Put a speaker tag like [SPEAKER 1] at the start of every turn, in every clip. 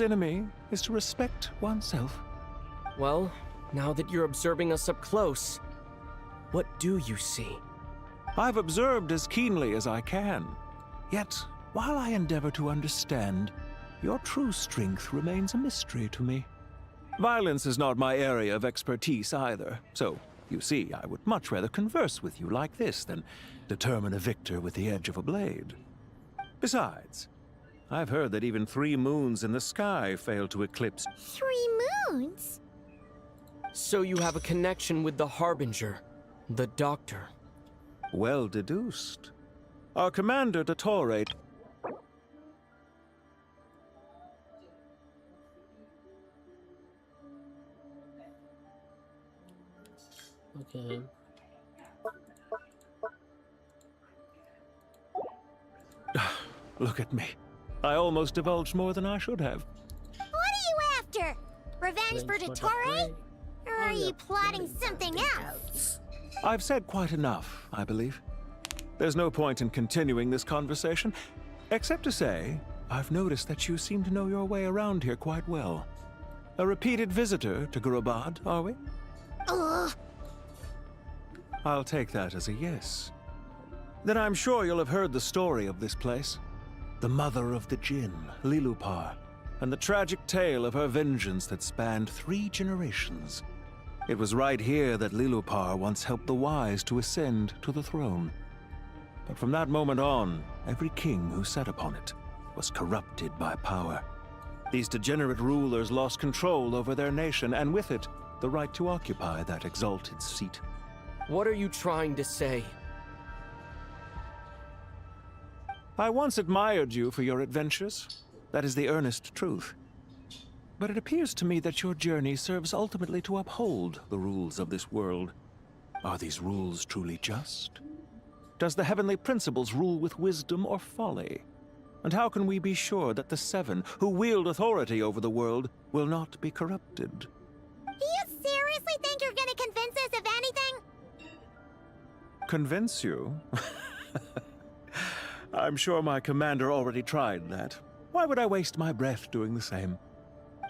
[SPEAKER 1] enemy is to respect oneself.
[SPEAKER 2] Well, now that you're observing us up close, what do you see?
[SPEAKER 1] I've observed as keenly as I can. Yet, while I endeavor to understand, your true strength remains a mystery to me. Violence is not my area of expertise either, so, you see, I would much rather converse with you like this than determine a victor with the edge of a blade. Besides, I've heard that even 3 moons in the sky fail to eclipse.
[SPEAKER 3] 3 moons?
[SPEAKER 2] So you have a connection with the Harbinger, the Doctor.
[SPEAKER 1] Well deduced. Our commander, Dottore.
[SPEAKER 4] Okay.
[SPEAKER 1] Look at me. I almost divulged more than I should have.
[SPEAKER 3] What are you after? Revenge for Dottore? Or are you plotting something else?
[SPEAKER 1] I've said quite enough, I believe. There's no point in continuing this conversation, except to say, I've noticed that you seem to know your way around here quite well. A repeated visitor to Gurabad, are we?
[SPEAKER 3] Ugh.
[SPEAKER 1] I'll take that as a yes. Then I'm sure you'll have heard the story of this place. The mother of the Jinn, Lilupar, and the tragic tale of her vengeance that spanned 3 generations. It was right here that Lilupar once helped the wise to ascend to the throne. But from that moment on, every king who sat upon it was corrupted by power. These degenerate rulers lost control over their nation, and with it, the right to occupy that exalted seat.
[SPEAKER 2] What are you trying to say?
[SPEAKER 1] I once admired you for your adventures. That is the earnest truth. But it appears to me that your journey serves ultimately to uphold the rules of this world. Are these rules truly just? Does the heavenly principles rule with wisdom or folly? And how can we be sure that the 7 who wield authority over the world will not be corrupted?
[SPEAKER 3] Do you seriously think you're gonna convince us of anything?
[SPEAKER 1] Convince you? I'm sure my commander already tried that. Why would I waste my breath doing the same?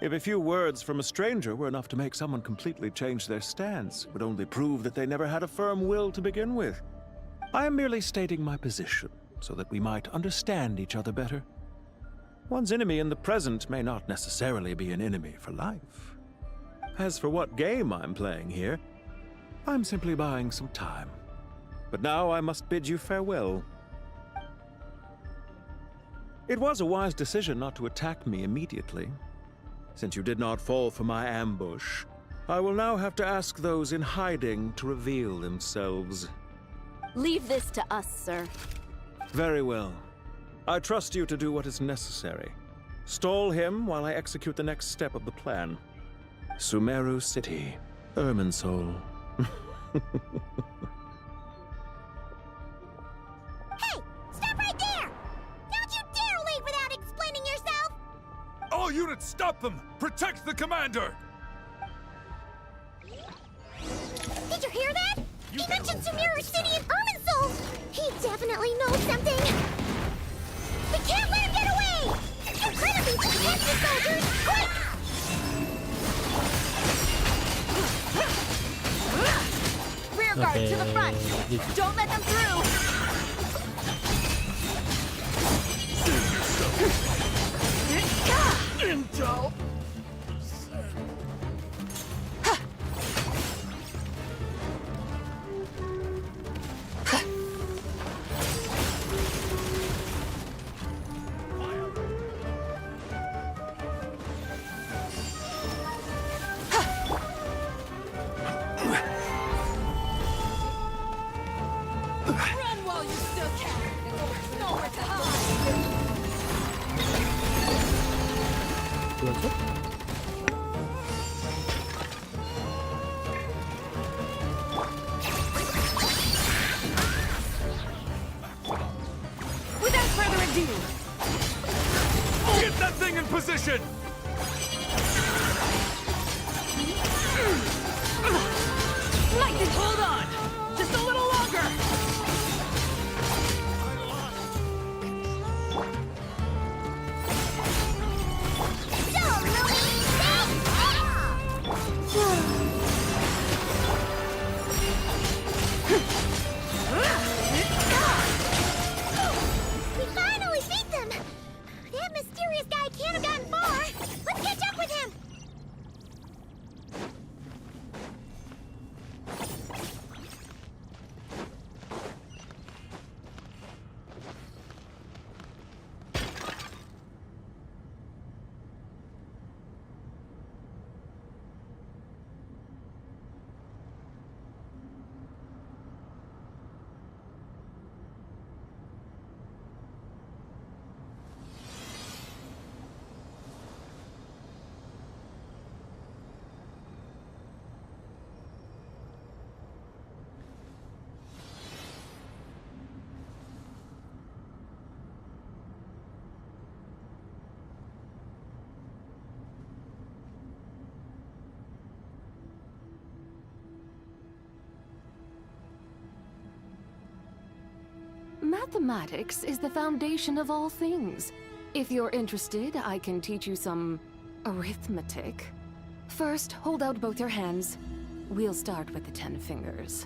[SPEAKER 1] If a few words from a stranger were enough to make someone completely change their stance, it would only prove that they never had a firm will to begin with. I am merely stating my position, so that we might understand each other better. One's enemy in the present may not necessarily be an enemy for life. As for what game I'm playing here, I'm simply buying some time. But now I must bid you farewell. It was a wise decision not to attack me immediately. Since you did not fall for my ambush, I will now have to ask those in hiding to reveal themselves.
[SPEAKER 5] Leave this to us, sir.
[SPEAKER 1] Very well. I trust you to do what is necessary. Stall him while I execute the next step of the plan. Sumeru City, Irminsul.
[SPEAKER 3] Hey! Stop right there! Don't you dare leave without explaining yourself!
[SPEAKER 6] All units, stop them! Protect the commander!
[SPEAKER 3] Did you hear that? He mentioned Sumeru City and Irminsul! He definitely knows something! We can't let him get away! Incredibly protected soldiers! Quick!
[SPEAKER 5] Rear guard to the front. Don't let them through.
[SPEAKER 6] Intel!
[SPEAKER 5] Run while you still can. There's nowhere to hide. Without further ado,
[SPEAKER 6] Get that thing in position!
[SPEAKER 5] like this. Hold on. Just a little longer.
[SPEAKER 3] Don't
[SPEAKER 7] Mathematics is the foundation of all things. If you're interested, I can teach you some arithmetic. First, hold out both your hands. We'll start with the 10 fingers.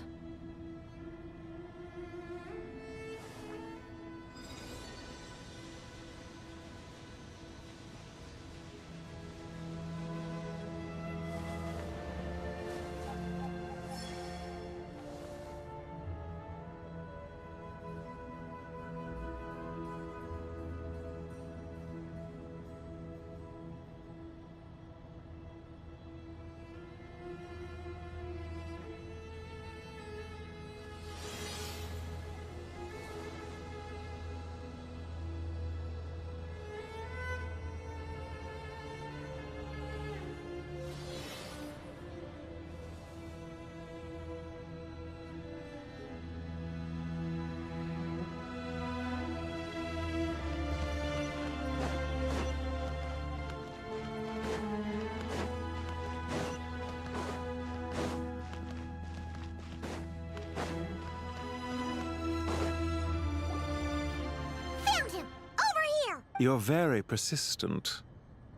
[SPEAKER 1] You're very persistent.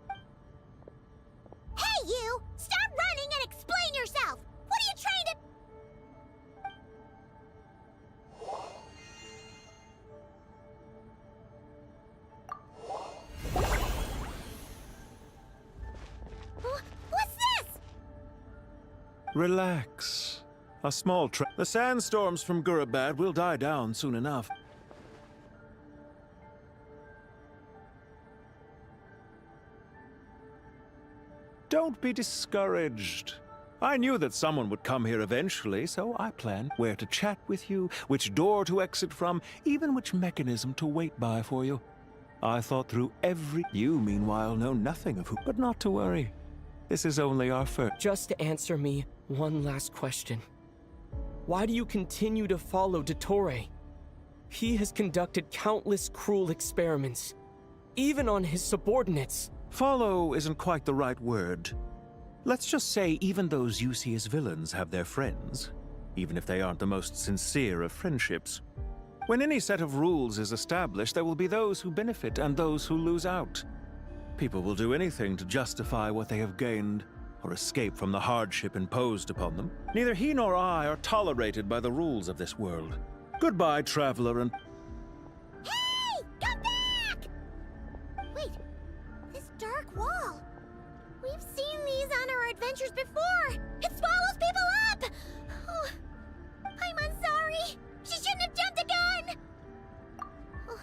[SPEAKER 3] Hey, you! Stop running and explain yourself! What are you trying to... What's this?
[SPEAKER 1] Relax. A small The sandstorms from Gurabad will die down soon enough. Don't be discouraged. I knew that someone would come here eventually, so I planned where to chat with you, which door to exit from, even which mechanism to wait by for you. I thought through every... You, meanwhile, know nothing of who... But not to worry. This is only our first...
[SPEAKER 2] Just answer me one last question. Why do you continue to follow Dottore? He has conducted countless cruel experiments, even on his subordinates.
[SPEAKER 1] Follow isn't quite the right word. Let's just say even those you see as villains have their friends, even if they aren't the most sincere of friendships. When any set of rules is established, there will be those who benefit and those who lose out. People will do anything to justify what they have gained, or escape from the hardship imposed upon them. Neither he nor I are tolerated by the rules of this world. Goodbye, traveler, and...
[SPEAKER 3] Hey! Come back! Wait, this dark wall. We've seen these on our adventures before. It swallows people up! Oh, I'm sorry. She shouldn't have jumped the gun! Oh.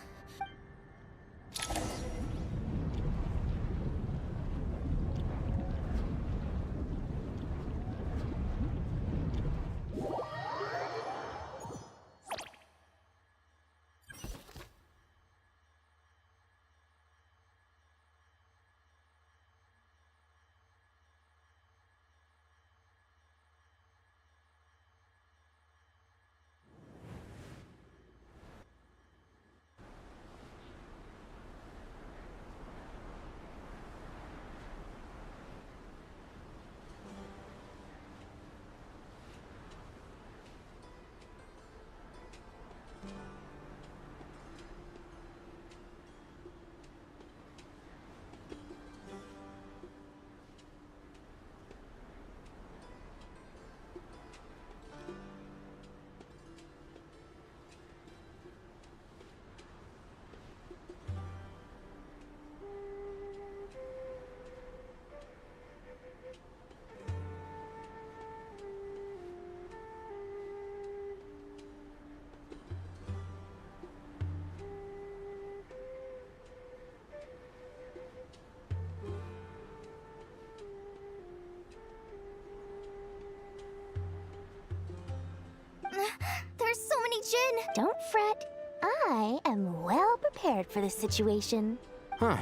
[SPEAKER 3] There's so many Jinn! Don't fret. I am well prepared for this situation.
[SPEAKER 8] Huh.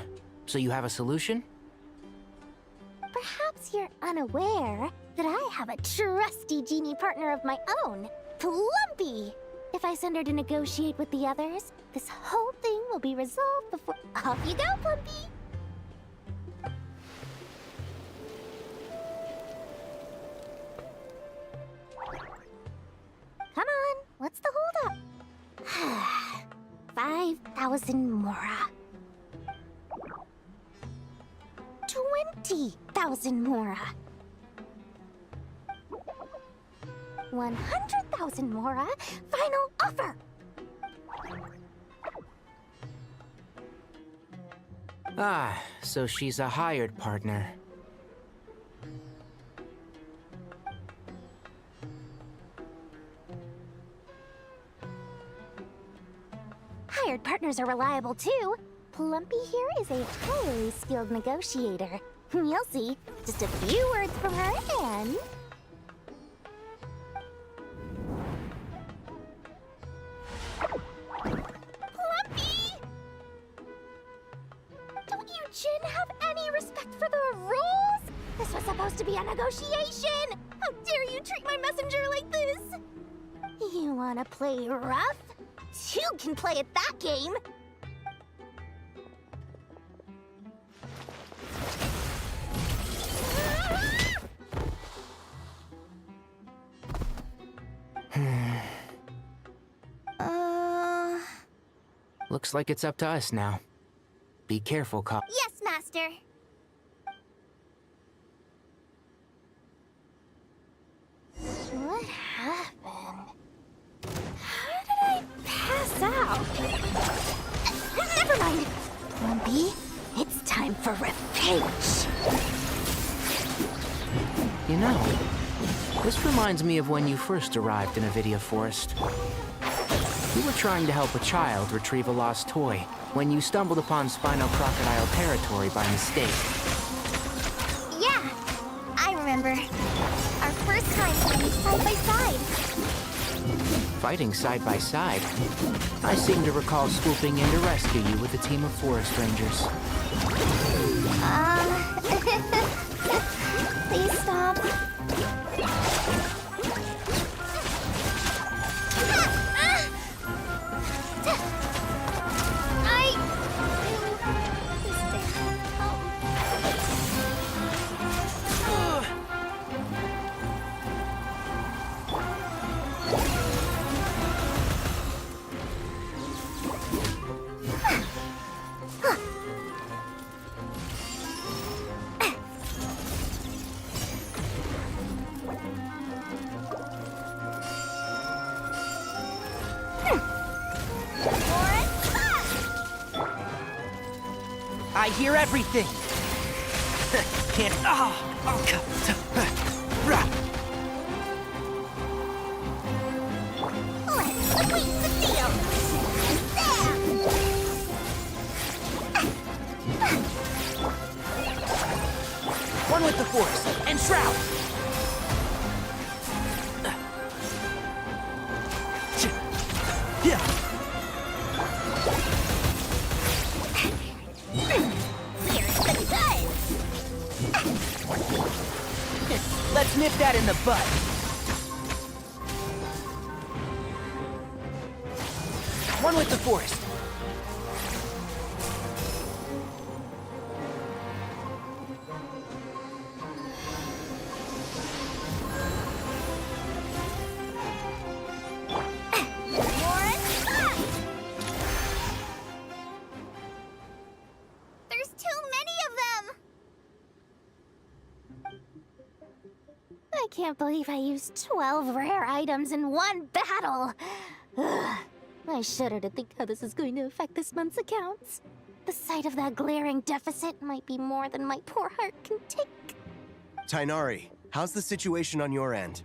[SPEAKER 8] So you have a solution?
[SPEAKER 3] Perhaps you're unaware that I have a trusty genie partner of my own, Plumpy. If I send her to negotiate with the others, this whole thing will be resolved before... Off you go, Plumpy! Come on, what's the holdup? 100,000 Mora. 20,000 Mora. 100,000 Mora. Final offer.
[SPEAKER 8] Ah, so she's a hired partner.
[SPEAKER 3] Hired partners are reliable too. Plumpy here is a highly skilled negotiator. You'll see. Just a few words from her and... Plumpy! Don't you, Jin, have any respect for the rules? This was supposed to be a negotiation! How dare you treat my messenger like this? You wanna play rough? Two can play at that game!
[SPEAKER 8] Looks like it's up to us now. Be careful, Cop.
[SPEAKER 3] Yes, Master. What happened? How did I pass out? Never mind. Lumpy, it's time for revenge.
[SPEAKER 8] You know, this reminds me of when you first arrived in Avidia Forest. You were trying to help a child retrieve a lost toy when you stumbled upon Spino Crocodile territory by mistake.
[SPEAKER 3] Yeah, I remember. Our first time fighting side by side.
[SPEAKER 8] Fighting side by side? I seem to recall swooping in to rescue you with a team of forest rangers.
[SPEAKER 3] Please stop.
[SPEAKER 8] I hear everything! Can't...
[SPEAKER 3] Let's squeeze the deal.
[SPEAKER 8] One with the force, and shroud! Yeah. Let's nip that in the butt. One with the force.
[SPEAKER 3] There's too many of them! I can't believe I used 12 rare items in one battle! Ugh. I shudder to think how this is going to affect this month's accounts. The sight of that glaring deficit might be more than my poor heart can take.
[SPEAKER 9] Tainari, how's the situation on your end?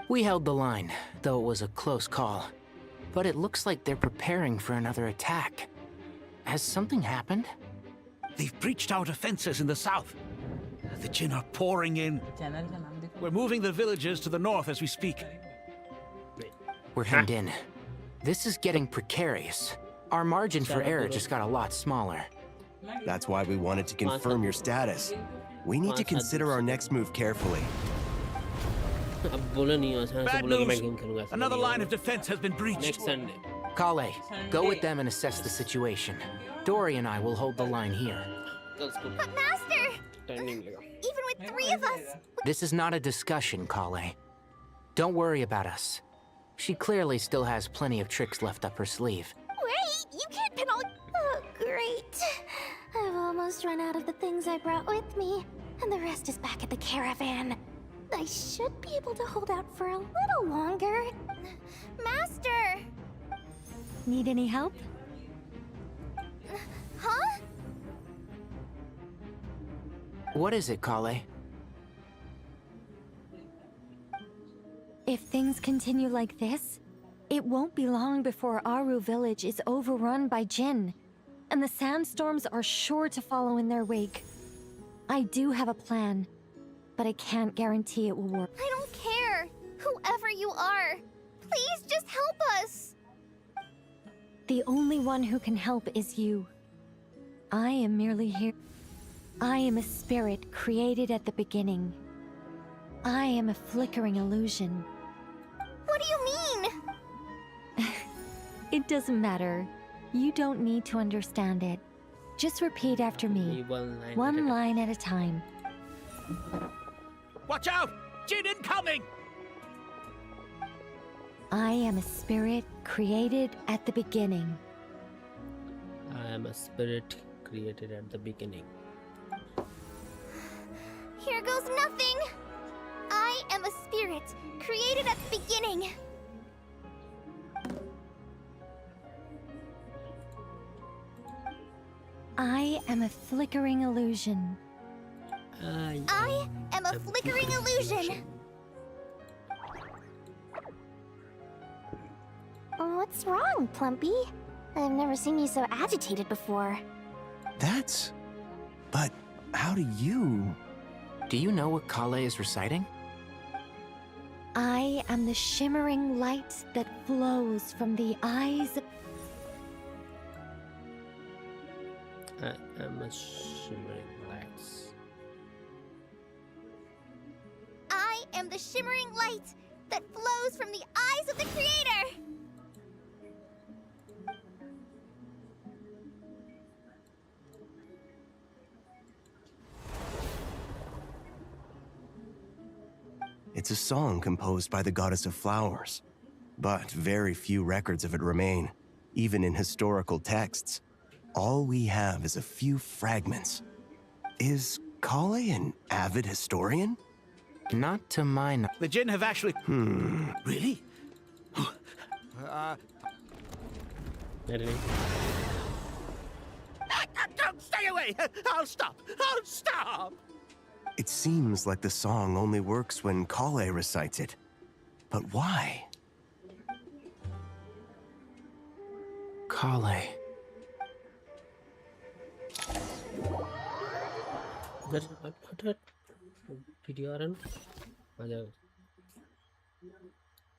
[SPEAKER 8] We held the line, though it was a close call. But it looks like they're preparing for another attack. Has something happened?
[SPEAKER 10] They've breached our defenses in the south. The Jin are pouring in. We're moving the villagers to the north as we speak.
[SPEAKER 8] We're hemmed in. This is getting precarious. Our margin for error just got a lot smaller.
[SPEAKER 9] That's why we wanted to confirm your status. We need to consider our next move carefully.
[SPEAKER 10] Bad news! Another line of defense has been breached.
[SPEAKER 4] Next Sunday.
[SPEAKER 8] Kale, go with them and assess the situation. Dory and I will hold the line here.
[SPEAKER 3] But Master! Even with 3 of us...
[SPEAKER 8] This is not a discussion, Kale. Don't worry about us. She clearly still has plenty of tricks left up her sleeve.
[SPEAKER 3] Wait! Great. I've almost run out of the things I brought with me, and the rest is back at the caravan. I should be able to hold out for a little longer. Master! Need any help? Huh?
[SPEAKER 8] What is it, Kale?
[SPEAKER 3] If things continue like this, it won't be long before Aru village is overrun by Jinn, and the sandstorms are sure to follow in their wake. I do have a plan, but I can't guarantee it will work. I don't care, whoever you are. Please just help us. The only one who can help is you. I am merely here. I am a spirit created at the beginning. I am a flickering illusion. What do you mean? It doesn't matter. You don't need to understand it. Just repeat after me. One line at a time.
[SPEAKER 10] Watch out! Jinn incoming!
[SPEAKER 3] I am a spirit created at the beginning.
[SPEAKER 4] I am a spirit created at the beginning.
[SPEAKER 3] Here goes nothing. I am a spirit created at the beginning. I am a flickering illusion. I am a flickering illusion. What's wrong, Plumpy? I've never seen you so agitated before.
[SPEAKER 9] But how do you...
[SPEAKER 8] Do you know what Kale is reciting?
[SPEAKER 3] I am the shimmering light that flows from the eyes of...
[SPEAKER 4] I am a shimmering lights.
[SPEAKER 3] I am the shimmering light that flows from the eyes of the Creator!
[SPEAKER 9] It's a song composed by the goddess of flowers, but very few records of it remain, even in historical texts. All we have is a few fragments. Is Kale an avid historian?
[SPEAKER 8] Not to my knowledge.
[SPEAKER 10] The Jinn have actually... Really?
[SPEAKER 4] Editing.
[SPEAKER 10] Don't stay away! I'll stop! I'll stop!
[SPEAKER 9] It seems like the song only works when Kale recites it. But why?
[SPEAKER 8] Kale.
[SPEAKER 4] PDRN आ जाओ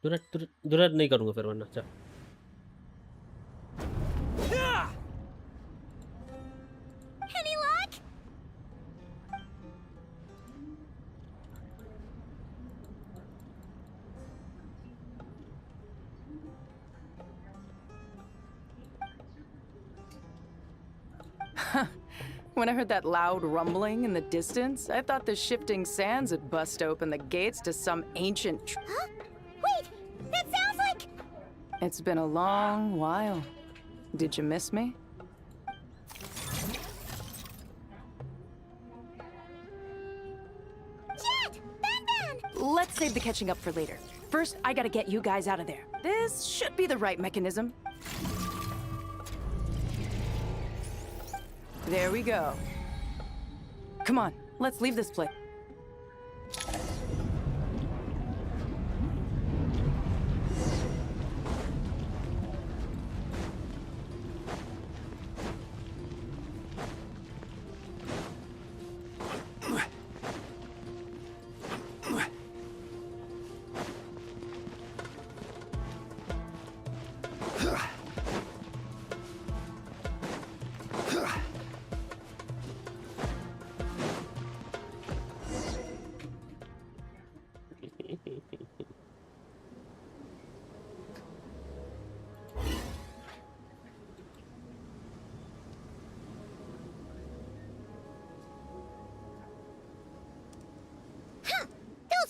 [SPEAKER 4] दुरत नहीं करूँगा फिर वरना चल
[SPEAKER 3] Any luck?
[SPEAKER 5] When I heard that loud rumbling in the distance, I thought the shifting sands had bust open the gates to some ancient...
[SPEAKER 3] Huh? Wait! That sounds like...
[SPEAKER 5] It's been a long while. Did you miss me?
[SPEAKER 3] Jet! Ban!
[SPEAKER 5] Let's save the catching up for later. First, I gotta get you guys out of there. This should be the right mechanism. There we go. Come on, let's leave this place.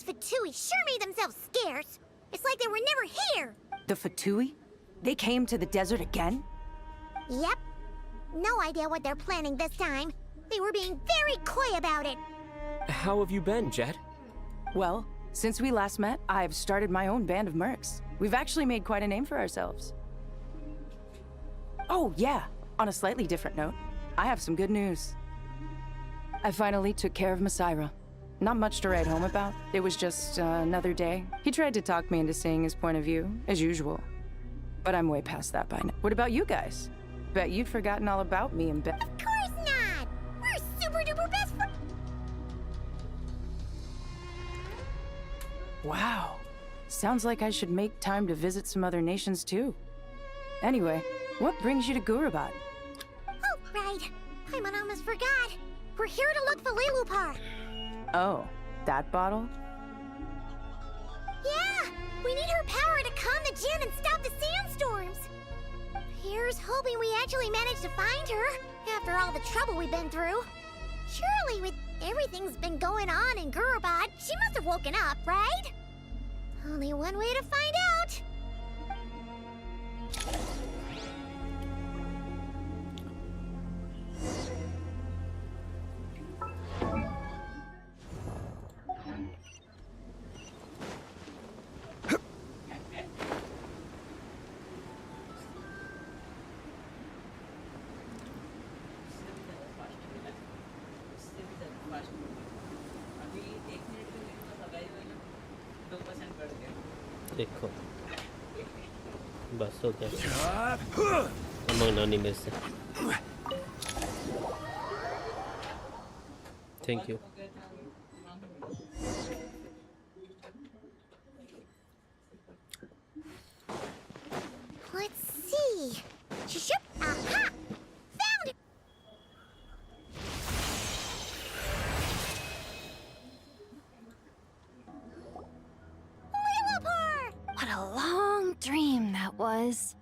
[SPEAKER 3] Fatui sure made themselves scarce. It's like they were never here.
[SPEAKER 5] The Fatui? They came to the desert again?
[SPEAKER 3] Yep. no idea what they're planning this time. They were being very coy about it.
[SPEAKER 2] How have you been, Jet?
[SPEAKER 5] Well, since we last met, I've started my own band of mercs. We've actually made quite a name for ourselves. Oh, yeah. On a slightly different note, I have some good news. I finally took care of Masala. Not much to write home about. It was just another day. He tried to talk me into seeing his point of view, as usual. But I'm way past that by now. What about you guys? Bet you've forgotten all about me and Bet.
[SPEAKER 3] Of course not! We're super duper best friends!
[SPEAKER 5] Wow. Sounds like I should make time to visit some other nations too. Anyway, what brings you to Gurabad?
[SPEAKER 3] Oh, right. I almost forgot. We're here to look for Lilupar.
[SPEAKER 5] Oh, that bottle?
[SPEAKER 3] Yeah! We need her power to calm the Jinn and stop the sandstorms. Here's hoping we actually manage to find her, after all the trouble we've been through. Surely, with everything's been going on in Gurabad, she must have woken up, right? Only one way to find out.
[SPEAKER 4] देखो बस हो गया मांगना नहीं मेरे से thank you
[SPEAKER 3] Let's see. Aha! Found it! Lilupar!
[SPEAKER 11] What a long dream that was.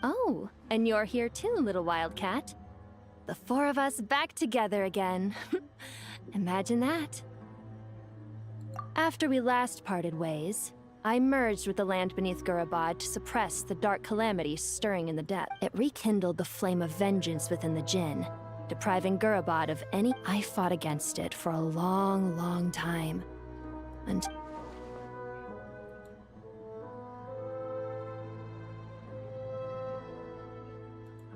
[SPEAKER 11] Oh, and you're here too, little wildcat. The four of us back together again. Imagine that. After we last parted ways, I merged with the land beneath Gurabad to suppress the dark calamities stirring in the depth. It rekindled the flame of vengeance within the Jinn, depriving Gurabad of any... I fought against it for a long, long time. And...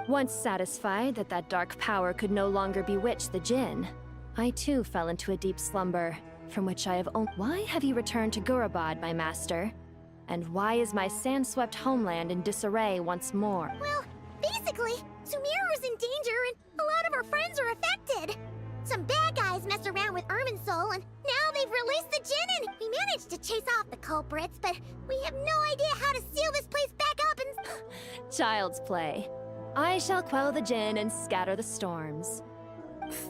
[SPEAKER 11] once satisfied that that dark power could no longer bewitch the Jinn, I too fell into a deep slumber, from which I have only... Why have you returned to Gurabad, my master? And why is my sand-swept homeland in disarray once more?
[SPEAKER 3] Well, basically, Sumeru's in danger and a lot of our friends are affected. Some bad guys messed around with Irminsul and now they've released the Jinn and we managed to chase off the culprits, but we have no idea how to seal this place back up and...
[SPEAKER 11] Child's play. I shall quell the Jinn and scatter the storms.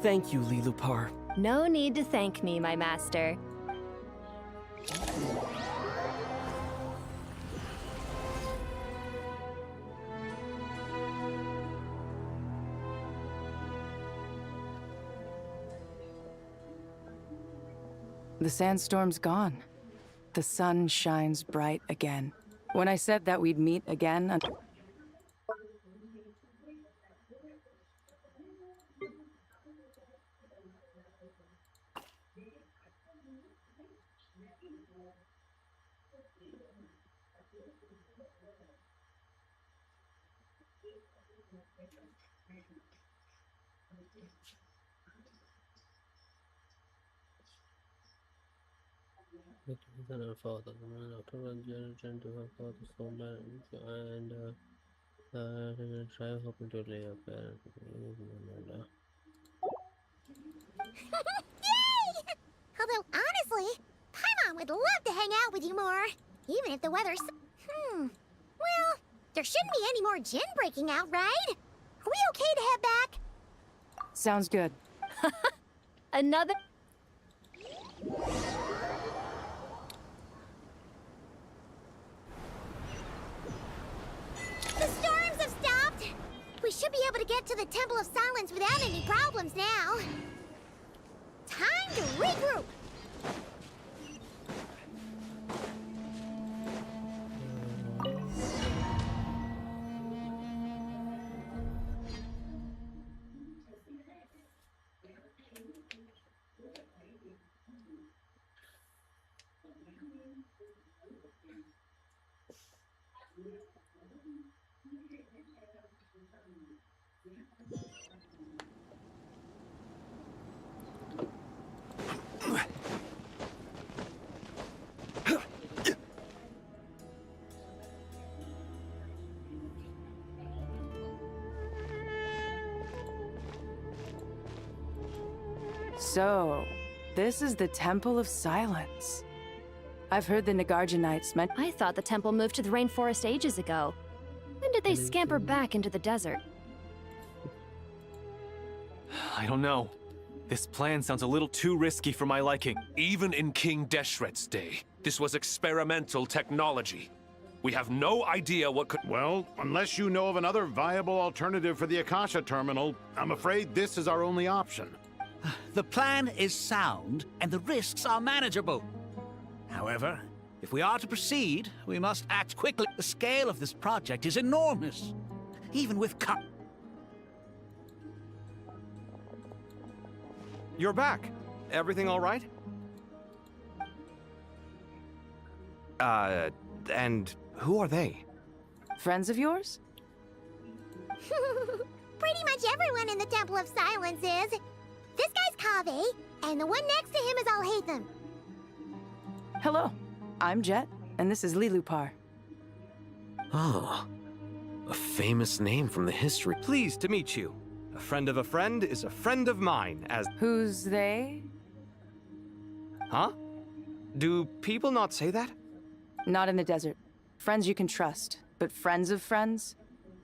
[SPEAKER 2] Thank you, Lilupar.
[SPEAKER 11] No need to thank me, my master.
[SPEAKER 5] The sandstorm's gone. The sun shines bright again. When I said that we'd meet again...
[SPEAKER 4] It is our father, Dr. Ranjan to her father, Soma, and try hoping to lay up there.
[SPEAKER 3] Yay! Although, honestly, Paimon would love to hang out with you more. Even if the weather's... Well, there shouldn't be any more Jinn breaking out, right? Are we okay to head back?
[SPEAKER 5] Sounds good.
[SPEAKER 11] Another...
[SPEAKER 3] The storms have stopped! We should be able to get to the Temple of Silence without any problems now. Time to regroup!
[SPEAKER 5] So, this is the Temple of Silence. I've heard the Nagarjanites meant.
[SPEAKER 11] I thought the temple moved to the rainforest ages ago. When did they scamper back into the desert?
[SPEAKER 12] I don't know. This plan sounds a little too risky for my liking.
[SPEAKER 13] Even in King Deshret's day, this was experimental technology. We have no idea what could...
[SPEAKER 14] Well, unless you know of another viable alternative for the Akasha terminal, I'm afraid this is our only option.
[SPEAKER 10] The plan is sound, and the risks are manageable. However, if we are to proceed, we must act quickly. The scale of this project is enormous. Even with
[SPEAKER 12] You're back. Everything all right? And who are they?
[SPEAKER 5] Friends of yours?
[SPEAKER 3] Pretty much everyone in the Temple of Silence is. This guy's Kaveh, and the one next to him is Alhaitham.
[SPEAKER 5] Hello, I'm Jet, and this is Lilupar.
[SPEAKER 12] Ah, a famous name from the history. Pleased to meet you. A friend of a friend is a friend of mine, as...
[SPEAKER 5] Who's they?
[SPEAKER 12] Huh? Do people not say that?
[SPEAKER 5] Not in the desert. Friends you can trust, but friends of friends?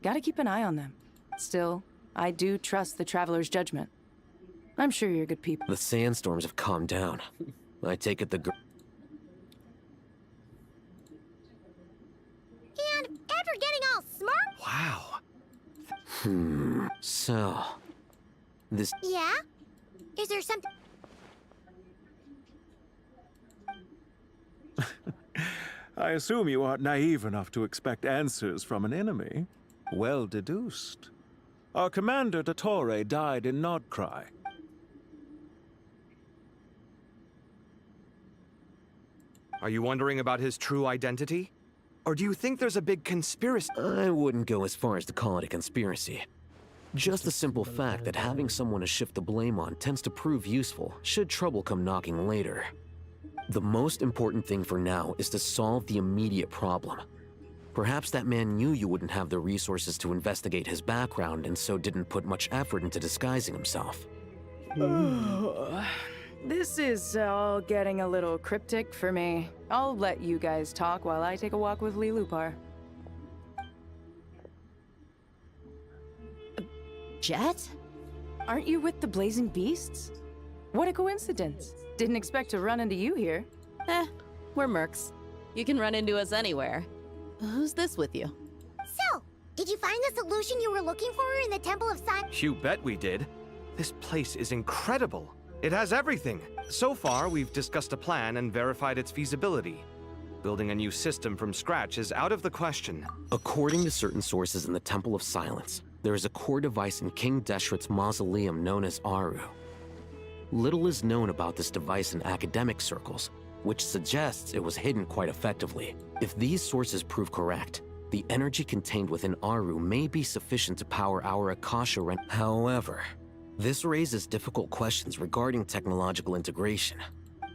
[SPEAKER 5] Gotta keep an eye on them. Still, I do trust the Traveler's judgment. I'm sure you're good people.
[SPEAKER 12] The sandstorms have calmed down. I take it the
[SPEAKER 3] And after getting all smart...
[SPEAKER 12] Wow. So... This...
[SPEAKER 3] Yeah? Is there something...
[SPEAKER 1] I assume you aren't naive enough to expect answers from an enemy. Well deduced. Our commander, Dottore, died in Nodcry.
[SPEAKER 12] Are you wondering about his true identity? Or do you think there's a big conspiracy? I wouldn't go as far as to call it a conspiracy. Just the simple fact that having someone to shift the blame on tends to prove useful, should trouble come knocking later. The most important thing for now is to solve the immediate problem. Perhaps that man knew you wouldn't have the resources to investigate his background and so didn't put much effort into disguising himself.
[SPEAKER 5] This is all getting a little cryptic for me. I'll let you guys talk while I take a walk with Lilupar.
[SPEAKER 15] Jet?
[SPEAKER 5] Aren't you with the Blazing Beasts? What a coincidence. Didn't expect to run into you here.
[SPEAKER 15] We're mercs. You can run into us anywhere. Who's this with you?
[SPEAKER 3] So, did you find the solution you were looking for in the Temple of Silence?
[SPEAKER 12] You bet we did. This place is incredible. It has everything. So far, we've discussed a plan and verified its feasibility. Building a new system from scratch is out of the question. According to certain sources in the Temple of Silence, there is a core device in King Deshret's mausoleum known as Aru. Little is known about this device in academic circles, which suggests it was hidden quite effectively. If these sources prove correct, the energy contained within Aru may be sufficient to power our Akasha. However, this raises difficult questions regarding technological integration.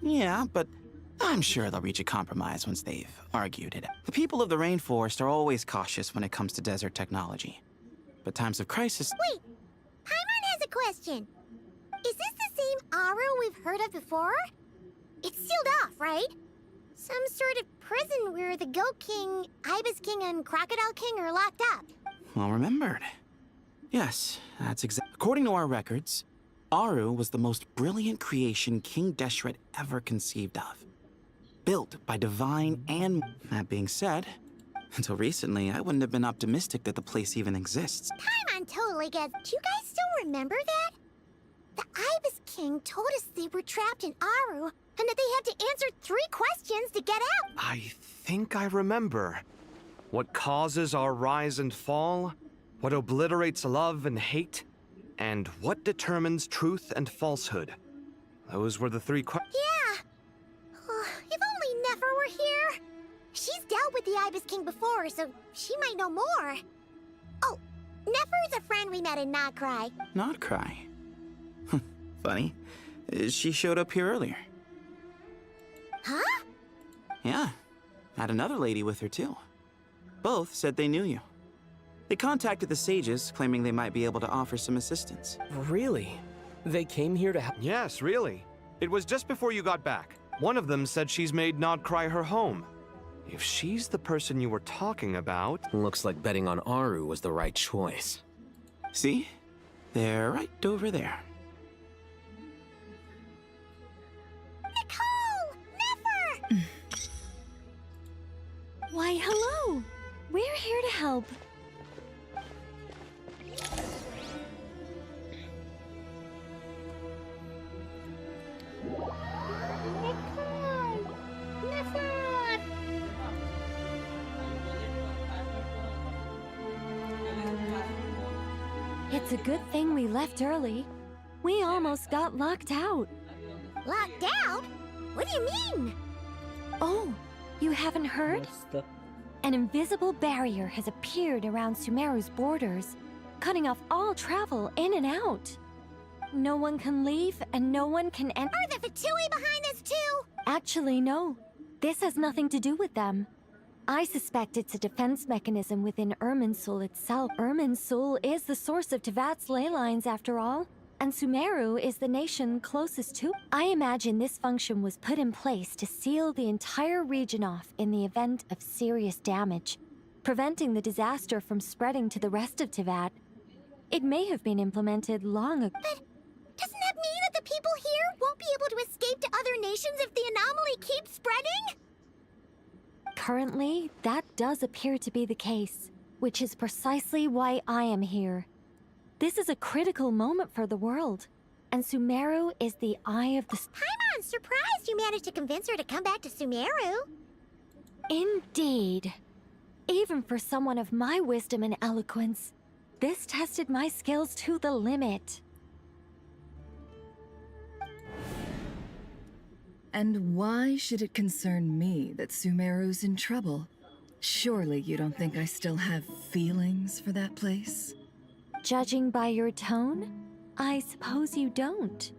[SPEAKER 16] Yeah, but I'm sure they'll reach a compromise once they've argued it. The people of the rainforest are always cautious when it comes to desert technology. But times of crisis...
[SPEAKER 3] Wait! Paimon has a question. Is this the same Aru we've heard of before? It's sealed off, right? Some sort of prison where the Goat King, Ibis King, and Crocodile King are locked up.
[SPEAKER 16] Well remembered. Yes, that's exactly... According to our records, Aru was the most brilliant creation King Deshret ever conceived of. Built by divine and... That being said, until recently, I wouldn't have been optimistic that the place even exists.
[SPEAKER 3] Paimon totally gets... Do you guys still remember that? The Ibis King told us they were trapped in Aru, and that they had to answer 3 questions to get out.
[SPEAKER 12] I think I remember. What causes our rise and fall? What obliterates love and hate? And what determines truth and falsehood? those were the three
[SPEAKER 3] Yeah. If only Nefer were here. She's dealt with the Ibis King before, so she might know more. Oh, Nefer's a friend we met in Notcry.
[SPEAKER 16] Notcry? Funny. She showed up here earlier.
[SPEAKER 3] Huh?
[SPEAKER 16] Yeah. Had another lady with her, too. Both said they knew you. They contacted the sages, claiming they might be able to offer some assistance.
[SPEAKER 2] Really? They came here to help?
[SPEAKER 12] Yes, really. It was just before you got back. One of them said she's made Notcry her home. If she's the person you were talking about...
[SPEAKER 17] Looks like betting on Aru was the right choice.
[SPEAKER 16] See? They're right over there.
[SPEAKER 3] Nicole! Nefer!
[SPEAKER 11] Why, hello! We're here to help. It's a good thing we left early. We almost got locked out.
[SPEAKER 3] Locked out? What do you mean?
[SPEAKER 11] Oh, you haven't heard? An invisible barrier has appeared around Sumeru's borders, cutting off all travel in and out. No one can leave and no one can enter.
[SPEAKER 3] Are the Fatui behind this too?
[SPEAKER 11] Actually, no. This has nothing to do with them. I suspect it's a defense mechanism within Irminsul itself. Irminsul is the source of TEYVAT's ley lines, after all, and Sumeru is the nation closest to. I imagine this function was put in place to seal the entire region off in the event of serious damage, preventing the disaster from spreading to the rest of TEYVAT. It may have been implemented long ago.
[SPEAKER 3] But doesn't that mean that the people here won't be able to escape to other nations if the anomaly keeps spreading?
[SPEAKER 11] Currently, that does appear to be the case, which is precisely why I am here. This is a critical moment for the world, and Sumeru is the eye of the...
[SPEAKER 3] Paimon, surprised you managed to convince her to come back to Sumeru.
[SPEAKER 11] Indeed. Even for someone of my wisdom and eloquence, this tested my skills to the limit.
[SPEAKER 18] And why should it concern me that Sumeru's in trouble? Surely you don't think I still have feelings for that place?
[SPEAKER 11] Judging by your tone, I suppose you don't.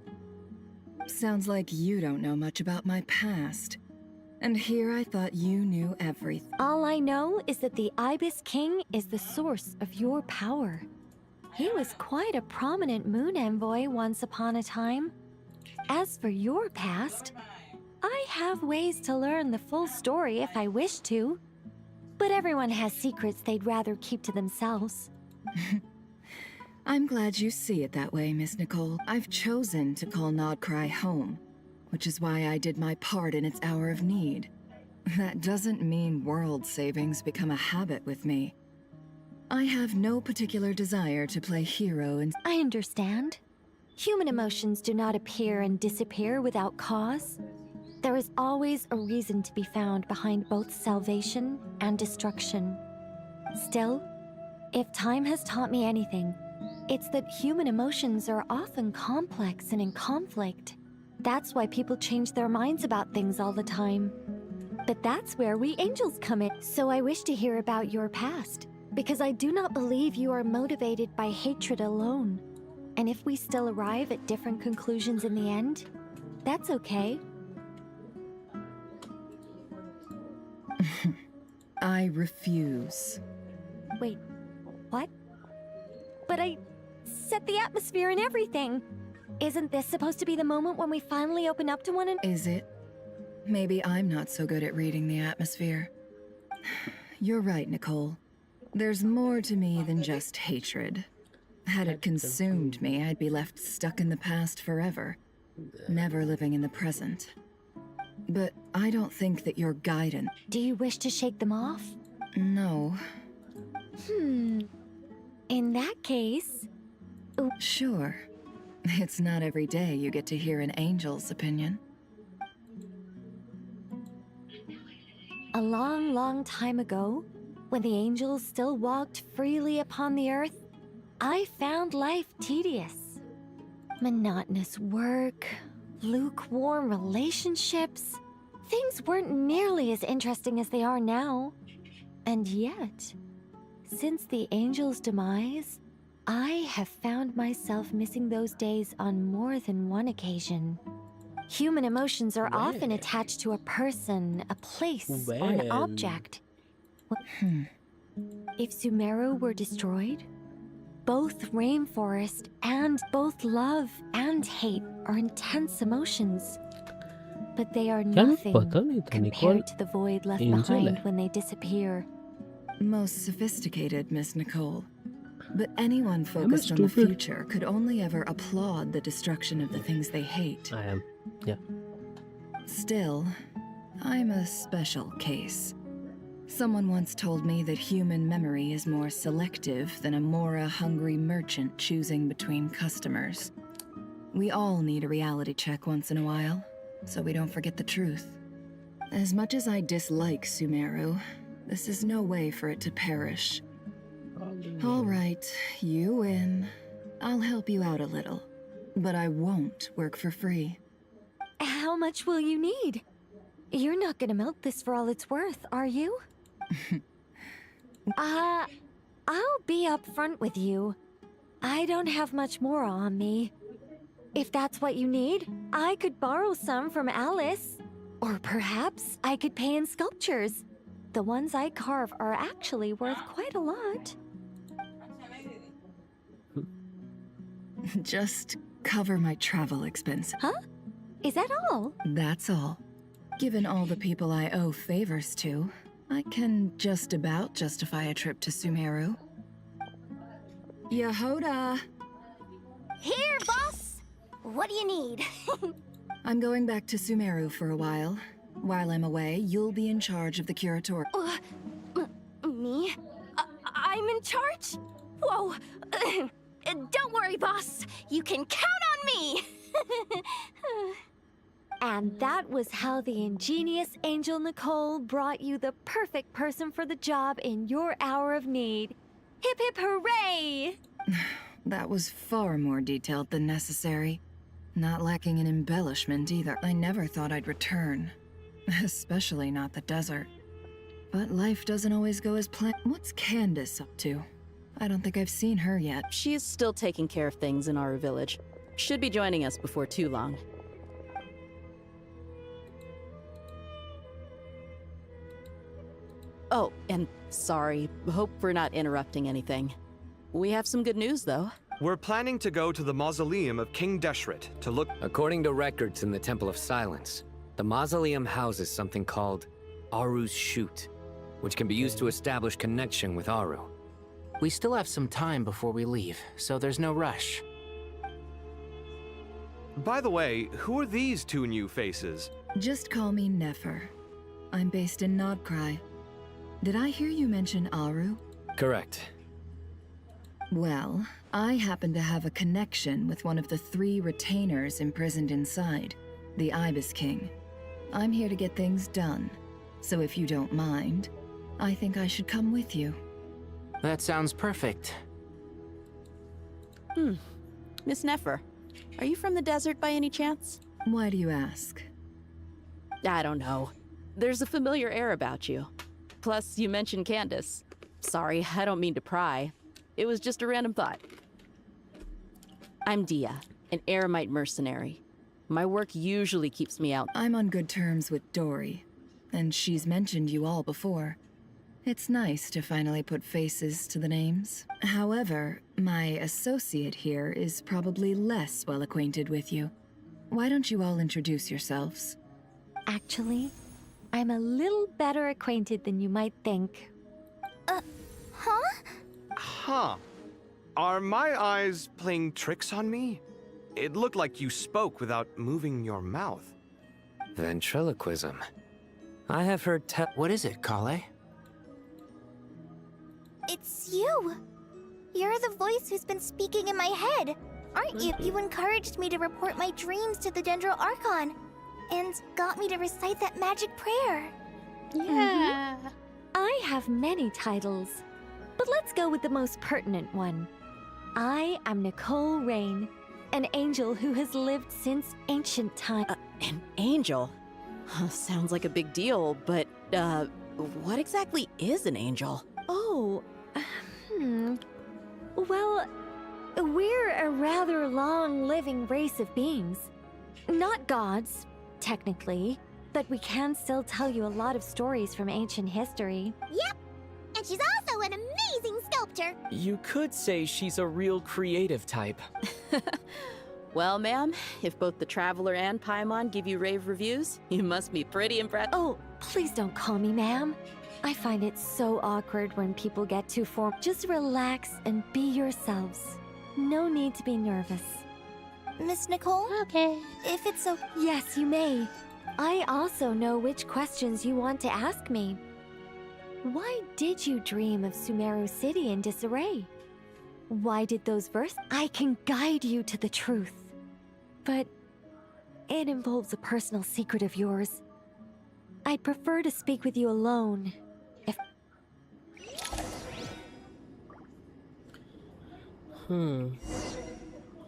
[SPEAKER 18] Sounds like you don't know much about my past. And here I thought you knew everything.
[SPEAKER 11] All I know is that the Ibis King is the source of your power. He was quite a prominent moon envoy once upon a time. As for your past, I have ways to learn the full story if I wish to. But everyone has secrets they'd rather keep to themselves.
[SPEAKER 18] I'm glad you see it that way, Miss Nicole. I've chosen to call Notcry home, which is why I did my part in its hour of need. That doesn't mean world savings become a habit with me. I have no particular desire to play hero and...
[SPEAKER 11] I understand. Human emotions do not appear and disappear without cause. There is always a reason to be found behind both salvation and destruction. Still, if time has taught me anything, it's that human emotions are often complex and in conflict. That's why people change their minds about things all the time. But that's where we angels come in. So I wish to hear about your past, because I do not believe you are motivated by hatred alone. And if we still arrive at different conclusions in the end, that's okay.
[SPEAKER 18] I refuse.
[SPEAKER 11] Wait, what? But I set the atmosphere and everything. Isn't this supposed to be the moment when we finally open up to one another?
[SPEAKER 18] Is it? Maybe I'm not so good at reading the atmosphere. You're right, Nicole. There's more to me than just hatred. Had it consumed me, I'd be left stuck in the past forever, never living in the present. But I don't think that your guidance...
[SPEAKER 11] Do you wish to shake them off?
[SPEAKER 18] No.
[SPEAKER 11] In that case...
[SPEAKER 18] Sure. It's not every day you get to hear an angel's opinion.
[SPEAKER 11] A long, long time ago, when the angels still walked freely upon the earth, I found life tedious. Monotonous work,
[SPEAKER 3] lukewarm relationships. Things weren't nearly as interesting as they are now. And yet, since the angel's demise, I have found myself missing those days on more than one occasion. Human emotions are often attached to a person, a place, or an object. If Sumeru were destroyed, both rainforest and both love and hate are intense emotions. But they are nothing compared to the void left behind when they disappear.
[SPEAKER 18] Most sophisticated, Miss Nicole. But anyone focused on the future could only ever applaud the destruction of the things they hate.
[SPEAKER 4] I am, yeah.
[SPEAKER 18] Still, I'm a special case. Someone once told me that human memory is more selective than a Mora-hungry merchant choosing between customers. We all need a reality check once in a while, so we don't forget the truth. As much as I dislike Sumeru, this is no way for it to perish. All right, you win. I'll help you out a little, but I won't work for free.
[SPEAKER 3] How much will you need? You're not gonna milk this for all it's worth, are you? I'll be upfront with you. I don't have much more on me. If that's what you need, I could borrow some from Alice. Or perhaps I could pay in sculptures. The ones I carve are actually worth quite a lot.
[SPEAKER 18] Just cover my travel expenses.
[SPEAKER 3] Huh? Is that all?
[SPEAKER 18] That's all. Given all the people I owe favors to, I can just about justify a trip to Sumeru. Yehoda!
[SPEAKER 3] Here, boss! What do you need?
[SPEAKER 18] I'm going back to Sumeru for a while. While I'm away, you'll be in charge of the curator.
[SPEAKER 3] Me? I'm in charge? Whoa! Don't worry, boss. You can count on me! And that was how the ingenious Angel Nicole brought you the perfect person for the job in your hour of need. Hip hip hooray!
[SPEAKER 18] That was far more detailed than necessary. Not lacking in embellishment either. I never thought I'd return. Especially not the desert. But life doesn't always go as planned. What's Candace up to? I don't think I've seen her yet.
[SPEAKER 15] She is still taking care of things in our village. Should be joining us before too long. Oh, and sorry. Hope we're not interrupting anything. We have some good news, though.
[SPEAKER 12] We're planning to go to the mausoleum of King Deshret to look—
[SPEAKER 17] According to records in the Temple of Silence, the mausoleum houses something called Aru's Chute, which can be used to establish connection with Aru.
[SPEAKER 8] We still have some time before we leave, so there's no rush.
[SPEAKER 12] By the way, who are these two new faces?
[SPEAKER 18] Just call me Nefer. I'm based in Nodcry. Did I hear you mention Aru?
[SPEAKER 17] Correct.
[SPEAKER 18] Well, I happen to have a connection with one of the 3 retainers imprisoned inside, the Ibis King. I'm here to get things done, so if you don't mind, I think I should come with you.
[SPEAKER 8] That sounds perfect.
[SPEAKER 15] Miss Nefer, are you from the desert by any chance?
[SPEAKER 18] Why do you ask?
[SPEAKER 15] I don't know. There's a familiar air about you. Plus, you mentioned Candace. Sorry, I don't mean to pry. It was just a random thought. I'm Dia, an Eremite mercenary. My work usually keeps me out.
[SPEAKER 18] I'm on good terms with Dory, and she's mentioned you all before. It's nice to finally put faces to the names. However, my associate here is probably less well acquainted with you. Why don't you all introduce yourselves?
[SPEAKER 3] Actually, I'm a little better acquainted than you might think. Huh?
[SPEAKER 12] Huh. Are my eyes playing tricks on me? It looked like you spoke without moving your mouth.
[SPEAKER 17] Ventriloquism. I have heard
[SPEAKER 8] What is it, Kale?
[SPEAKER 3] It's you! You're the voice who's been speaking in my head, aren't you? You encouraged me to report my dreams to the Dendro Archon, and got me to recite that magic prayer. Yeah. I have many titles, but let's go with the most pertinent one. I am Nicole Rain, An angel who has lived since ancient time.
[SPEAKER 15] An angel? Sounds like a big deal, but, what exactly is an angel?
[SPEAKER 3] Oh, Well, we're a rather long-living race of beings. Not gods, technically, but we can still tell you a lot of stories from ancient history.
[SPEAKER 19] Yep, and she's also an amazing sculptor.
[SPEAKER 2] You could say she's a real creative type.
[SPEAKER 15] Well, ma'am, if both the Traveler and Paimon give you rave reviews, you must be pretty impressed.
[SPEAKER 3] Oh, please don't call me ma'am. I find it so awkward when people get too formal. Just relax and be yourselves. No need to be nervous.
[SPEAKER 19] Miss Nicole? Okay.
[SPEAKER 3] If it's so... Yes, you may. I also know which questions you want to ask me. Why did you dream of Sumeru City in disarray? Why did those verses? I can guide you to the truth. But it involves a personal secret of yours. I'd prefer to speak with you alone. If...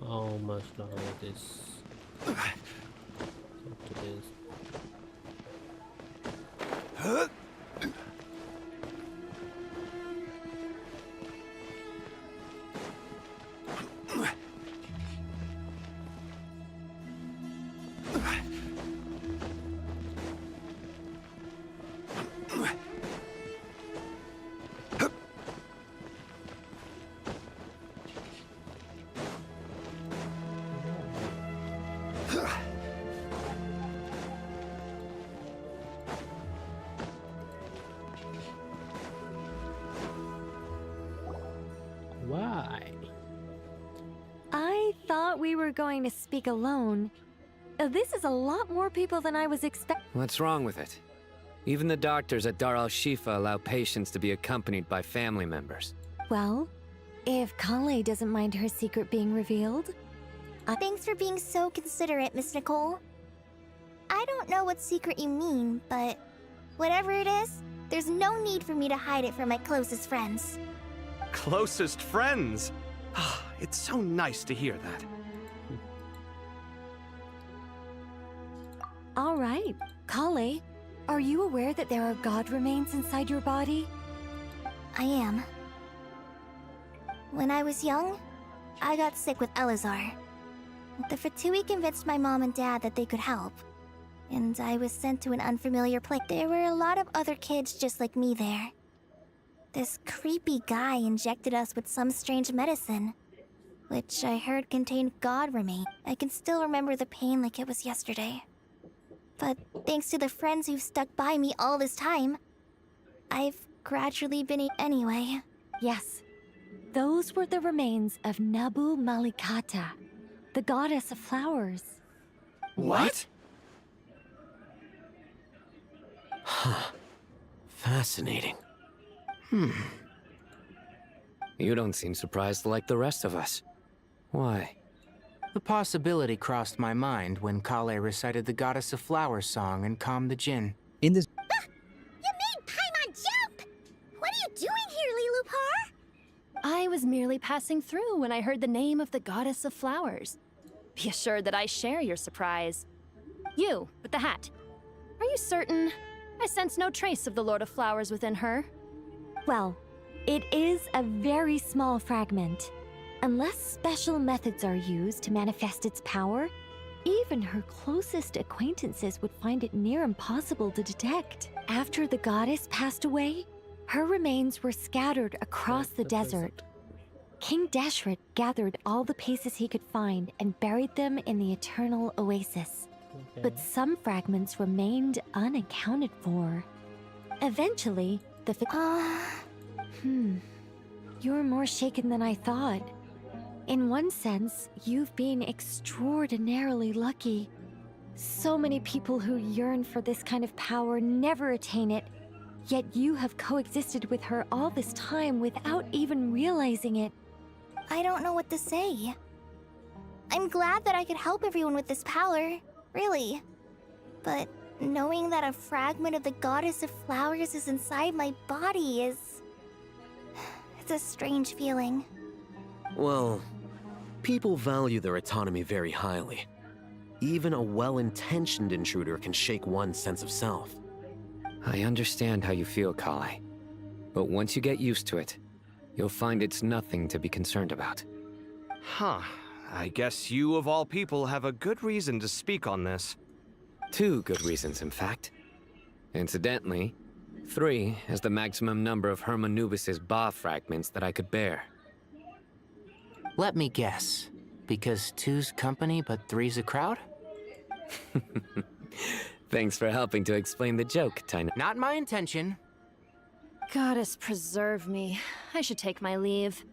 [SPEAKER 4] How much longer this? Why?
[SPEAKER 3] I thought we were going to speak alone. This is a lot more people than I was expecting.
[SPEAKER 17] What's wrong with it? Even the doctors at Dar al-Shifa allow patients to be accompanied by family members.
[SPEAKER 3] Well, if Kale doesn't mind her secret being revealed...
[SPEAKER 19] Thanks for being so considerate, Miss Nicole. I don't know what secret you mean, but whatever it is, there's no need for me to hide it from my closest friends.
[SPEAKER 12] Closest friends? It's so nice to hear that.
[SPEAKER 3] All right. Kale, are you aware that there are god remains inside your body?
[SPEAKER 19] I am. When I was young, I got sick with Elazar. The Fatui convinced my mom and dad that they could help, and I was sent to an unfamiliar place. There were a lot of other kids just like me there. This creepy guy injected us with some strange medicine, which I heard contained god remains. I can still remember the pain like it was yesterday. But thanks to the friends who've stuck by me all this time, I've gradually been anyway.
[SPEAKER 3] Yes. Those were the remains of Nabu Malikata, the goddess of flowers.
[SPEAKER 12] What?
[SPEAKER 17] Huh. Fascinating. You don't seem surprised like the rest of us. Why?
[SPEAKER 8] The possibility crossed my mind when Kale recited the Goddess of Flowers song and calmed the Jinn.
[SPEAKER 19] In this... You made Paimon jump! What are you doing here, Lilupar?
[SPEAKER 11] I was merely passing through when I heard the name of the Goddess of Flowers. Be assured that I share your surprise. You, with the hat. Are you certain? I sense no trace of the Lord of Flowers within her.
[SPEAKER 3] Well, it is a very small fragment. Unless special methods are used to manifest its power, even her closest acquaintances would find it near impossible to detect. After the goddess passed away, her remains were scattered across the desert. King Deshret gathered all the pieces he could find and buried them in the eternal oasis. But some fragments remained unaccounted for. Eventually, the You're more shaken than I thought. In one sense, you've been extraordinarily lucky. So many people who yearn for this kind of power never attain it, yet you have coexisted with her all this time without even realizing it.
[SPEAKER 19] I don't know what to say. I'm glad that I could help everyone with this power, really. But knowing that a fragment of the Goddess of Flowers is inside my body is... It's a strange feeling.
[SPEAKER 17] Well,
[SPEAKER 20] People value their autonomy very highly. Even a well-intentioned intruder can shake one's sense of self.
[SPEAKER 17] I understand how you feel, Kale. But once you get used to it, you'll find it's nothing to be concerned about.
[SPEAKER 12] Huh. I guess you, of all people, have a good reason to speak on this.
[SPEAKER 17] 2 good reasons, in fact. Incidentally, 3 is the maximum number of Hermanubis's Ba fragments that I could bear.
[SPEAKER 8] Let me guess. Because 2's company, but 3's a crowd?
[SPEAKER 17] Thanks for helping to explain the joke, Tina.
[SPEAKER 8] Not my intention.
[SPEAKER 11] Goddess preserve me. I should take my leave.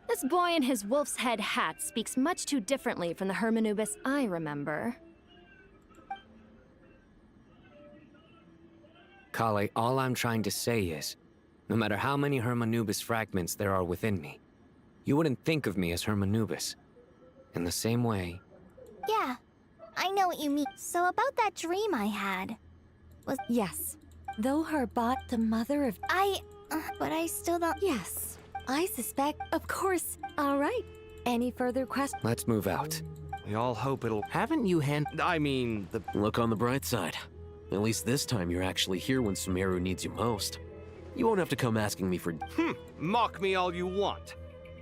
[SPEAKER 11] This boy in his wolf's head hat speaks much too differently from the Hermanubis I remember.
[SPEAKER 17] Kale, all I'm trying to say is, no matter how many Hermanubis fragments there are within me, you wouldn't think of me as Hermanubis. In the same way...
[SPEAKER 19] Yeah, I know what you mean. So about that dream I had... was...
[SPEAKER 21] Yes. Though her bought the mother of...
[SPEAKER 19] but I still don't...
[SPEAKER 21] Yes. I suspect... Of course. All right. Any further questions?
[SPEAKER 17] Let's move out.
[SPEAKER 12] We all hope it'll...
[SPEAKER 8] Haven't you
[SPEAKER 20] Look on the bright side. At least this time you're actually here when Sumeru needs you most. You won't have to come asking me for...
[SPEAKER 12] Mock me all you want.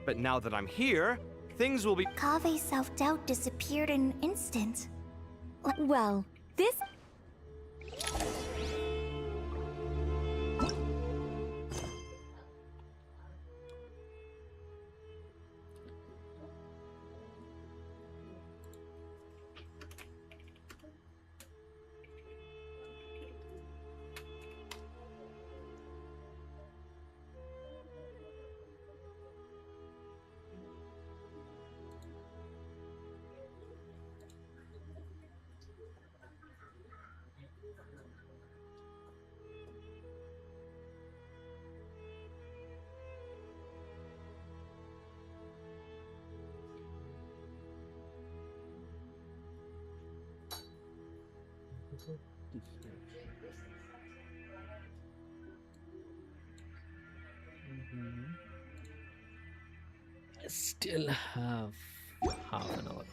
[SPEAKER 12] But now that I'm here, things will be...
[SPEAKER 19] Kave's self-doubt disappeared in an instant.
[SPEAKER 21] Well, this...
[SPEAKER 4] Still have half an hour.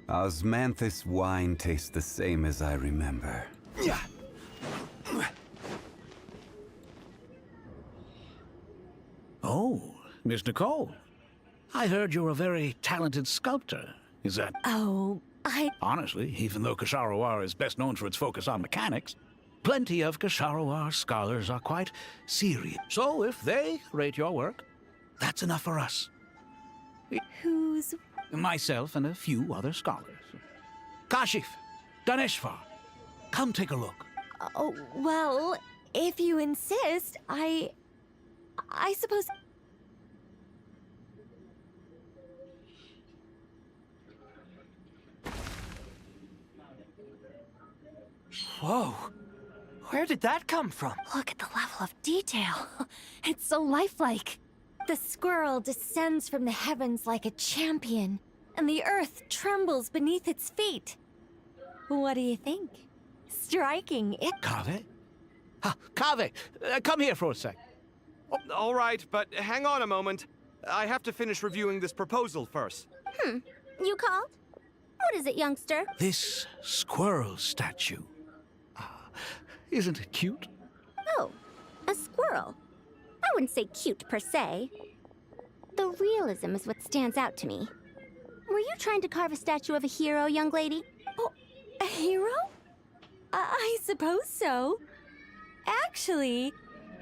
[SPEAKER 22] Osmanthus wine tastes the same as I remember.
[SPEAKER 10] Oh, Miss Nicole. I heard you're a very talented sculptor. Is that...
[SPEAKER 21] Oh,
[SPEAKER 10] Honestly, even though Kasharawar is best known for its focus on mechanics, plenty of Kasharawar scholars are quite serious. So if they rate your work, that's enough for us.
[SPEAKER 21] Who's...
[SPEAKER 10] Myself and a few other scholars. Kashif, Daneshvar, come take a look.
[SPEAKER 21] Oh, well, if you insist, I suppose...
[SPEAKER 2] Whoa! Where did that come from?
[SPEAKER 21] Look at the level of detail. It's so lifelike. The squirrel descends from the heavens like a champion, and the earth trembles beneath its feet. What do you think? Striking, it...
[SPEAKER 10] Kave? Kave, come here for a sec.
[SPEAKER 12] Oh, all right, but hang on a moment. I have to finish reviewing this proposal first.
[SPEAKER 19] You called? What is it, youngster?
[SPEAKER 10] This squirrel statue. Isn't it cute?
[SPEAKER 19] Oh, a squirrel. I wouldn't say cute per se. The realism is what stands out to me. Were you trying to carve a statue of a hero, young lady?
[SPEAKER 21] Oh, a hero? I suppose so. Actually,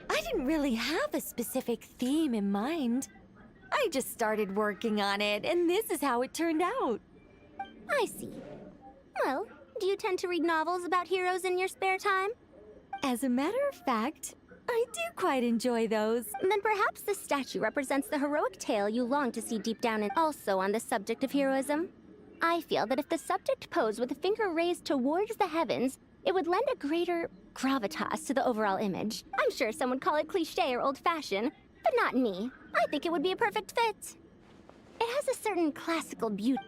[SPEAKER 21] I didn't really have a specific theme in mind. I just started working on it, and this is how it turned out.
[SPEAKER 19] I see. Well, do you tend to read novels about heroes in your spare time?
[SPEAKER 21] As a matter of fact, I do quite enjoy those.
[SPEAKER 3] Then perhaps this statue represents the heroic tale you long to see deep down and also on the subject of heroism. I feel that if the subject posed with a finger raised towards the heavens, it would lend a greater gravitas to the overall image. I'm sure some would call it cliché or old-fashioned, but not me. I think it would be a perfect fit. It has a certain classical beauty.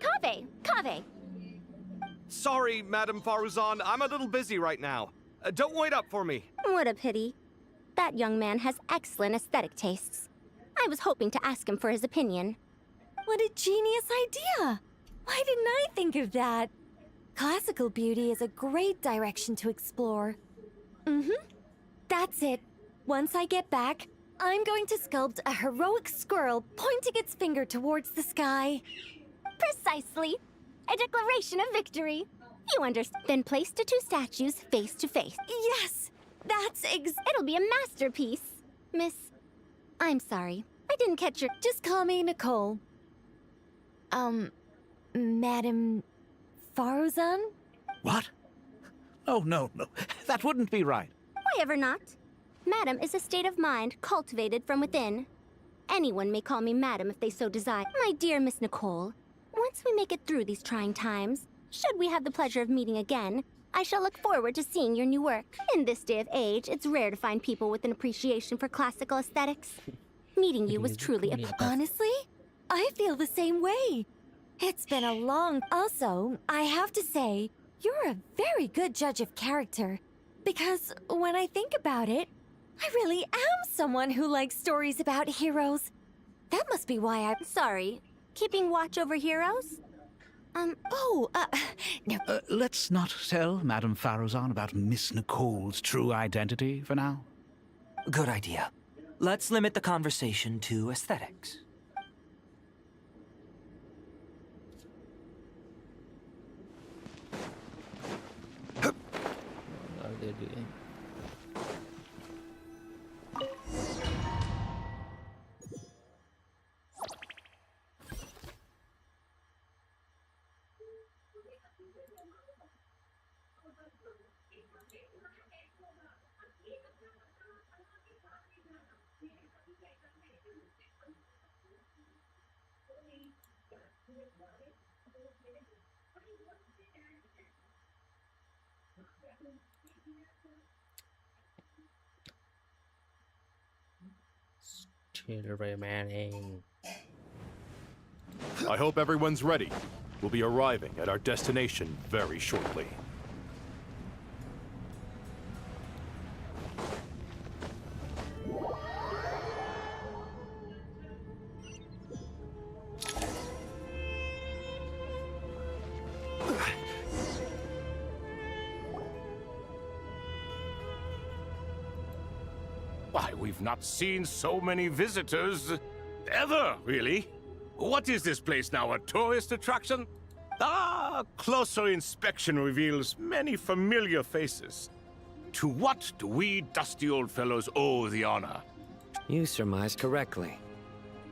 [SPEAKER 3] Kaveh!
[SPEAKER 12] Sorry, Madame Faruzan, I'm a little busy right now. Don't wait up for me.
[SPEAKER 3] What a pity. That young man has excellent aesthetic tastes. I was hoping to ask him for his opinion.
[SPEAKER 21] What a genius idea! Why didn't I think of that? Classical beauty is a great direction to explore. That's it. Once I get back, I'm going to sculpt a heroic squirrel pointing its finger towards the sky.
[SPEAKER 3] Precisely. A declaration of victory. You understand. Then place the two statues face to face.
[SPEAKER 21] Yes! That's
[SPEAKER 3] It'll be a masterpiece. Miss... I'm sorry. I didn't catch your...
[SPEAKER 21] Just call me Nicole. Madame... Faruzan?
[SPEAKER 10] What? Oh, no. That wouldn't be right.
[SPEAKER 3] Why ever not? Madam is a state of mind cultivated from within. Anyone may call me Madam if they so desire. My dear Miss Nicole, once we make it through these trying times, should we have the pleasure of meeting again, I shall look forward to seeing your new work. In this day of age, it's rare to find people with an appreciation for classical aesthetics. Meeting you was truly a...
[SPEAKER 21] Honestly, I feel the same way. It's been a long... Also, I have to say, you're a very good judge of character. Because when I think about it, I really am someone who likes stories about heroes. That must be why I'm...
[SPEAKER 3] Sorry, keeping watch over heroes?
[SPEAKER 21] No.
[SPEAKER 10] Let's not tell Madame Faruzan about Miss Nicole's true identity for now.
[SPEAKER 6] Good idea. Let's limit the conversation to aesthetics.
[SPEAKER 4] What are they doing? Still remaining.
[SPEAKER 7] I hope everyone's ready. We'll be arriving at our destination very shortly.
[SPEAKER 23] Why, we've not seen so many visitors ever, really. What is this place now, a tourist attraction? Ah, closer inspection reveals many familiar faces. To what do we dusty old fellows owe the honor?
[SPEAKER 17] You surmised correctly.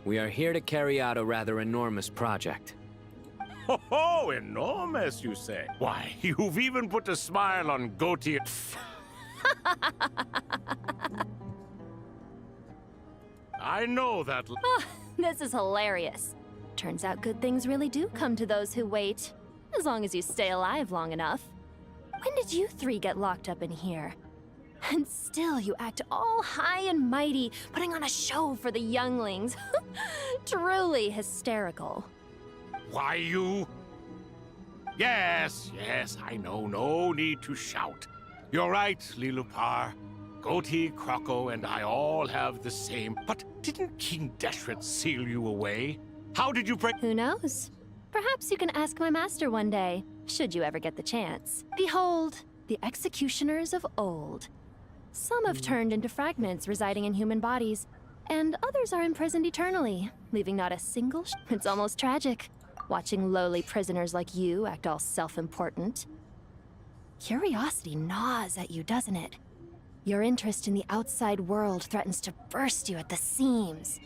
[SPEAKER 17] We are here to carry out a rather enormous project.
[SPEAKER 23] Ho, enormous, you say? Why, you've even put a smile on Goatee. I know that.
[SPEAKER 11] Oh, this is hilarious. Turns out good things really do come to those who wait, as long as you stay alive long enough. When did you three get locked up in here? And still you act all high and mighty, putting on a show for the younglings. Truly hysterical.
[SPEAKER 23] Why, you... Yes, I know. No need to shout. You're right, Lilupar. Goatee, Croco, and I all have the same. But didn't King Deshret seal you away? How did you break...
[SPEAKER 11] Who knows? Perhaps you can ask my master one day, should you ever get the chance. Behold, the executioners of old. Some have turned into fragments residing in human bodies, and others are imprisoned eternally, leaving not a single It's almost tragic, watching lowly prisoners like you act all self-important. Curiosity gnaws at you, doesn't it? Your interest in the outside world threatens to burst you at the seams.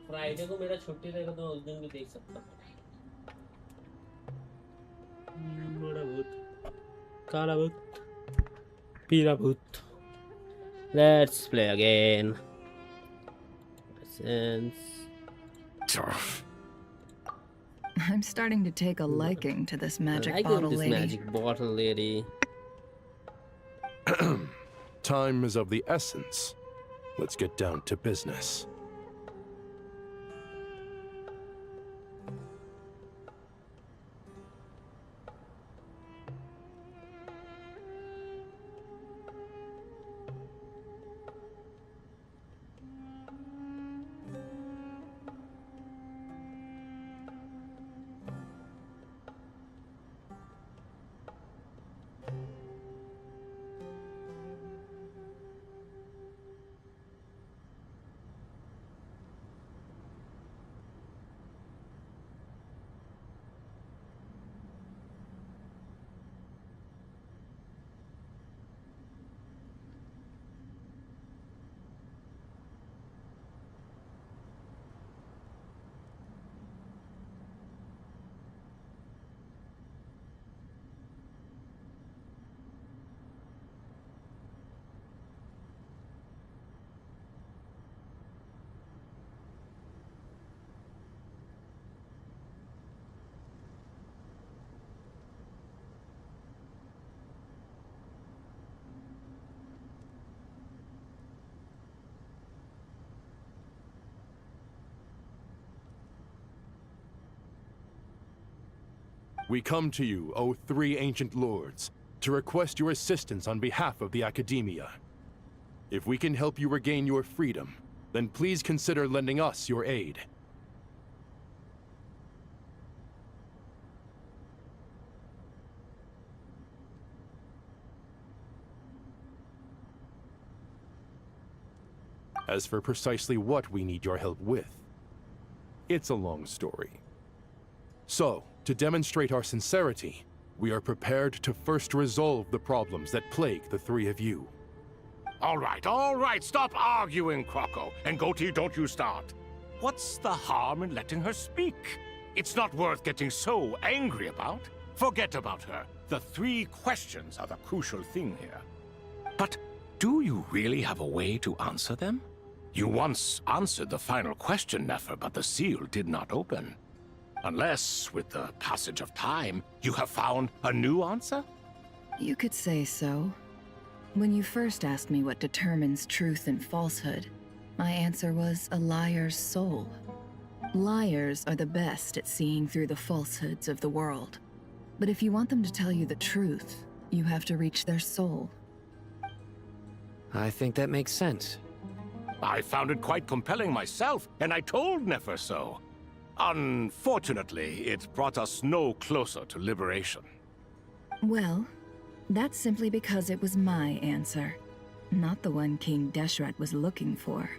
[SPEAKER 4] Friday को मेरा छुट्टी रहेगा तो उस दिन भी देख सकता हूँ। बड़ा भूत, काला भूत, पीला भूत। Let's play again.
[SPEAKER 18] I'm starting to take a liking to this magic
[SPEAKER 4] I like
[SPEAKER 18] bottle
[SPEAKER 4] this
[SPEAKER 18] lady.
[SPEAKER 4] magic bottle lady.
[SPEAKER 7] Time is of the essence. Let's get down to business. We come to you, O three ancient lords, to request your assistance on behalf of the Academia. If we can help you regain your freedom, then please consider lending us your aid. As for precisely what we need your help with, it's a long story. So, to demonstrate our sincerity, we are prepared to first resolve the problems that plague the three of you.
[SPEAKER 23] All right, stop arguing, Croco. And Goatee, don't you start. What's the harm in letting her speak? It's not worth getting so angry about. Forget about her. The three questions are the crucial thing here. But do you really have a way to answer them? You once answered the final question, Nefer, but the seal did not open. Unless, with the passage of time, you have found a new answer?
[SPEAKER 18] You could say so. When you first asked me what determines truth and falsehood, my answer was a liar's soul. Liars are the best at seeing through the falsehoods of the world. But if you want them to tell you the truth, you have to reach their soul.
[SPEAKER 17] I think that makes sense.
[SPEAKER 23] I found it quite compelling myself, and I told Nefer so. Unfortunately, it brought us no closer to liberation.
[SPEAKER 18] Well, that's simply because it was my answer, not the one King Deshret was looking for.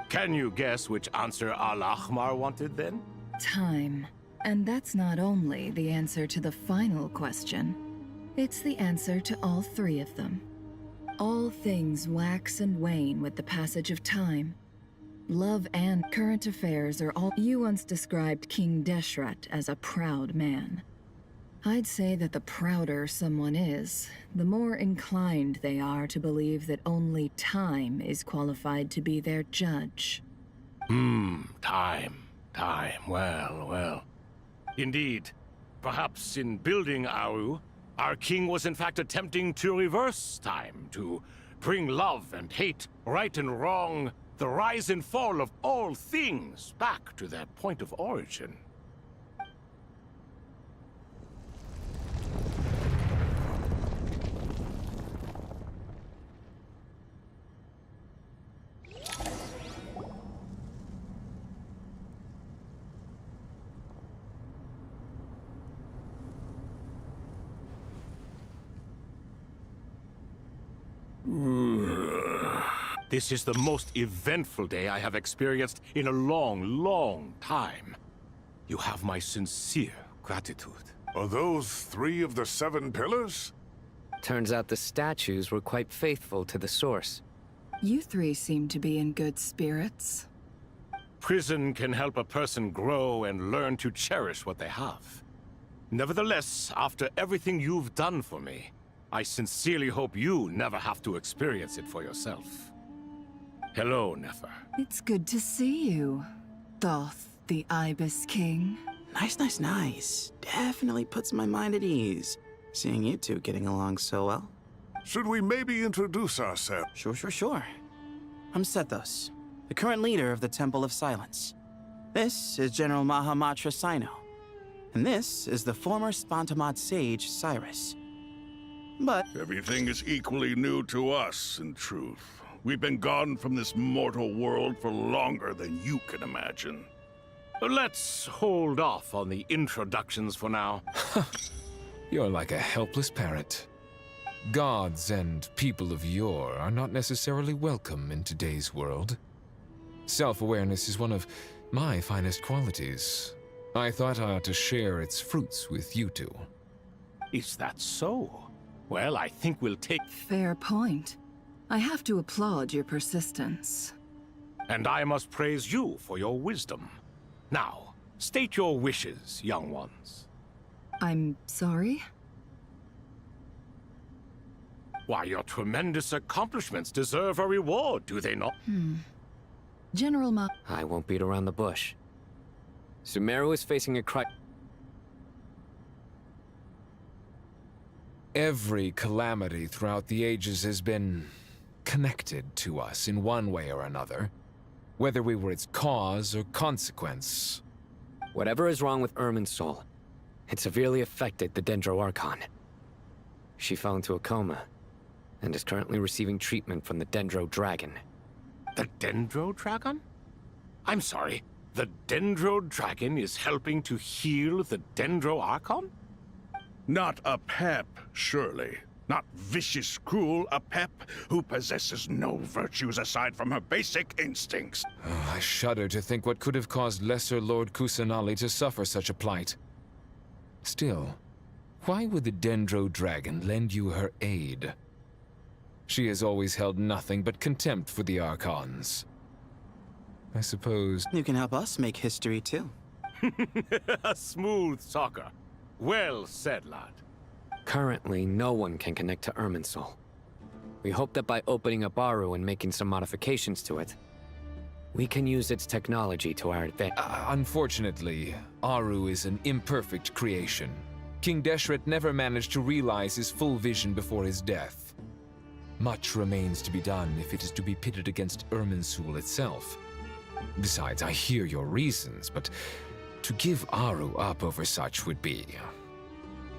[SPEAKER 23] Can you guess which answer Al-Ahmar wanted then?
[SPEAKER 18] Time. And that's not only the answer to the final question, it's the answer to all three of them. All things wax and wane with the passage of time. Love and current affairs are all. You once described King Deshret as a proud man. I'd say that the prouder someone is, the more inclined they are to believe that only time is qualified to be their judge.
[SPEAKER 23] Time. Well. Indeed. Perhaps in building Aru, our king was in fact attempting to reverse time, to bring love and hate, right and wrong, the rise and fall of all things back to their point of origin. This is the most eventful day I have experienced in a long time. You have my sincere gratitude.
[SPEAKER 9] Are those 3 of the 7 pillars?
[SPEAKER 17] Turns out the statues were quite faithful to the source.
[SPEAKER 18] You three seem to be in good spirits.
[SPEAKER 23] Prison can help a person grow and learn to cherish what they have. Nevertheless, after everything you've done for me, I sincerely hope you never have to experience it for yourself. Hello, Nefer.
[SPEAKER 18] It's good to see you, Thoth, the Ibis King.
[SPEAKER 16] Nice. Definitely puts my mind at ease, seeing you two getting along so well.
[SPEAKER 9] Should we maybe introduce ourselves?
[SPEAKER 16] Sure. I'm Sethos, the current leader of the Temple of Silence. This is General Mahamatra Sino, and this is the former Spantamad sage, Cyrus. But
[SPEAKER 9] everything is equally new to us, in truth. We've been gone from this mortal world for longer than you can imagine.
[SPEAKER 23] Let's hold off on the introductions for now.
[SPEAKER 1] You're like a helpless parrot. Gods and people of yore are not necessarily welcome in today's world. Self-awareness is one of my finest qualities. I thought I ought to share its fruits with you two.
[SPEAKER 23] Is that so? Well, I think we'll take...
[SPEAKER 18] Fair point. I have to applaud your persistence.
[SPEAKER 23] And I must praise you for your wisdom. Now, state your wishes, young ones.
[SPEAKER 18] I'm sorry?
[SPEAKER 23] Why, your tremendous accomplishments deserve a reward, do they not?
[SPEAKER 18] General Ma...
[SPEAKER 17] I won't beat around the bush. Sumeru is facing a
[SPEAKER 1] Every calamity throughout the ages has been connected to us in one way or another, whether we were its cause or consequence.
[SPEAKER 17] Whatever is wrong with Irminsul, it severely affected the Dendro Archon. She fell into a coma, and is currently receiving treatment from the Dendro Dragon.
[SPEAKER 23] The Dendro Dragon? I'm sorry, the Dendro Dragon is helping to heal the Dendro Archon?
[SPEAKER 9] Not a pep, surely. Not vicious, cruel, a pep who possesses no virtues aside from her basic instincts.
[SPEAKER 1] Oh, I shudder to think what could have caused Lesser Lord Kusanali to suffer such a plight. Still, why would the Dendro Dragon lend you her aid? She has always held nothing but contempt for the Archons. I suppose...
[SPEAKER 16] You can help us make history, too.
[SPEAKER 23] A smooth talker. Well said, lad.
[SPEAKER 17] Currently, no one can connect to Irminsul. We hope that by opening up Aru and making some modifications to it, we can use its technology to our advantage.
[SPEAKER 1] Unfortunately, Aru is an imperfect creation. King Deshret never managed to realize his full vision before his death. Much remains to be done if it is to be pitted against Irminsul itself. Besides, I hear your reasons, but to give Aru up over such would be...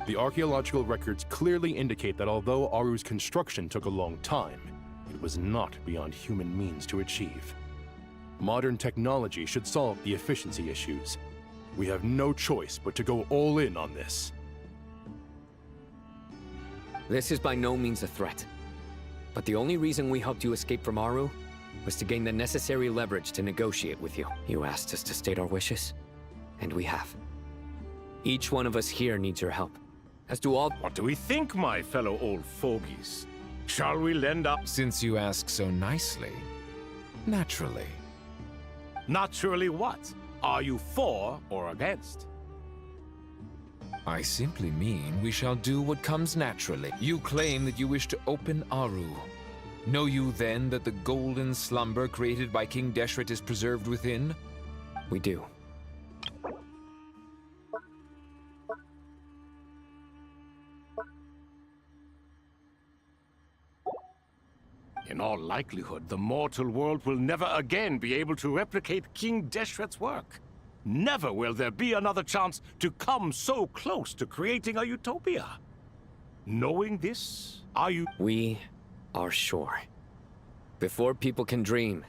[SPEAKER 7] The archaeological records clearly indicate that although Aru's construction took a long time, it was not beyond human means to achieve. Modern technology should solve the efficiency issues. We have no choice but to go all in on this.
[SPEAKER 17] This is by no means a threat. But the only reason we helped you escape from Aru was to gain the necessary leverage to negotiate with you. You asked us to state our wishes, and we have. Each one of us here needs your help. As do all...
[SPEAKER 23] What do we think, my fellow old fogies? Shall we lend up...
[SPEAKER 1] Since you ask so nicely, naturally.
[SPEAKER 23] Naturally what? Are you for or against?
[SPEAKER 1] I simply mean we shall do what comes naturally. You claim that you wish to open Aru. Know you then that the golden slumber created by King Deshret is preserved within?
[SPEAKER 17] We do.
[SPEAKER 23] In all likelihood, the mortal world will never again be able to replicate King Deshret's work. Never will there be another chance to come so close to creating a utopia. Knowing this, are you...
[SPEAKER 17] We are sure. Before people can dream.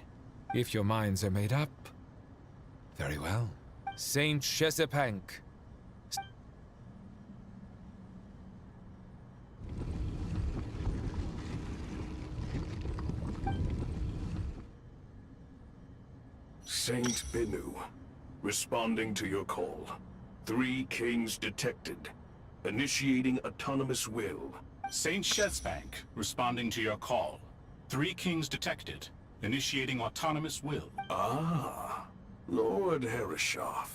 [SPEAKER 1] If your minds are made up, very well. Saint Chesapank.
[SPEAKER 9] Saint Binu, responding to your call. 3 kings detected. Initiating autonomous will.
[SPEAKER 13] Saint Shesbank, responding to your call.
[SPEAKER 5] 3 kings detected. Initiating autonomous will.
[SPEAKER 13] Ah, Lord Herreshoff.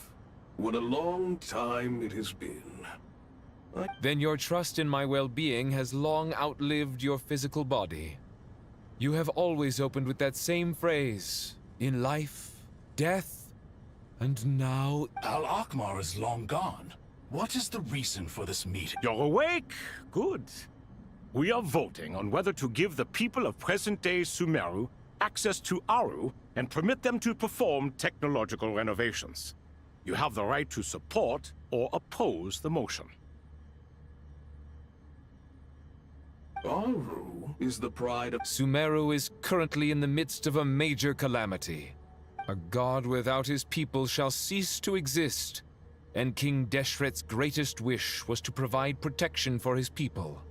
[SPEAKER 13] What a long time it has been.
[SPEAKER 1] Then your trust in my well-being has long outlived your physical body. You have always opened with that same phrase, in life, death, and now...
[SPEAKER 5] Al-Akmar is long gone. What is the reason for this meeting?
[SPEAKER 23] You're awake? Good. We are voting on whether to give the people of present-day Sumeru access to Aru and permit them to perform technological renovations. You have the right to support or oppose the motion.
[SPEAKER 13] Aru is the pride of...
[SPEAKER 1] Sumeru is currently in the midst of a major calamity. A god without his people shall cease to exist, and King Deshret's greatest wish was to provide protection for his people.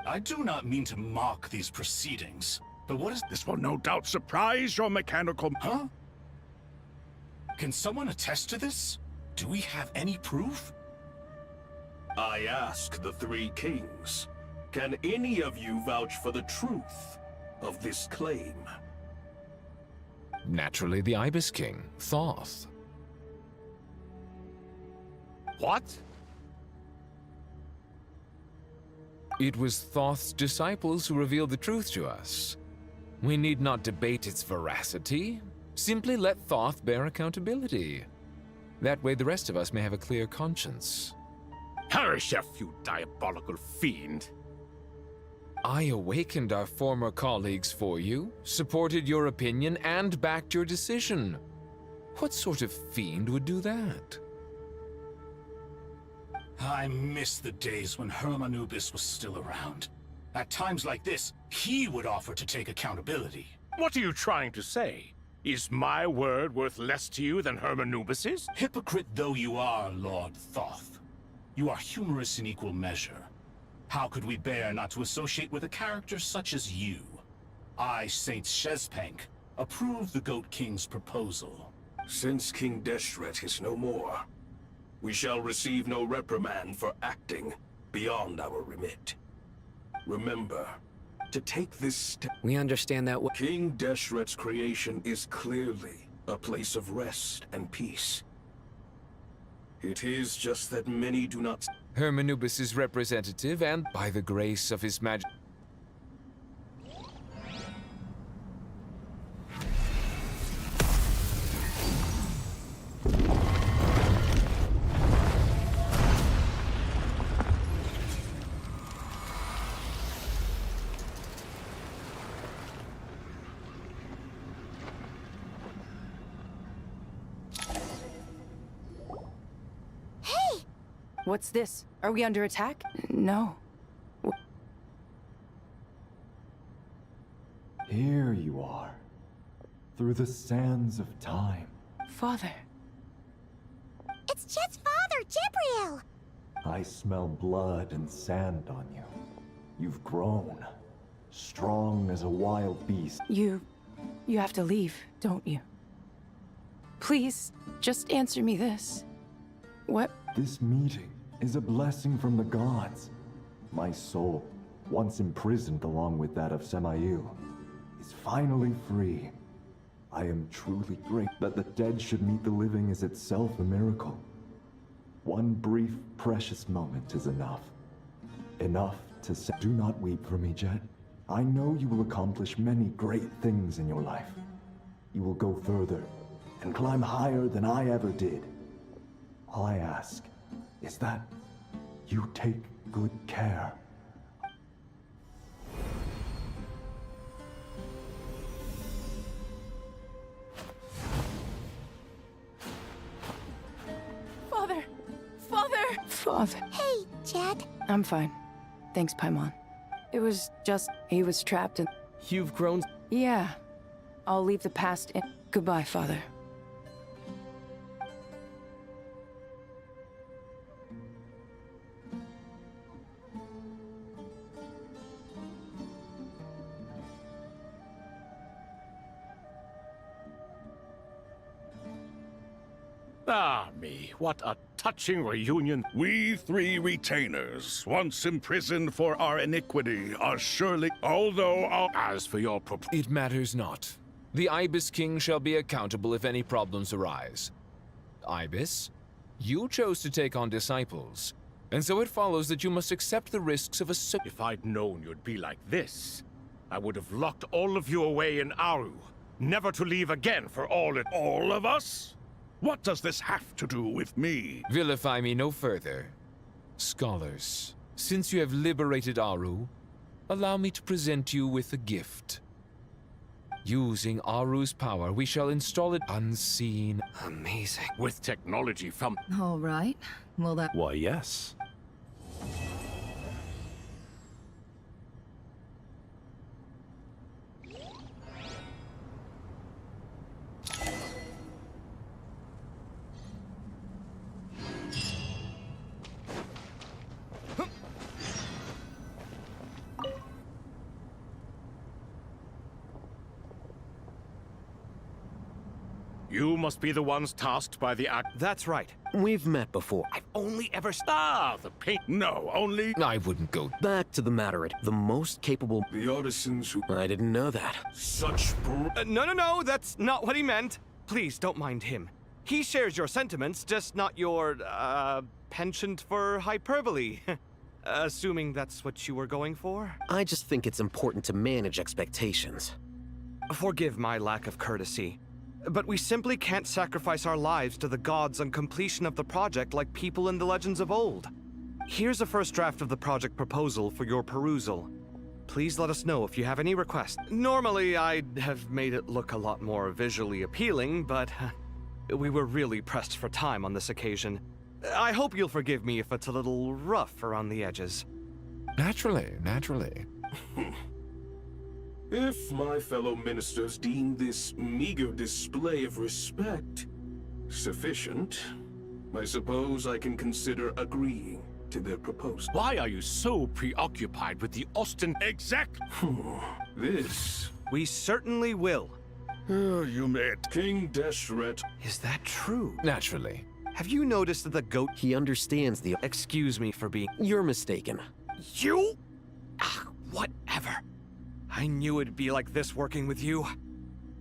[SPEAKER 5] I do not mean to mock these proceedings, but what is...
[SPEAKER 9] This will no doubt surprise your mechanical...
[SPEAKER 5] Huh? Can someone attest to this? Do we have any proof?
[SPEAKER 13] I ask the 3 kings. Can any of you vouch for the truth of this claim?
[SPEAKER 1] Naturally, the Ibis King, Thoth.
[SPEAKER 23] What?
[SPEAKER 1] It was Thoth's disciples who revealed the truth to us. We need not debate its veracity. Simply let Thoth bear accountability. That way the rest of us may have a clear conscience.
[SPEAKER 23] Herreshoff, you diabolical fiend!
[SPEAKER 1] I awakened our former colleagues for you, supported your opinion, and backed your decision. What sort of fiend would do that?
[SPEAKER 5] I miss the days when Hermanubis was still around. At times like this, he would offer to take accountability.
[SPEAKER 23] What are you trying to say? Is my word worth less to you than Hermanubis's?
[SPEAKER 5] Hypocrite though you are, Lord Thoth, you are humorous in equal measure. How could we bear not to associate with a character such as you? I, Saint Shezpank, approve the Goat King's proposal.
[SPEAKER 13] Since King Deshret is no more, we shall receive no reprimand for acting beyond our remit. Remember, to take this step...
[SPEAKER 17] We understand that...
[SPEAKER 13] King Deshret's creation is clearly a place of rest and peace. It is just that many do not...
[SPEAKER 1] Hermanubis is representative, and by the grace of his majesty...
[SPEAKER 14] What's this? Are we under attack? No.
[SPEAKER 24] Here you are. Through the sands of time.
[SPEAKER 14] Father.
[SPEAKER 3] It's Chet's father, Jibriel!
[SPEAKER 24] I smell blood and sand on you. You've grown. Strong as a wild beast.
[SPEAKER 14] You have to leave, don't you? Please, just answer me this. What?
[SPEAKER 24] This meeting is a blessing from the gods. My soul, once imprisoned along with that of Semail, is finally free. I am truly grateful that the dead should meet the living is itself a miracle. One brief, precious moment is enough. Enough to say, do not weep for me, Jet. I know you will accomplish many great things in your life. You will go further and climb higher than I ever did. All I ask is that you take good care.
[SPEAKER 14] Father! Father! Father.
[SPEAKER 3] Hey, Jet.
[SPEAKER 14] I'm fine. Thanks, Paimon. It was just... he was trapped in...
[SPEAKER 2] You've grown...
[SPEAKER 14] Yeah. I'll leave the past in... Goodbye, Father.
[SPEAKER 23] Ah, me, what a touching reunion.
[SPEAKER 9] We three retainers, once imprisoned for our iniquity, are surely, although
[SPEAKER 23] As for your
[SPEAKER 1] It matters not. The Ibis King shall be accountable if any problems arise. Ibis, you chose to take on disciples, and so it follows that you must accept the risks of a
[SPEAKER 23] If I'd known you'd be like this, I would have locked all of you away in Aru, never to leave again for all it...
[SPEAKER 9] All of us? What does this have to do with me?
[SPEAKER 1] Vilify me no further. Scholars, since you have liberated Aru, allow me to present you with a gift. Using Aru's power, we shall install it unseen.
[SPEAKER 17] Amazing.
[SPEAKER 23] With technology from...
[SPEAKER 18] All right. Well, that...
[SPEAKER 7] Why, yes.
[SPEAKER 23] You must be the ones tasked by the act.
[SPEAKER 12] That's right.
[SPEAKER 17] We've met before.
[SPEAKER 12] I've only ever...
[SPEAKER 23] The paint...
[SPEAKER 9] No, only...
[SPEAKER 1] I wouldn't go...
[SPEAKER 17] Back to the matter. The most capable...
[SPEAKER 13] The artisans who...
[SPEAKER 17] I didn't know that.
[SPEAKER 13] Such...
[SPEAKER 12] No, that's not what he meant. Please, don't mind him. He shares your sentiments, just not your, penchant for hyperbole. Assuming that's what you were going for?
[SPEAKER 17] I just think it's important to manage expectations.
[SPEAKER 12] Forgive my lack of courtesy, but we simply can't sacrifice our lives to the gods on completion of the project like people in the legends of old. Here's a first draft of the project proposal for your perusal. Please let us know if you have any requests. Normally, I'd have made it look a lot more visually appealing, but we were really pressed for time on this occasion. I hope you'll forgive me if it's a little rough around the edges.
[SPEAKER 1] Naturally.
[SPEAKER 13] If my fellow ministers deem this meager display of respect sufficient, I suppose I can consider agreeing to their proposal.
[SPEAKER 23] Why are you so preoccupied with the
[SPEAKER 9] Exact...
[SPEAKER 13] This...
[SPEAKER 12] We certainly will.
[SPEAKER 9] You met
[SPEAKER 13] King Deshret.
[SPEAKER 12] Is that true?
[SPEAKER 1] Naturally.
[SPEAKER 12] Have you noticed that the goat...
[SPEAKER 17] He understands the...
[SPEAKER 12] Excuse me for being...
[SPEAKER 17] You're mistaken.
[SPEAKER 12] You? Whatever. I knew it'd be like this working with you.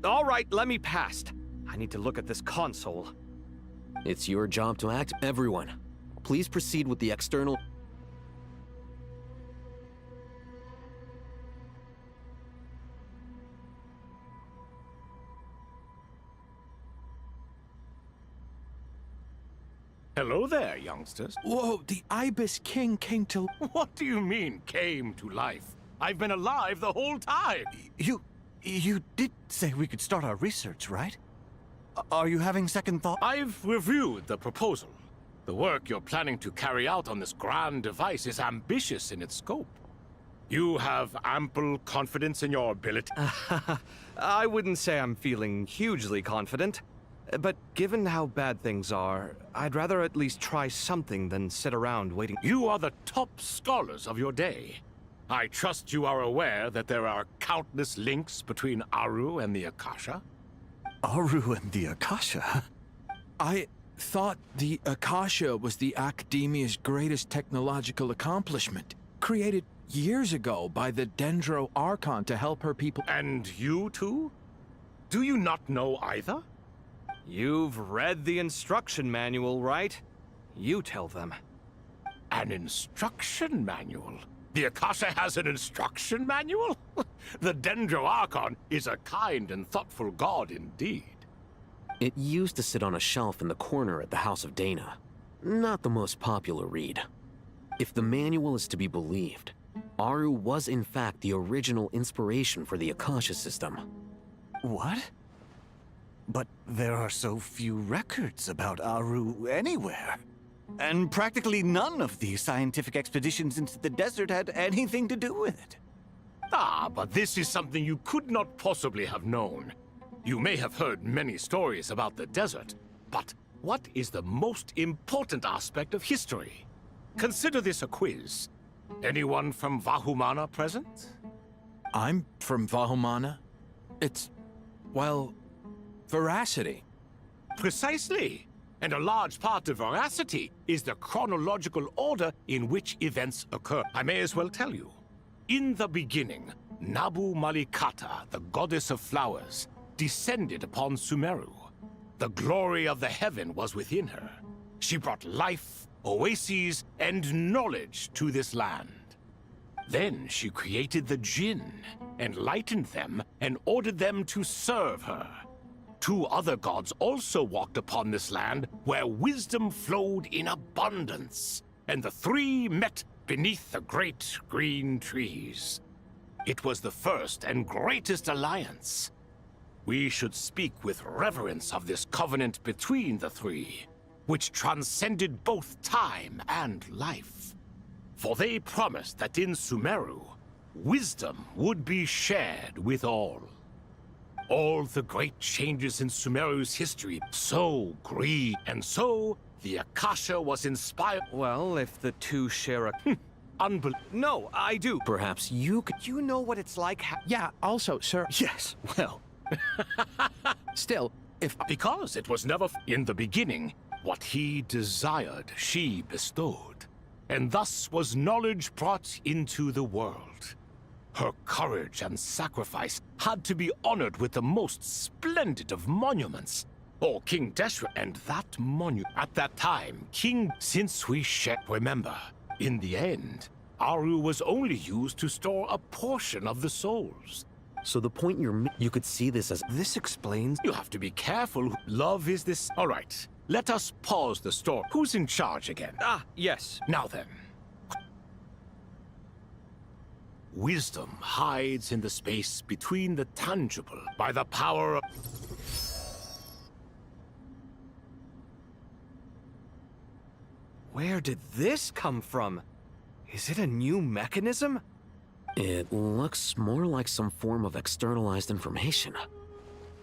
[SPEAKER 12] All right, let me past. I need to look at this console.
[SPEAKER 17] It's your job to act. Everyone, please proceed with the external...
[SPEAKER 23] Hello there, youngsters.
[SPEAKER 16] Whoa, the Ibis King came to...
[SPEAKER 23] What do you mean, came to life? I've been alive the whole time!
[SPEAKER 10] You did say we could start our research, right? Are you having second thought?
[SPEAKER 23] I've reviewed the proposal. The work you're planning to carry out on this grand device is ambitious in its scope. You have ample confidence in your ability.
[SPEAKER 12] I wouldn't say I'm feeling hugely confident. But given how bad things are, I'd rather at least try something than sit around waiting.
[SPEAKER 23] You are the top scholars of your day. I trust you are aware that there are countless links between Aru and the Akasha?
[SPEAKER 16] Aru and the Akasha? I thought the Akasha was the Academia's greatest technological accomplishment, created years ago by the Dendro Archon to help her people.
[SPEAKER 23] And you too? Do you not know either?
[SPEAKER 12] You've read the instruction manual, right? You tell them.
[SPEAKER 23] An instruction manual? The Akasha has an instruction manual? The Dendro Archon is a kind and thoughtful god indeed.
[SPEAKER 17] It used to sit on a shelf in the corner at the House of Dana. Not the most popular read. If the manual is to be believed, Aru was in fact the original inspiration for the Akasha system.
[SPEAKER 10] What? But there are so few records about Aru anywhere. And practically none of the scientific expeditions into the desert had anything to do with it.
[SPEAKER 23] But this is something you could not possibly have known. You may have heard many stories about the desert, but what is the most important aspect of history? Consider this a quiz. Anyone from Vahumana present?
[SPEAKER 16] I'm from Vahumana. It's, well, veracity.
[SPEAKER 23] Precisely. And a large part of veracity is the chronological order in which events occur. I may as well tell you. In the beginning, Nabu Malikata, the goddess of flowers, descended upon Sumeru. The glory of the heaven was within her. She brought life, oases, and knowledge to this land. Then she created the Jinn, enlightened them, and ordered them to serve her. 2 other gods also walked upon this land where wisdom flowed in abundance, and the 3 met beneath the great green trees. It was the first and greatest alliance. We should speak with reverence of this covenant between the 3, which transcended both time and life. For they promised that in Sumeru, wisdom would be shared with all. All the great changes in Sumeru's history, so greed, and so the Akasha was inspired.
[SPEAKER 12] Well, if the 2 share a... No, I do.
[SPEAKER 17] Perhaps you could...
[SPEAKER 12] You know what it's like
[SPEAKER 16] Yeah, also, sir...
[SPEAKER 23] Yes, well...
[SPEAKER 16] Still, if...
[SPEAKER 23] Because it was never in the beginning, what he desired, she bestowed. And thus was knowledge brought into the world. Her courage and sacrifice had to be honored with the most splendid of monuments. Oh, King Deshret, and that monument. At that time, since we remember, in the end, Aru was only used to store a portion of the souls.
[SPEAKER 17] So the point you could see this as...
[SPEAKER 12] This explains...
[SPEAKER 23] You have to be careful. Love is this... All right, let us pause the story. Who's in charge again?
[SPEAKER 12] Ah, yes.
[SPEAKER 23] Now then. Wisdom hides in the space between the tangible by the power of...
[SPEAKER 12] Where did this come from? Is it a new mechanism?
[SPEAKER 17] It looks more like some form of externalized information.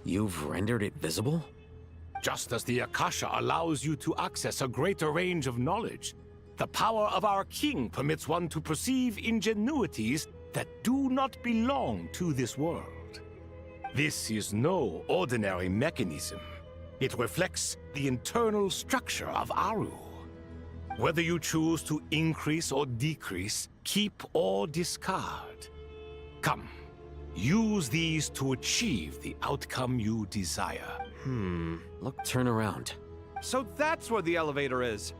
[SPEAKER 17] You've rendered it visible?
[SPEAKER 23] Just as the Akasha allows you to access a greater range of knowledge, the power of our king permits one to perceive ingenuities that do not belong to this world. This is no ordinary mechanism. It reflects the internal structure of Aru. Whether you choose to increase or decrease, keep or discard. Come, use these to achieve the outcome you desire.
[SPEAKER 17] Look, turn around.
[SPEAKER 12] So that's where the elevator is.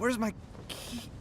[SPEAKER 12] Where's my key?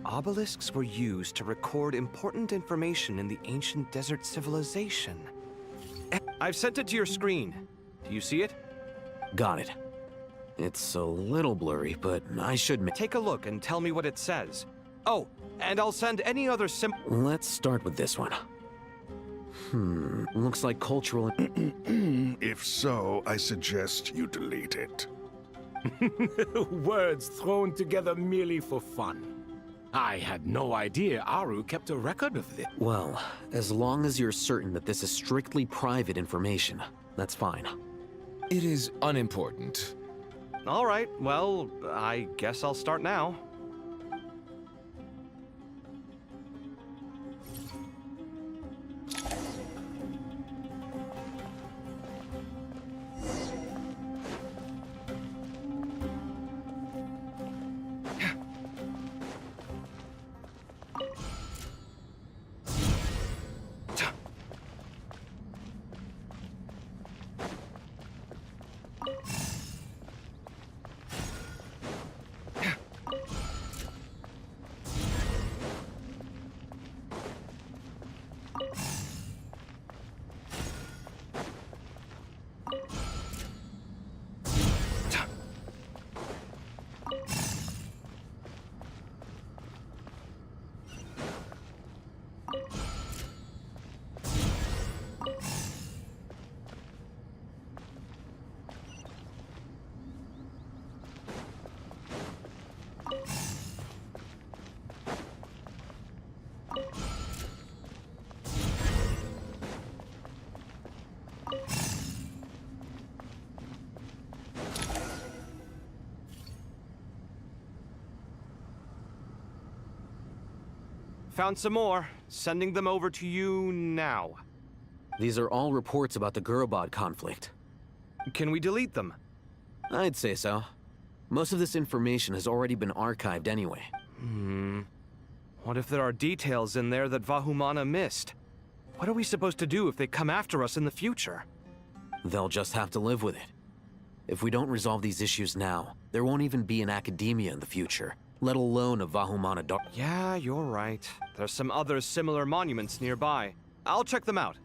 [SPEAKER 12] Obelisks were used to record important information in the ancient desert civilization. I've sent it to your screen. Do you see it?
[SPEAKER 17] Got it. It's a little blurry, but I should
[SPEAKER 12] take a look and tell me what it says. Oh, and I'll send any other
[SPEAKER 17] Let's start with this one. Looks like cultural...
[SPEAKER 9] If so, I suggest you delete it.
[SPEAKER 23] Words thrown together merely for fun. I had no idea Aru kept a record of this.
[SPEAKER 17] Well, as long as you're certain that this is strictly private information, that's fine.
[SPEAKER 1] It is unimportant.
[SPEAKER 12] All right, well, I guess I'll start now. Found some more. Sending them over to you now.
[SPEAKER 17] These are all reports about the Gurabad conflict.
[SPEAKER 12] Can we delete them?
[SPEAKER 17] I'd say so. Most of this information has already been archived anyway.
[SPEAKER 12] What if there are details in there that Vahumana missed? What are we supposed to do if they come after us in the future?
[SPEAKER 17] They'll just have to live with it. If we don't resolve these issues now, there won't even be an academia in the future, let alone a Vahumana Dark.
[SPEAKER 12] Yeah, you're right. There's some other similar monuments nearby. I'll check them out.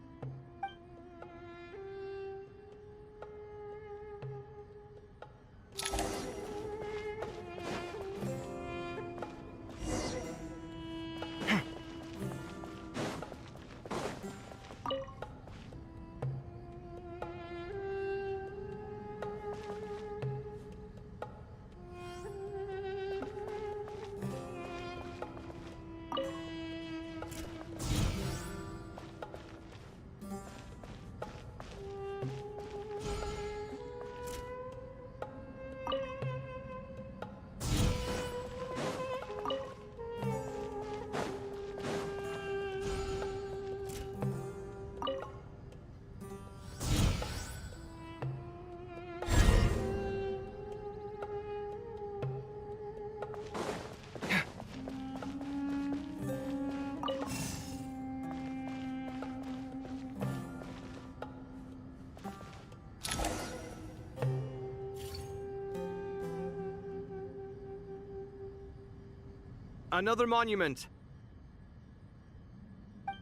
[SPEAKER 12] Another monument.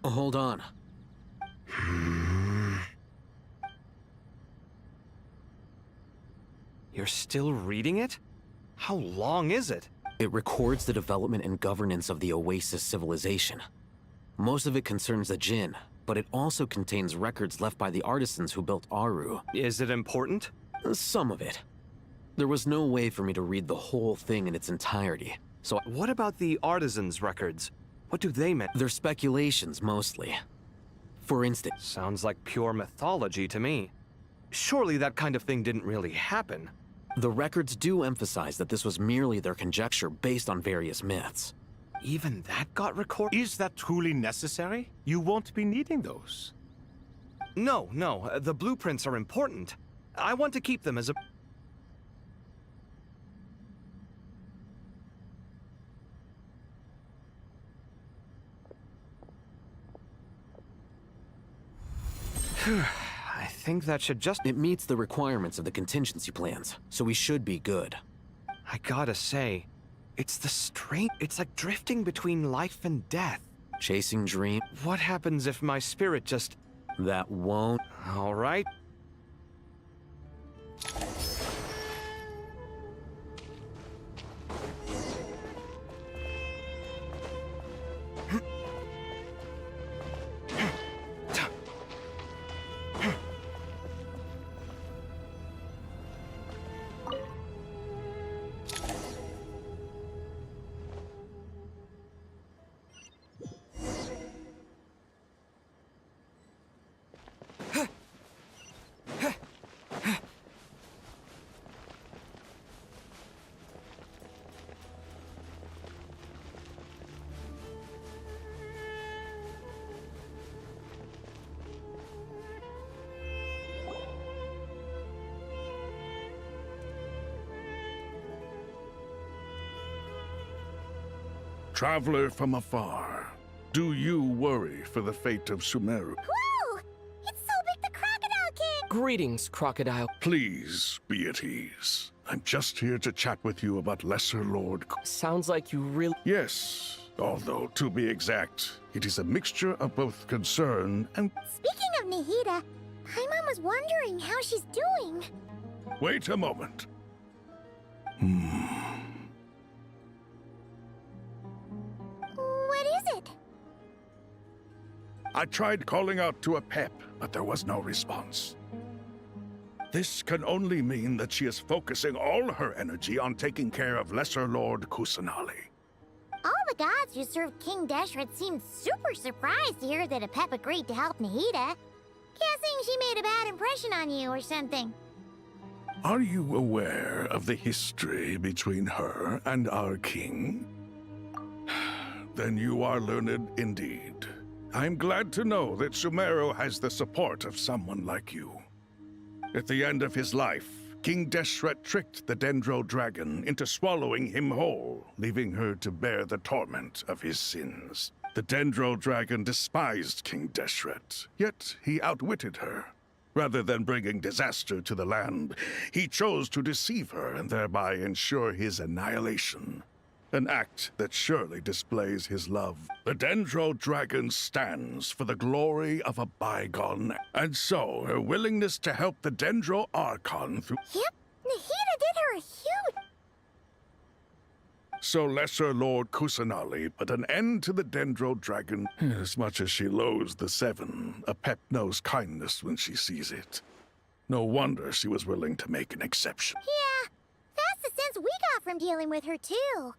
[SPEAKER 17] Hold on.
[SPEAKER 12] You're still reading it? How long is it?
[SPEAKER 8] It records the development and governance of the Oasis civilization. Most of it concerns the Jinn, but it also contains records left by the artisans who built Aru.
[SPEAKER 12] Is it important?
[SPEAKER 8] Some of it. There was no way for me to read the whole thing in its entirety, so
[SPEAKER 12] What about the artisans' records? What do they mean?
[SPEAKER 8] they're speculations, mostly. For instance...
[SPEAKER 12] Sounds like pure mythology to me. Surely that kind of thing didn't really happen.
[SPEAKER 8] The records do emphasize that this was merely their conjecture based on various myths.
[SPEAKER 12] Even that got recorded?
[SPEAKER 23] Is that truly necessary? You won't be needing those.
[SPEAKER 12] No, the blueprints are important. I want to keep them as a... I think that should just...
[SPEAKER 8] It meets the requirements of the contingency plans, so we should be good.
[SPEAKER 12] I gotta say, it's the strange... It's like drifting between life and death.
[SPEAKER 8] Chasing dream...
[SPEAKER 12] What happens if my spirit just...
[SPEAKER 8] That won't...
[SPEAKER 12] All right.
[SPEAKER 9] Traveler from afar, do you worry for the fate of Sumeru?
[SPEAKER 3] Whoa! It's so big the Crocodile King!
[SPEAKER 2] Greetings, Crocodile.
[SPEAKER 9] Please be at ease. I'm just here to chat with you about Lesser Lord...
[SPEAKER 2] Sounds like you really...
[SPEAKER 9] Yes, although to be exact, it is a mixture of both concern and...
[SPEAKER 3] Speaking of Nahida, Paimon was wondering how she's doing.
[SPEAKER 9] Wait a moment.
[SPEAKER 3] What is it?
[SPEAKER 9] I tried calling out to a pep, but there was no response. This can only mean that she is focusing all her energy on taking care of Lesser Lord Kusanali.
[SPEAKER 3] All the gods who served King Deshret seemed super surprised to hear that a pep agreed to help Nahida. Guessing she made a bad impression on you or something.
[SPEAKER 9] Are you aware of the history between her and our king? Then you are learned indeed. I'm glad to know that Sumeru has the support of someone like you. At the end of his life, King Deshret tricked the Dendro Dragon into swallowing him whole, leaving her to bear the torment of his sins. The Dendro Dragon despised King Deshret, yet he outwitted her. Rather than bringing disaster to the land, he chose to deceive her and thereby ensure his annihilation. An act that surely displays his love. The Dendro Dragon stands for the glory of a bygone, and so her willingness to help the Dendro Archon through...
[SPEAKER 3] Yep, Nahida did her a huge...
[SPEAKER 9] So Lesser Lord Kusanali put an end to the Dendro Dragon. As much as she loathes the Seven, a pep knows kindness when she sees it. No wonder she was willing to make an exception.
[SPEAKER 3] Yeah, that's the sense we got from dealing with her too.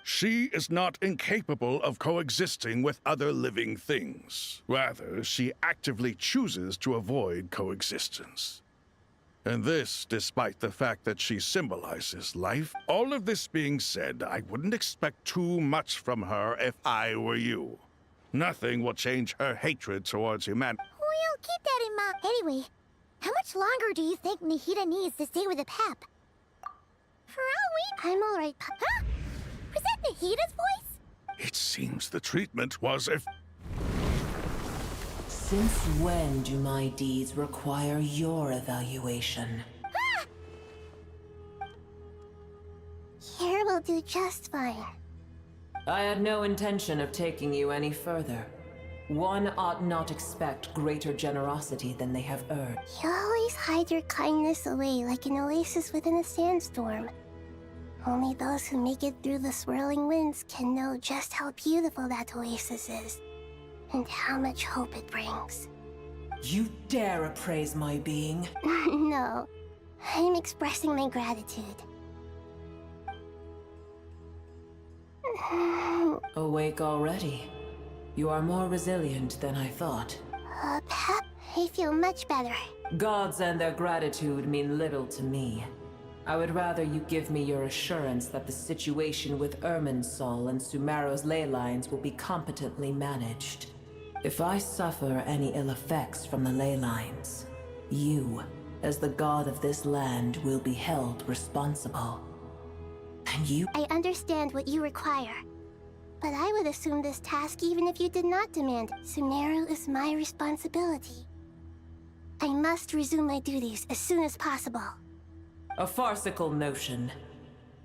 [SPEAKER 9] She is not incapable of coexisting with other living things. Rather, she actively chooses to avoid coexistence. And this, despite the fact that she symbolizes life. All of this being said, I wouldn't expect too much from her if I were you. Nothing will change her hatred towards humanity.
[SPEAKER 3] We'll keep that in mind. Anyway, how much longer do you think Nahida needs to stay with the pep? For all we... I'm alright, huh? Was that Nahida's voice?
[SPEAKER 9] It seems the treatment was if...
[SPEAKER 15] Since when do my deeds require your evaluation?
[SPEAKER 3] Here will do just fine.
[SPEAKER 15] I had no intention of taking you any further. One ought not expect greater generosity than they have earned.
[SPEAKER 3] You always hide your kindness away like an oasis within a sandstorm. Only those who make it through the swirling winds can know just how beautiful that oasis is, and how much hope it brings.
[SPEAKER 15] You dare appraise my being?
[SPEAKER 3] No, I'm expressing my gratitude.
[SPEAKER 15] Awake already? You are more resilient than I thought.
[SPEAKER 3] Pep, I feel much better.
[SPEAKER 15] Gods and their gratitude mean little to me. I would rather you give me your assurance that the situation with Irminsul and Sumeru's ley lines will be competently managed. If I suffer any ill effects from the ley lines, you, as the god of this land, will be held responsible. And you—
[SPEAKER 3] I understand what you require, but I would assume this task even if you did not demand it. Sumeru is my responsibility. I must resume my duties as soon as possible.
[SPEAKER 15] A farcical notion.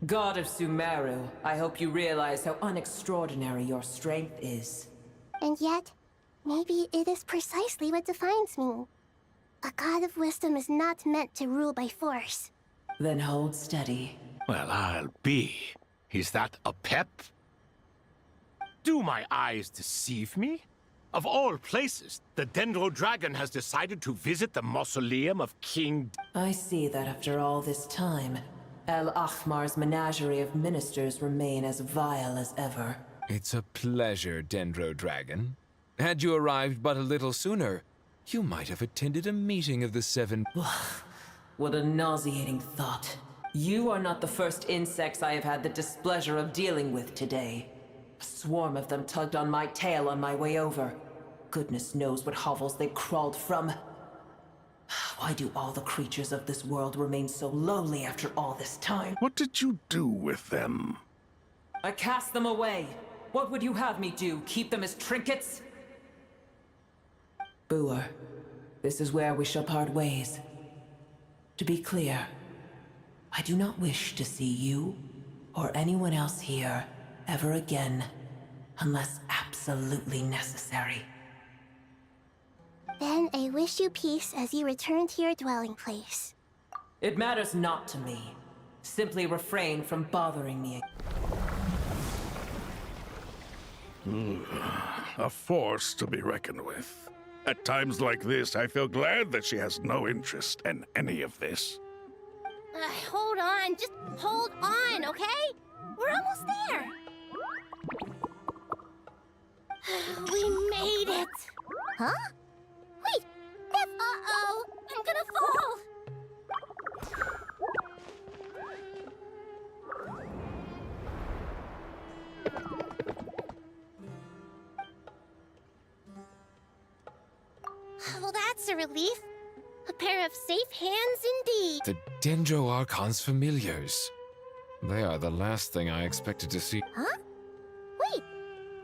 [SPEAKER 15] God of Sumeru, I hope you realize how unextraordinary your strength is.
[SPEAKER 3] And yet, maybe it is precisely what defines me. A god of wisdom is not meant to rule by force.
[SPEAKER 15] Then hold steady.
[SPEAKER 23] Well, I'll be. Is that a pep? Do my eyes deceive me? Of all places, the Dendro Dragon has decided to visit the mausoleum of King...
[SPEAKER 15] I see that after all this time, El Ahmar's menagerie of ministers remain as vile as ever.
[SPEAKER 1] It's a pleasure, Dendro Dragon. Had you arrived but a little sooner, you might have attended a meeting of the Seven...
[SPEAKER 15] What a nauseating thought. You are not the first insects I have had the displeasure of dealing with today. A swarm of them tugged on my tail on my way over. Goodness knows what hovels they crawled from. Why do all the creatures of this world remain so lowly after all this time?
[SPEAKER 9] What did you do with them?
[SPEAKER 15] I cast them away. What would you have me do? Keep them as trinkets? Boer, this is where we shall part ways. To be clear, I do not wish to see you or anyone else here ever again, unless absolutely necessary.
[SPEAKER 3] Then I wish you peace as you return to your dwelling place.
[SPEAKER 15] It matters not to me. Simply refrain from bothering me.
[SPEAKER 9] A force to be reckoned with. At times like this, I feel glad that she has no interest in any of this.
[SPEAKER 3] Hold on, just hold on, okay? We're almost there. We made it. Huh? Wait, that's... Uh-oh, I'm gonna fall. Well, that's a relief. A pair of safe hands indeed.
[SPEAKER 1] The Dendro Archon's familiars. They are the last thing I expected to see.
[SPEAKER 3] Huh? Wait,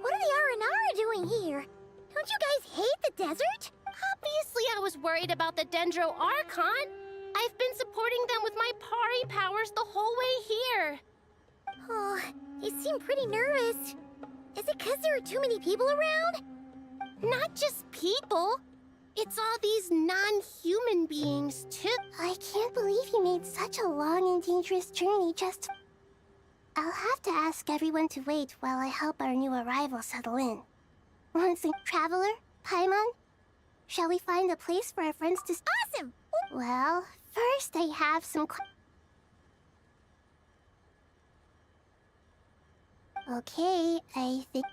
[SPEAKER 3] what are the Aranara doing here? Don't you guys hate the desert? Obviously I was worried about the Dendro Archon. I've been supporting them with my Pari powers the whole way here. Oh, they seem pretty nervous. Is it because there are too many people around? Not just people. It's all these non-human beings, too. I can't believe you made such a long and dangerous journey just... I'll have to ask everyone to wait while I help our new arrival settle in. Once a traveler, Paimon, shall we find a place for our friends to... Awesome! Well, first I have some... Okay, I think...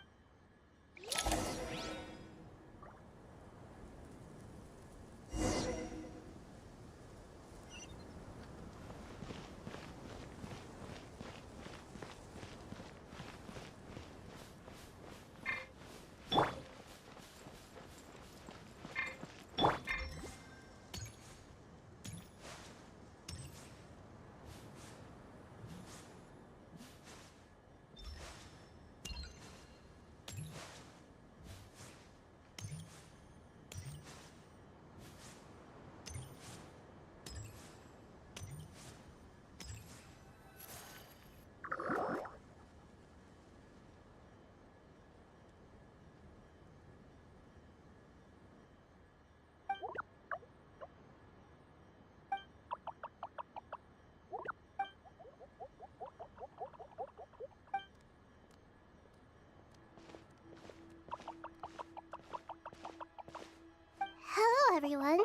[SPEAKER 3] everyone.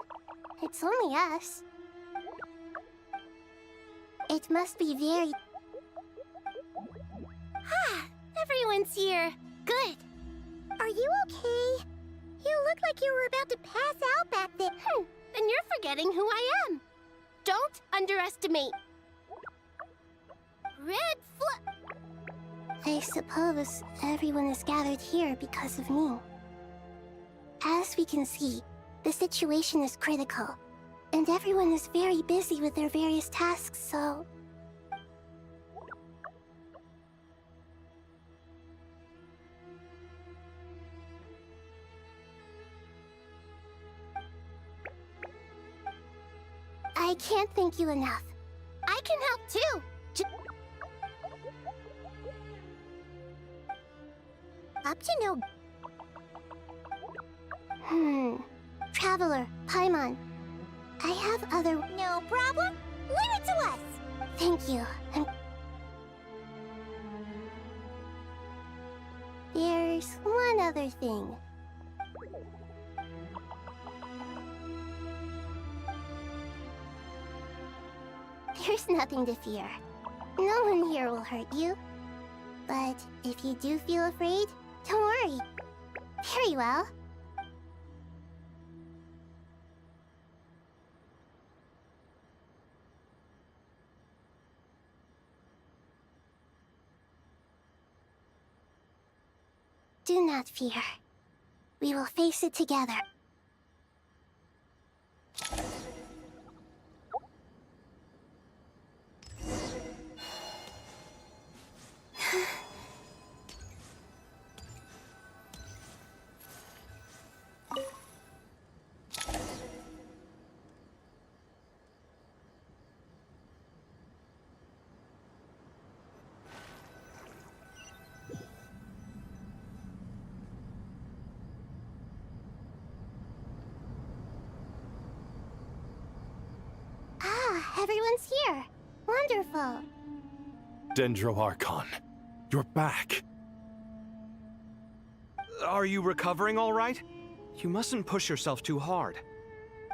[SPEAKER 3] It's only us. It must be very... Ah, everyone's here. Good. Are you okay? You look like you were about to pass out back there. Then you're forgetting who I am. Don't underestimate. Red flag. I suppose everyone is gathered here because of me. As we can see, the situation is critical, and everyone is very busy with their various tasks, so... I can't thank you enough. I can help too. Up to no... Traveler, Paimon. I have other... No problem. Leave it to us. Thank you. There's one other thing. There's nothing to fear. No one here will hurt you. But if you do feel afraid, don't worry. Very well. Do not fear. We will face it together. Everyone's here. Wonderful.
[SPEAKER 7] Dendro Archon, you're back.
[SPEAKER 12] Are you recovering all right? You mustn't push yourself too hard.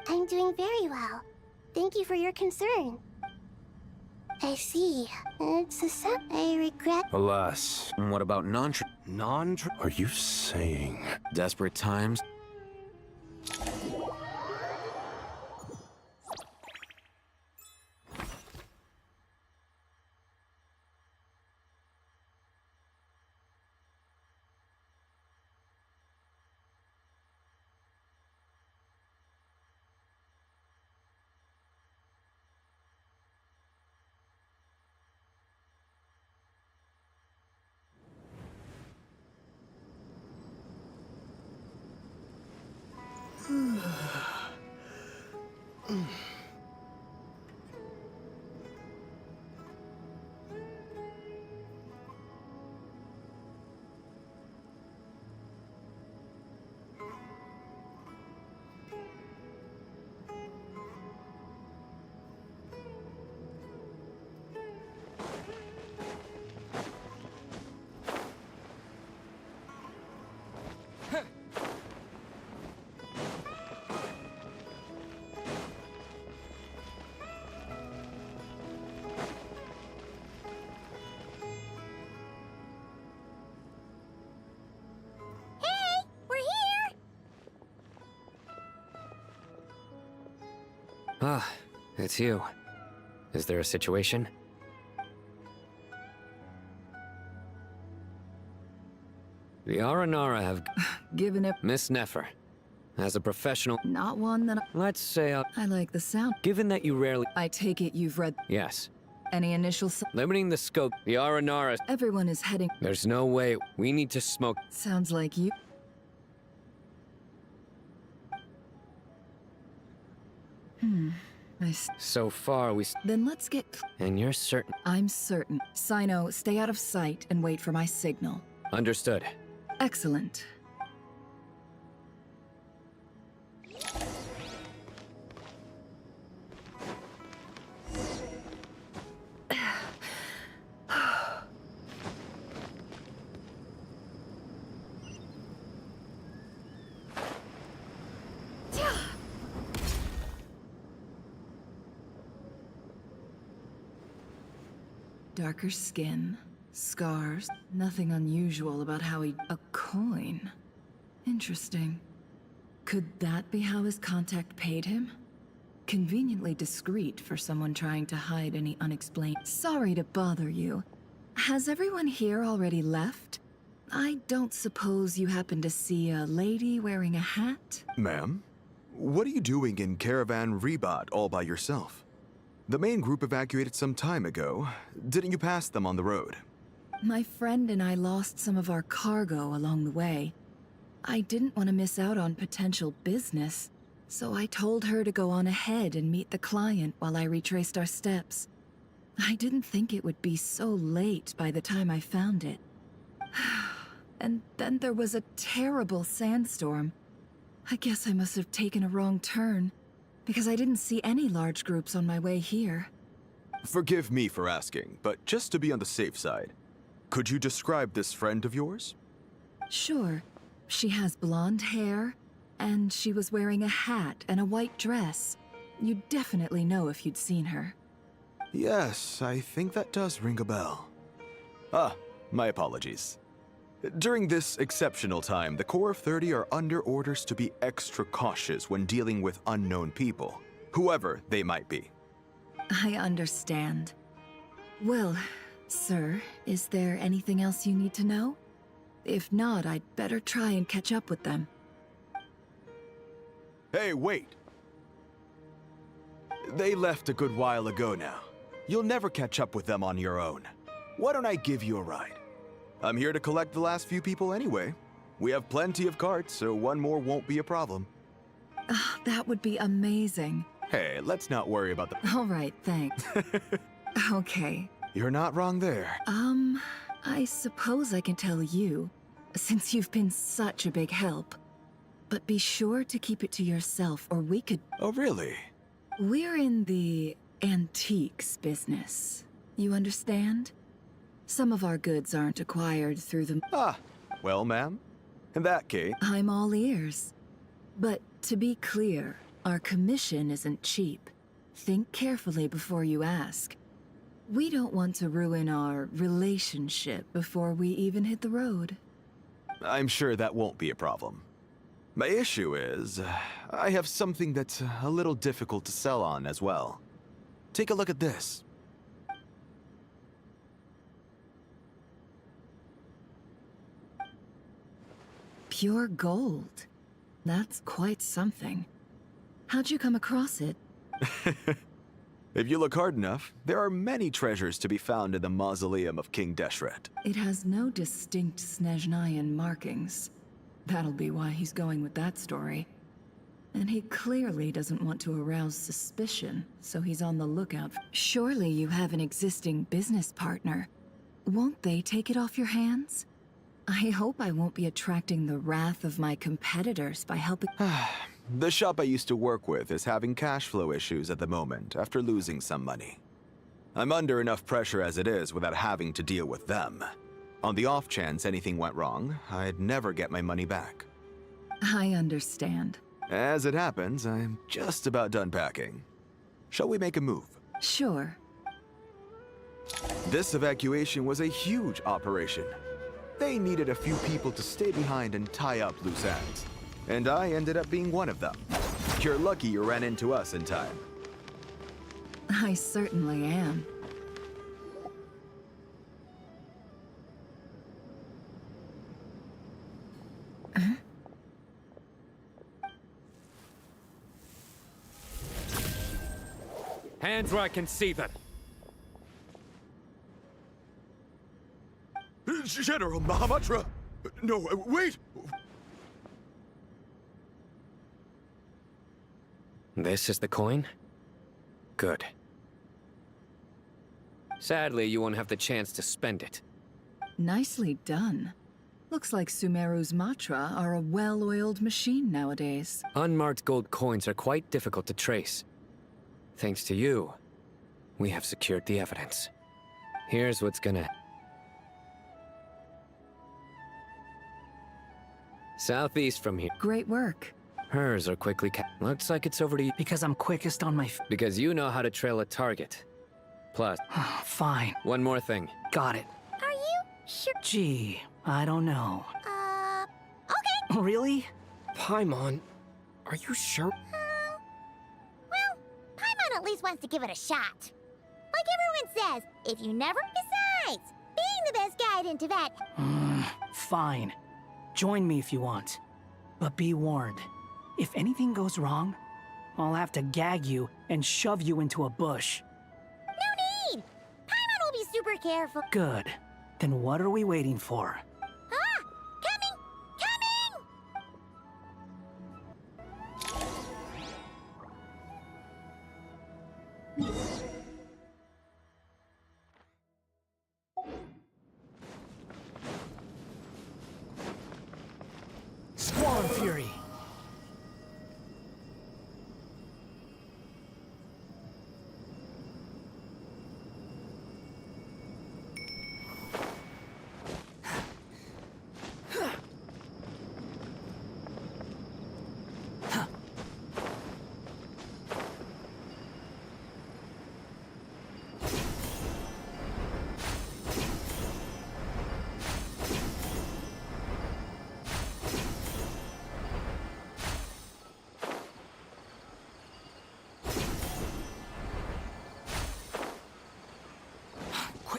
[SPEAKER 3] I'm doing very well. Thank you for your concern. I see. It's a set I regret.
[SPEAKER 7] Alas.
[SPEAKER 8] What about
[SPEAKER 7] Are you saying...
[SPEAKER 8] Desperate times?
[SPEAKER 17] Ah, it's you. Is there a situation? The Aranara have
[SPEAKER 18] given it.
[SPEAKER 17] Miss Nefer, as a professional...
[SPEAKER 18] Not one that
[SPEAKER 17] Let's say
[SPEAKER 18] I like the sound.
[SPEAKER 17] Given that you rarely...
[SPEAKER 18] I take it you've read...
[SPEAKER 17] Yes.
[SPEAKER 18] Any initial...
[SPEAKER 17] Limiting the scope, the Aranara...
[SPEAKER 18] Everyone is heading...
[SPEAKER 17] There's no way. We need to smoke...
[SPEAKER 18] Sounds like you...
[SPEAKER 17] So far, we...
[SPEAKER 18] Then let's get...
[SPEAKER 17] And you're certain...
[SPEAKER 18] I'm certain. Sino, stay out of sight and wait for my signal.
[SPEAKER 17] Understood.
[SPEAKER 18] Excellent. Darker skin, scars, nothing unusual about how he... A coin? Interesting. Could that be how his contact paid him? Conveniently discreet for someone trying to hide any unexplained... Sorry to bother you. Has everyone here already left? I don't suppose you happen to see a lady wearing a hat?
[SPEAKER 19] Ma'am? What are you doing in Caravan Rebat all by yourself? The main group evacuated some time ago. Didn't you pass them on the road?
[SPEAKER 18] My friend and I lost some of our cargo along the way. I didn't want to miss out on potential business, so I told her to go on ahead and meet the client while I retraced our steps. I didn't think it would be so late by the time I found it. And then there was a terrible sandstorm. I guess I must have taken a wrong turn, because I didn't see any large groups on my way here.
[SPEAKER 19] Forgive me for asking, but just to be on the safe side, could you describe this friend of yours?
[SPEAKER 18] Sure. She has blonde hair, and she was wearing a hat and a white dress. You'd definitely know if you'd seen her.
[SPEAKER 19] Yes, I think that does ring a bell. Ah, my apologies. During this exceptional time, the Corps of 30 are under orders to be extra cautious when dealing with unknown people, whoever they might be.
[SPEAKER 18] I understand. Well, sir, is there anything else you need to know? If not, I'd better try and catch up with them.
[SPEAKER 19] Hey, wait! They left a good while ago now. You'll never catch up with them on your own. Why don't I give you a ride? I'm here to collect the last few people anyway. We have plenty of carts, so one more won't be a problem.
[SPEAKER 18] That would be amazing.
[SPEAKER 19] Hey, let's not worry about the...
[SPEAKER 18] All right, thanks. Okay.
[SPEAKER 19] You're not wrong there.
[SPEAKER 18] I suppose I can tell you, since you've been such a big help. But be sure to keep it to yourself, or we could...
[SPEAKER 19] Oh, really?
[SPEAKER 18] We're in the antiques business. You understand? Some of our goods aren't acquired through the...
[SPEAKER 19] Ah, well, ma'am, in that case...
[SPEAKER 18] I'm all ears. But to be clear, our commission isn't cheap. Think carefully before you ask. We don't want to ruin our relationship before we even hit the road.
[SPEAKER 19] I'm sure that won't be a problem. My issue is, I have something that's a little difficult to sell on as well. Take a look at this.
[SPEAKER 18] Pure gold. That's quite something. How'd you come across it?
[SPEAKER 19] If you look hard enough, there are many treasures to be found in the mausoleum of King Deshret.
[SPEAKER 18] It has no distinct Snezhnayan markings. That'll be why he's going with that story. And he clearly doesn't want to arouse suspicion, so he's on the lookout. Surely you have an existing business partner. Won't they take it off your hands? I hope I won't be attracting the wrath of my competitors by helping...
[SPEAKER 19] The shop I used to work with is having cash flow issues at the moment after losing some money. I'm under enough pressure as it is without having to deal with them. On the off chance anything went wrong, I'd never get my money back.
[SPEAKER 18] I understand.
[SPEAKER 19] As it happens, I'm just about done packing. Shall we make a move?
[SPEAKER 18] Sure.
[SPEAKER 19] This evacuation was a huge operation. They needed a few people to stay behind and tie up loose ends. And I ended up being one of them. You're lucky you ran into us in time.
[SPEAKER 18] I certainly am.
[SPEAKER 17] Hands where I can see them.
[SPEAKER 19] General Mahamatra! No, wait!
[SPEAKER 17] This is the coin? Good. Sadly, you won't have the chance to spend it.
[SPEAKER 18] Nicely done. Looks like Sumeru's Matra are a well-oiled machine nowadays.
[SPEAKER 17] Unmarked gold coins are quite difficult to trace. Thanks to you, we have secured the evidence. Here's what's gonna... Southeast from here.
[SPEAKER 18] Great work.
[SPEAKER 17] Hers are quickly Looks like it's over to you.
[SPEAKER 6] Because I'm quickest on my
[SPEAKER 17] Because you know how to trail a target. Plus.
[SPEAKER 16] Fine.
[SPEAKER 17] One more thing.
[SPEAKER 16] Got it.
[SPEAKER 3] Are you sure?
[SPEAKER 16] Gee, I don't know.
[SPEAKER 3] Okay.
[SPEAKER 16] Really?
[SPEAKER 2] Paimon, are you sure?
[SPEAKER 3] Well, Paimon at least wants to give it a shot. Like everyone says, if you never... Besides, being the best guide in TEYVAT...
[SPEAKER 16] Fine. Join me if you want. But be warned. If anything goes wrong, I'll have to gag you and shove you into a bush.
[SPEAKER 3] No need! Paimon will be super careful.
[SPEAKER 16] Good. Then what are we waiting for?
[SPEAKER 3] Ah! Coming! Coming!
[SPEAKER 16] Squall Fury!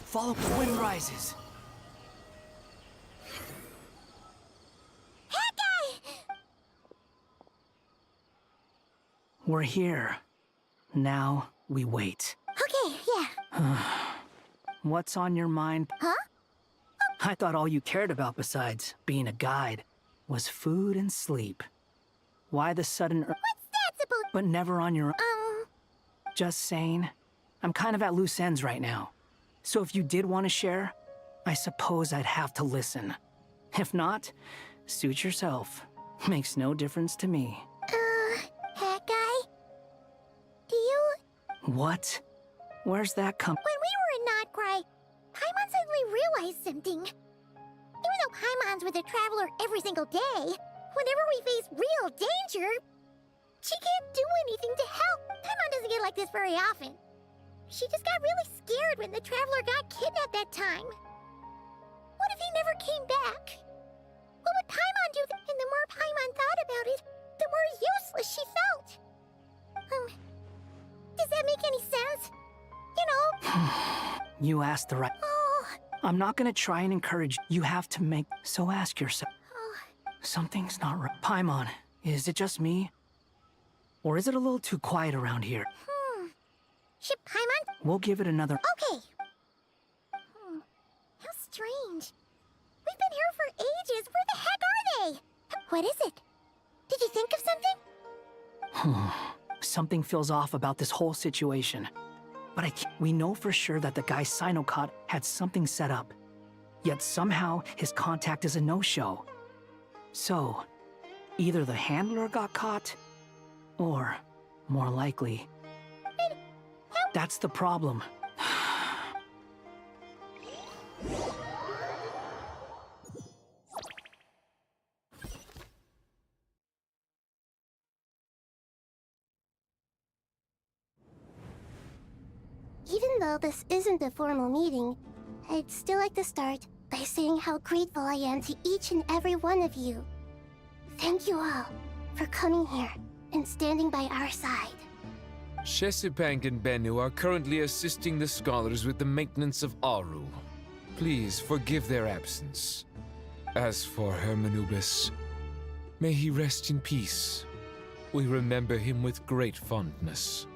[SPEAKER 16] Follow the wind rises. We're here. Now we wait.
[SPEAKER 3] Okay, yeah.
[SPEAKER 16] What's on your mind?
[SPEAKER 3] Huh?
[SPEAKER 16] I thought all you cared about besides being a guide was food and sleep. Why the sudden...
[SPEAKER 3] What's that supposed...
[SPEAKER 16] But never on your own. Just saying. I'm kind of at loose ends right now. So if you did want to share, I suppose I'd have to listen. If not, suit yourself. Makes no difference to me.
[SPEAKER 3] That guy? Do you...
[SPEAKER 16] What? Where's that come...
[SPEAKER 3] When we were in Notcry, Paimon suddenly realized something. Even though Paimon's with a traveler every single day, whenever we face real danger, she can't do anything to help. Paimon doesn't get like this very often. She just got really scared when the traveler got kidnapped that time. What if he never came back? What would Paimon do? And the more Paimon thought about it, the more useless she felt. Does that make any sense? You know...
[SPEAKER 16] You asked the right...
[SPEAKER 3] Oh...
[SPEAKER 16] I'm not gonna try and encourage you. Have to make... So ask yourself...
[SPEAKER 3] Oh...
[SPEAKER 16] Something's not right. Paimon, is it just me? Or is it a little too quiet around here?
[SPEAKER 3] Should Paimon?
[SPEAKER 16] We'll give it another...
[SPEAKER 3] Okay. How strange. We've been here for ages. Where the heck are they? What is it? Did you think of something?
[SPEAKER 16] Something feels off about this whole situation. But we know for sure that the guy Sinocot had something set up. Yet somehow his contact is a no-show. So, either the handler got caught, or, more likely... That's the problem.
[SPEAKER 3] Even though this isn't a formal meeting, I'd still like to start by saying how grateful I am to each and every one of you. Thank you all for coming here and standing by our side.
[SPEAKER 1] Chhattishgarh and Bennu are currently assisting the scholars with the maintenance of Aru. Please forgive their absence. As for Hermanubis, may he rest in peace. We remember him with great fondness.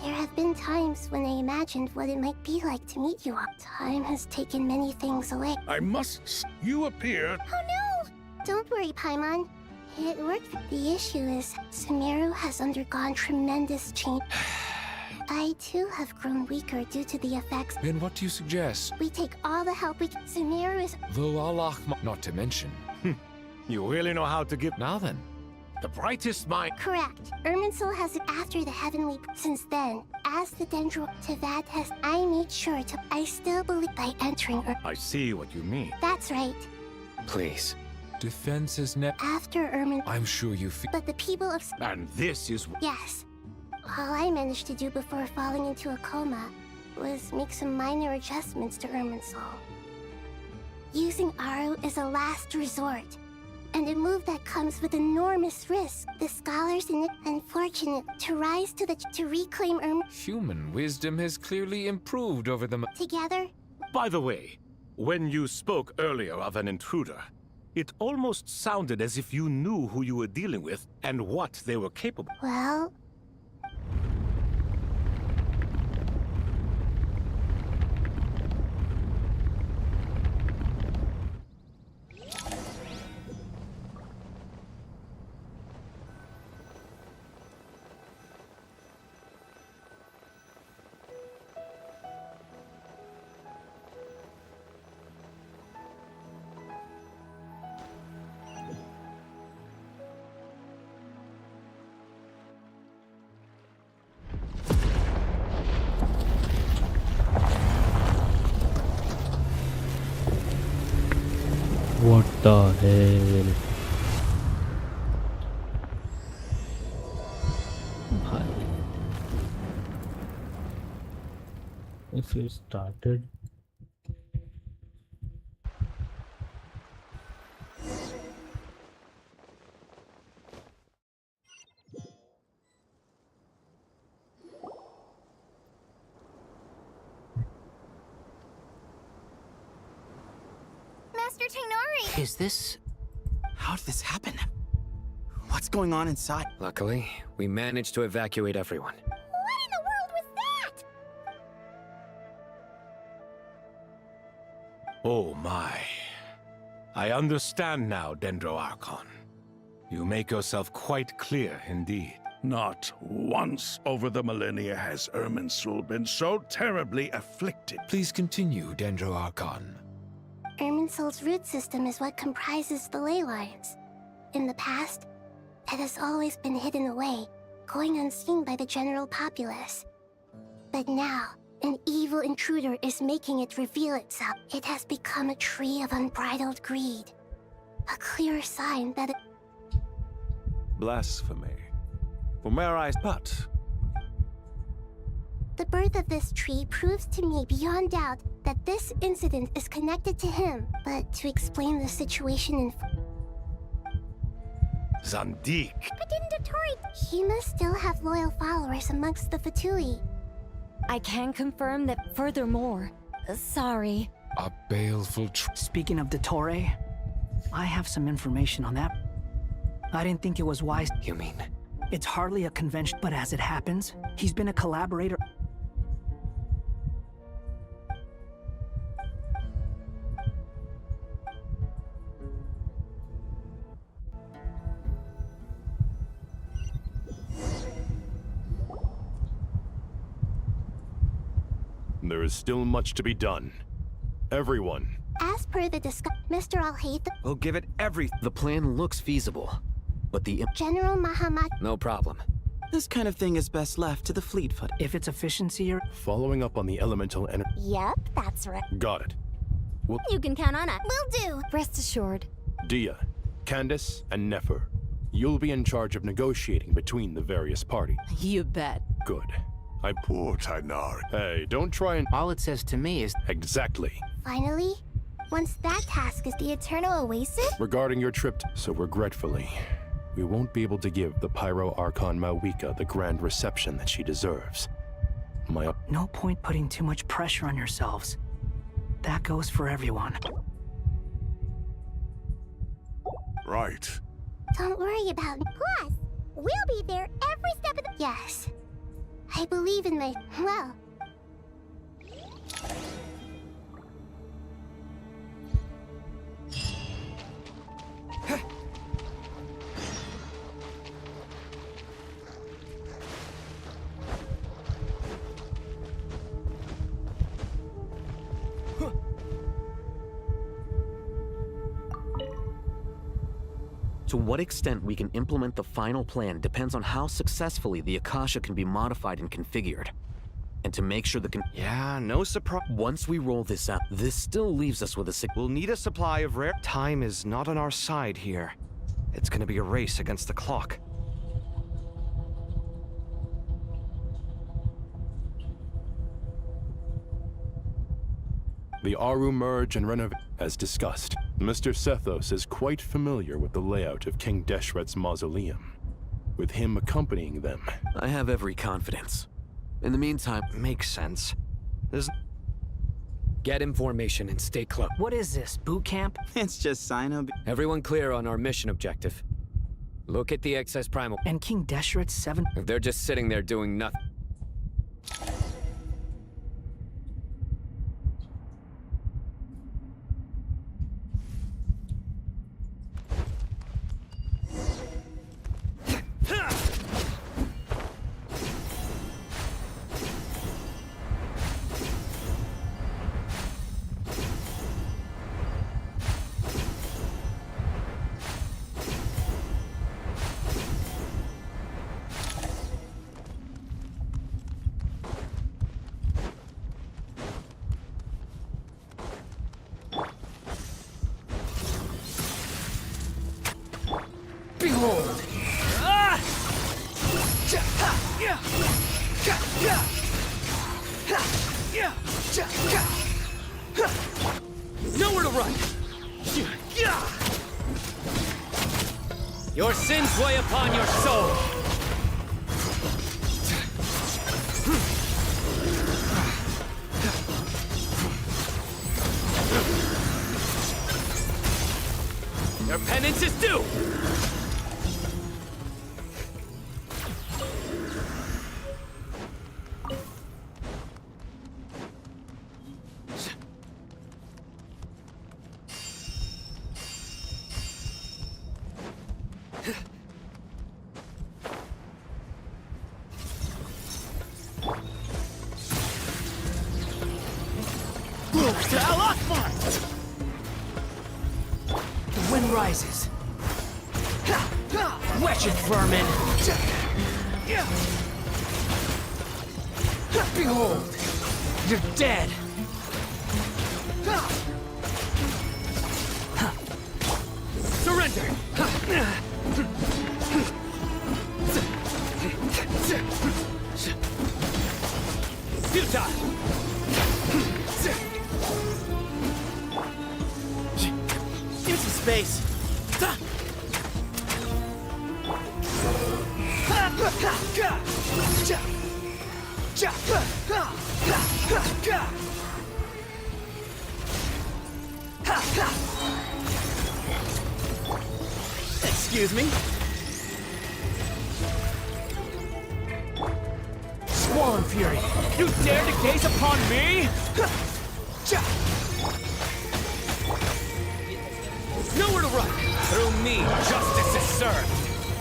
[SPEAKER 3] There have been times when I imagined what it might be like to meet you all. Time has taken many things away.
[SPEAKER 9] I must... You appear...
[SPEAKER 3] Oh no! Don't worry, Paimon. It worked. The issue is, Sumeru has undergone tremendous change. I too have grown weaker due to the effects.
[SPEAKER 1] Then what do you suggest?
[SPEAKER 3] We take all the help we can. Sumeru is...
[SPEAKER 1] Though Allah, not to mention.
[SPEAKER 23] You really know how to give...
[SPEAKER 1] Now then.
[SPEAKER 23] The brightest mind...
[SPEAKER 3] Correct. Irminsul has it after the heavenly... Since then, as the Dendro TEYVAT has... I made sure to... I still believe by entering...
[SPEAKER 23] I see what you mean.
[SPEAKER 3] That's right.
[SPEAKER 1] Please. Defense is net...
[SPEAKER 3] After Irmin...
[SPEAKER 1] I'm sure you feel...
[SPEAKER 3] But the people of...
[SPEAKER 23] And this is...
[SPEAKER 3] Yes. All I managed to do before falling into a coma was make some minor adjustments to Irminsul. Using Aru is a last resort, and a move that comes with enormous risk. The scholars in it unfortunate to rise to reclaim
[SPEAKER 1] Human wisdom has clearly improved over the
[SPEAKER 3] together.
[SPEAKER 23] By the way, when you spoke earlier of an intruder, it almost sounded as if you knew who you were dealing with and what they were capable.
[SPEAKER 3] Well,
[SPEAKER 4] What the hell? If you started.
[SPEAKER 3] Master Tainari!
[SPEAKER 16] Is this... How did this happen? What's going on inside?
[SPEAKER 17] Luckily, we managed to evacuate everyone.
[SPEAKER 3] What in the world was that?
[SPEAKER 23] Oh my. I understand now, Dendro Archon. You make yourself quite clear indeed.
[SPEAKER 9] Not once over the millennia has Irminsul been so terribly afflicted.
[SPEAKER 1] Please continue, Dendro Archon.
[SPEAKER 3] Irminsul's root system is what comprises the ley lines. In the past, it has always been hidden away, going unseen by the general populace. But now, an evil intruder is making it reveal itself. It has become a tree of unbridled greed. A clear sign that it...
[SPEAKER 11] Blasphemy. From where but...
[SPEAKER 3] The birth of this tree proves to me beyond doubt that this incident is connected to him. But to explain the situation in...
[SPEAKER 23] Zandik!
[SPEAKER 3] But didn't Dotori... He must still have loyal followers amongst the Fatui.
[SPEAKER 20] I can confirm that furthermore. Sorry.
[SPEAKER 1] A baleful
[SPEAKER 21] Speaking of Dottore, I have some information on that. I didn't think it was wise.
[SPEAKER 17] You mean?
[SPEAKER 21] It's hardly a convention, but as it happens, he's been a collaborator.
[SPEAKER 7] There is still much to be done. Everyone.
[SPEAKER 3] As per the Mr. Alhaith...
[SPEAKER 12] We'll give it everything.
[SPEAKER 8] The plan looks feasible, but the...
[SPEAKER 3] General Mahamat...
[SPEAKER 17] No problem.
[SPEAKER 16] This kind of thing is best left to the Fleetfoot.
[SPEAKER 21] If it's efficiency or...
[SPEAKER 7] Following up on the elemental energy.
[SPEAKER 3] Yep, that's right.
[SPEAKER 7] Got it.
[SPEAKER 3] You can count on us. Will do.
[SPEAKER 20] Rest assured.
[SPEAKER 7] Dia, Candace, and Nefer. You'll be in charge of negotiating between the various parties.
[SPEAKER 20] You bet.
[SPEAKER 7] Good.
[SPEAKER 9] Poor Tainari.
[SPEAKER 7] Hey, don't try and...
[SPEAKER 16] All it says to me is...
[SPEAKER 7] Exactly.
[SPEAKER 3] Finally, once that task is the Eternal Oasis...
[SPEAKER 7] Regarding your trip, so regretfully, we won't be able to give the Pyro Archon Mawika the grand reception that she deserves.
[SPEAKER 21] No point putting too much pressure on yourselves. That goes for everyone.
[SPEAKER 9] Right.
[SPEAKER 3] Don't worry about it. Plus, we'll be there every step of the... Yes. I believe in my... well...
[SPEAKER 8] To what extent we can implement the final plan depends on how successfully the Akasha can be modified and configured. And to make sure the
[SPEAKER 12] Yeah, no surprise.
[SPEAKER 8] Once we roll this out, this still leaves us with a
[SPEAKER 12] We'll need a supply of rare... Time is not on our side here. It's gonna be a race against the clock.
[SPEAKER 7] The Aru merge and renovate. As discussed, Mr. Sethos is quite familiar with the layout of King Deshret's mausoleum, with him accompanying them.
[SPEAKER 8] I have every confidence. In the meantime...
[SPEAKER 12] Makes sense.
[SPEAKER 17] Get information and stay close.
[SPEAKER 21] What is this, boot camp?
[SPEAKER 16] It's just sign-up.
[SPEAKER 17] Everyone clear on our mission objective. Look at the excess primal.
[SPEAKER 21] And King Deshret's 7...
[SPEAKER 17] If they're just sitting there doing nothing...
[SPEAKER 2] Behold! Nowhere to run!
[SPEAKER 17] Your sins weigh upon your soul! Your penance is due!
[SPEAKER 2] The wind rises. Wretched vermin! Behold! You're dead! Surrender! Futile!
[SPEAKER 16] Give me some space.
[SPEAKER 2] Excuse me? Swan Fury, you dare to gaze upon me? Nowhere to run!
[SPEAKER 17] Through me, justice is served!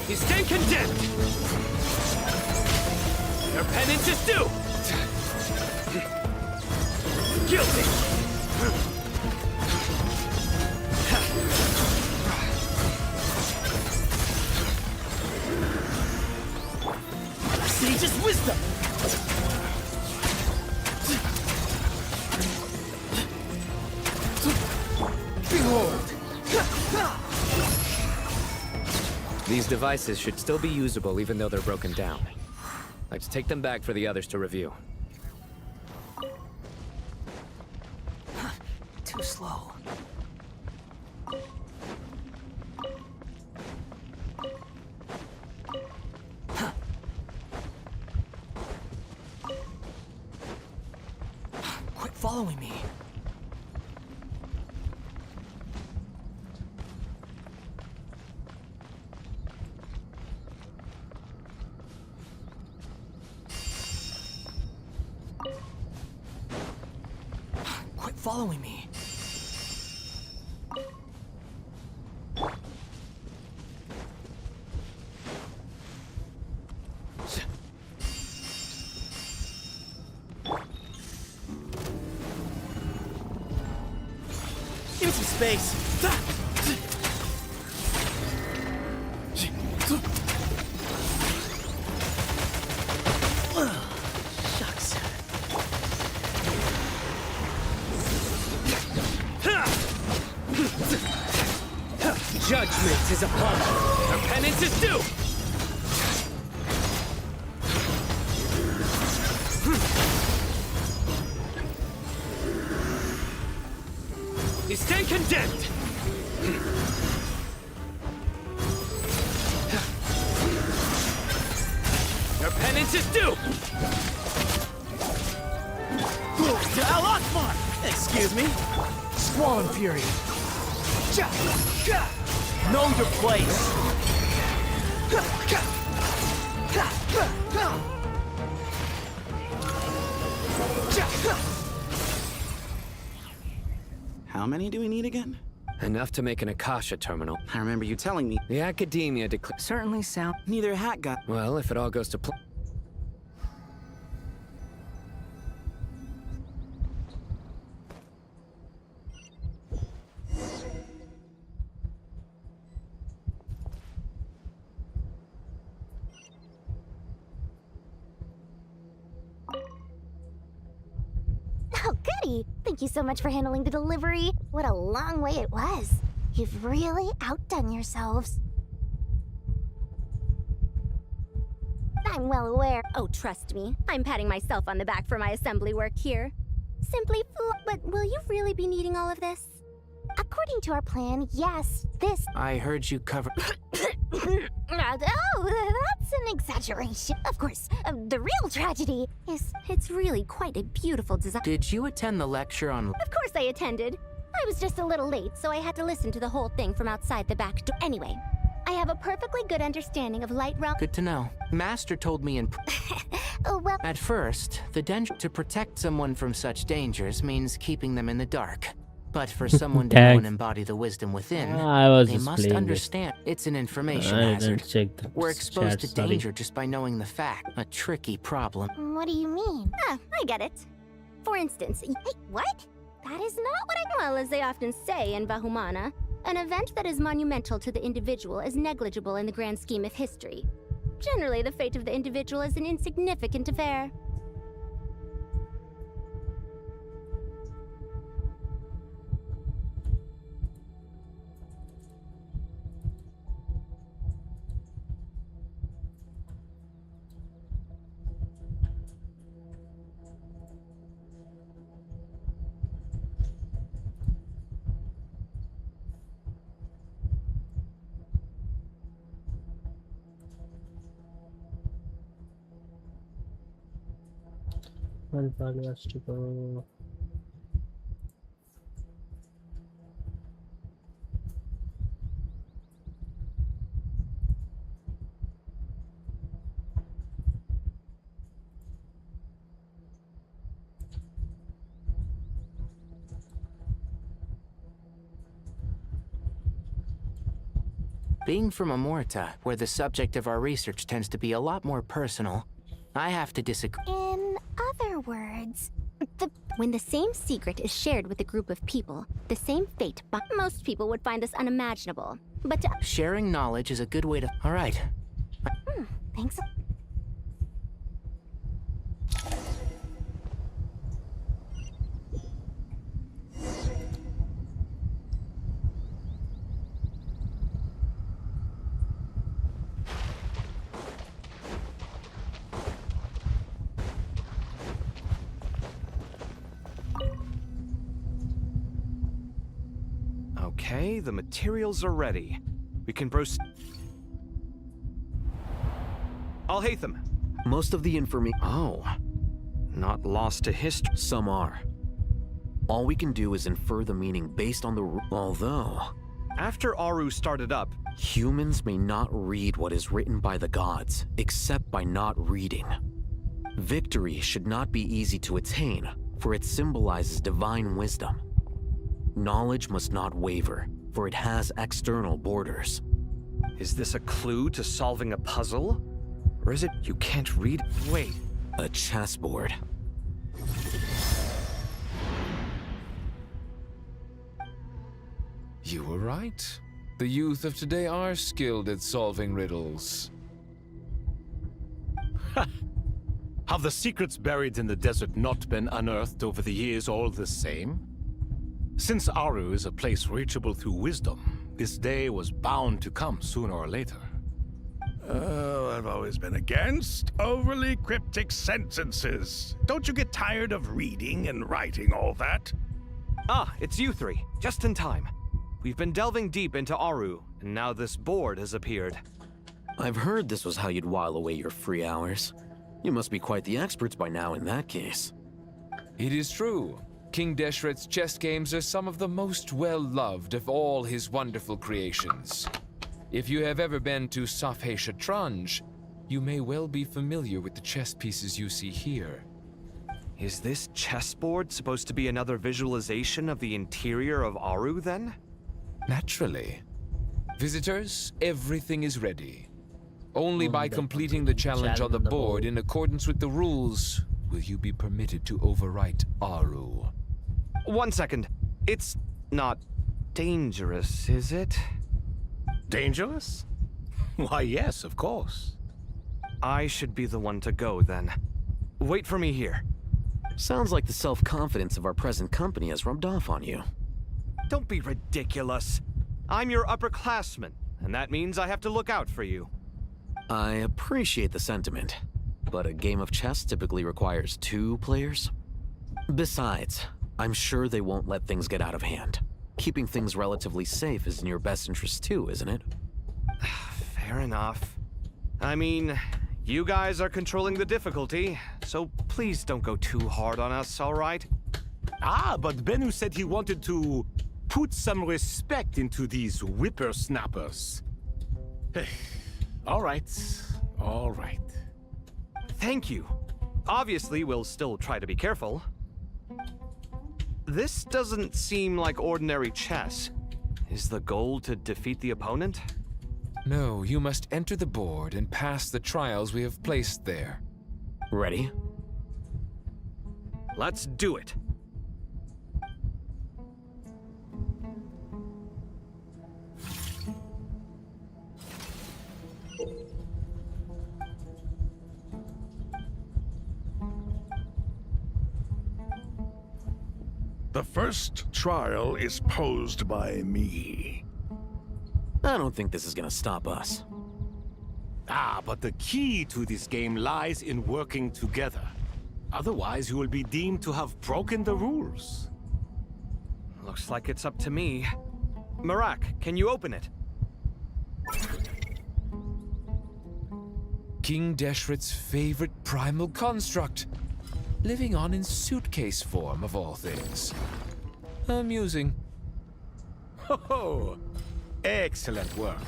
[SPEAKER 2] You stand condemned!
[SPEAKER 17] Your penance is due!
[SPEAKER 2] Guilty! Sage's wisdom! Behold!
[SPEAKER 17] These devices should still be usable even though they're broken down. Let's take them back for the others to review.
[SPEAKER 21] Too slow.
[SPEAKER 2] Quit following me. Quit following me.
[SPEAKER 16] Give me some space.
[SPEAKER 2] Shucks.
[SPEAKER 17] Judgment is upon you. Your penance is due!
[SPEAKER 2] condemned! Your penance is due!
[SPEAKER 16] Excuse me? Squall and Fury. Know your place. How many do we need again?
[SPEAKER 17] Enough to make an Akasha terminal.
[SPEAKER 16] I remember you telling me.
[SPEAKER 17] The Academia declared.
[SPEAKER 21] Certainly sound.
[SPEAKER 16] Neither hat got.
[SPEAKER 17] Well, if it all goes to plan.
[SPEAKER 3] Oh, goody! Thank you so much for handling the delivery. What a long way it was. You've really outdone yourselves. I'm well aware. Oh, trust me. I'm patting myself on the back for my assembly work here. Simply but will you really be needing all of this? According to our plan, yes, this...
[SPEAKER 16] I heard you cover...
[SPEAKER 3] Oh, that's an exaggeration. Of course, the real tragedy is it's really quite a beautiful design.
[SPEAKER 16] Did you attend the lecture on...
[SPEAKER 3] Of course I attended. I was just a little late, so I had to listen to the whole thing from outside the back door. Anyway, I have a perfectly good understanding of light realm...
[SPEAKER 16] Good to know. Master told me in...
[SPEAKER 3] Oh, well...
[SPEAKER 16] At first, the danger to protect someone from such dangers means keeping them in the dark. But for someone to know and embody the wisdom within, they must understand it's an information hazard. We're exposed to danger just by knowing the fact. A tricky problem.
[SPEAKER 3] What do you mean? Ah, I get it. For instance, hey, what? That is not what Well, as they often say in Bahumana, an event that is monumental to the individual is negligible in the grand scheme of history. Generally, the fate of the individual is an insignificant affair.
[SPEAKER 4] One part has to go.
[SPEAKER 16] Being from Amorta, where the subject of our research tends to be a lot more personal, I have to disagree.
[SPEAKER 3] In other words, when the same secret is shared with a group of people, the same fate, most people would find this unimaginable. But
[SPEAKER 16] sharing knowledge is a good way to... All right.
[SPEAKER 3] Thanks.
[SPEAKER 12] Okay, the materials are ready. We can proceed. I'll hate them.
[SPEAKER 8] Most of the information...
[SPEAKER 12] Oh. Not lost to history.
[SPEAKER 8] Some are. All we can do is infer the meaning based on the... Although...
[SPEAKER 12] After Aru started up...
[SPEAKER 8] Humans may not read what is written by the gods, except by not reading. Victory should not be easy to attain, for it symbolizes divine wisdom. Knowledge must not waver, for it has external borders.
[SPEAKER 12] Is this a clue to solving a puzzle? Or is it you can't read? Wait.
[SPEAKER 8] A chessboard.
[SPEAKER 1] You were right. The youth of today are skilled at solving riddles.
[SPEAKER 23] Have the secrets buried in the desert not been unearthed over the years all the same? Since Aru is a place reachable through wisdom, this day was bound to come sooner or later.
[SPEAKER 9] Oh, I've always been against overly cryptic sentences. Don't you get tired of reading and writing all that?
[SPEAKER 12] Ah, it's you three. Just in time. We've been delving deep into Aru, and now this board has appeared.
[SPEAKER 8] I've heard this was how you'd while away your free hours. You must be quite the experts by now in that case.
[SPEAKER 1] It is true. King Deshret's chess games are some of the most well-loved of all his wonderful creations. If you have ever been to Safhe Shatranj, you may well be familiar with the chess pieces you see here.
[SPEAKER 12] Is this chessboard supposed to be another visualization of the interior of Aru, then?
[SPEAKER 1] Naturally. Visitors, everything is ready. Only by completing the challenge on the board in accordance with the rules will you be permitted to overwrite Aru.
[SPEAKER 12] 1 second. It's not dangerous, is it?
[SPEAKER 23] Dangerous? Why, yes, of course.
[SPEAKER 12] I should be the one to go, then. Wait for me here.
[SPEAKER 8] Sounds like the self-confidence of our present company has rubbed off on you.
[SPEAKER 12] Don't be ridiculous. I'm your upperclassman, and that means I have to look out for you.
[SPEAKER 8] I appreciate the sentiment, but a game of chess typically requires 2 players. Besides, I'm sure they won't let things get out of hand. Keeping things relatively safe is in your best interest too, isn't it?
[SPEAKER 12] Fair enough. I mean, you guys are controlling the difficulty, so please don't go too hard on us, all right?
[SPEAKER 23] Ah, but Bennu said he wanted to put some respect into these whippersnappers. All right, all right.
[SPEAKER 12] Thank you. Obviously, we'll still try to be careful. This doesn't seem like ordinary chess. Is the goal to defeat the opponent?
[SPEAKER 1] No, you must enter the board and pass the trials we have placed there.
[SPEAKER 8] Ready?
[SPEAKER 12] Let's do it.
[SPEAKER 9] The first trial is posed by me.
[SPEAKER 8] I don't think this is gonna stop us.
[SPEAKER 23] Ah, but the key to this game lies in working together. Otherwise, you will be deemed to have broken the rules.
[SPEAKER 12] Looks like it's up to me. Marak, can you open it?
[SPEAKER 1] King Deshret's favorite primal construct. Living on in suitcase form, of all things. Amusing.
[SPEAKER 23] Ho ho! Excellent work.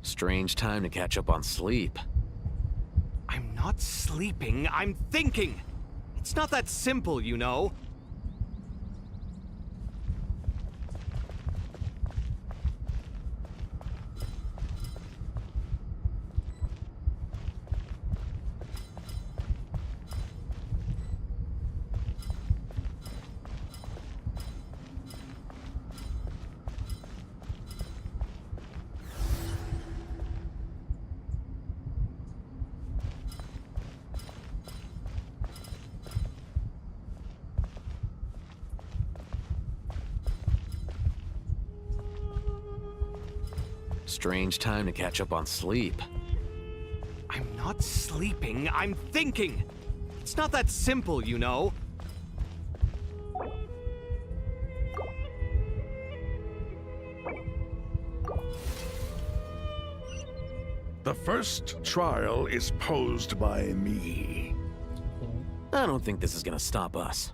[SPEAKER 8] Strange time to catch up on sleep.
[SPEAKER 12] I'm not sleeping, I'm thinking! It's not that simple, you know.
[SPEAKER 8] Strange time to catch up on sleep.
[SPEAKER 12] I'm not sleeping, I'm thinking! It's not that simple, you know.
[SPEAKER 9] The first trial is posed by me.
[SPEAKER 8] I don't think this is gonna stop us.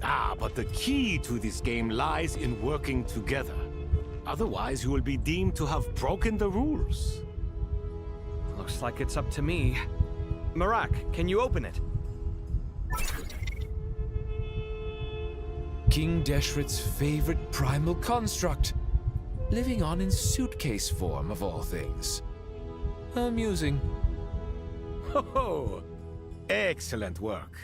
[SPEAKER 23] Ah, but the key to this game lies in working together. Otherwise, you will be deemed to have broken the rules.
[SPEAKER 12] Looks like it's up to me. Marak, can you open it?
[SPEAKER 1] King Deshret's favorite primal construct, living on in suitcase form of all things. Amusing.
[SPEAKER 23] Ho! Excellent work.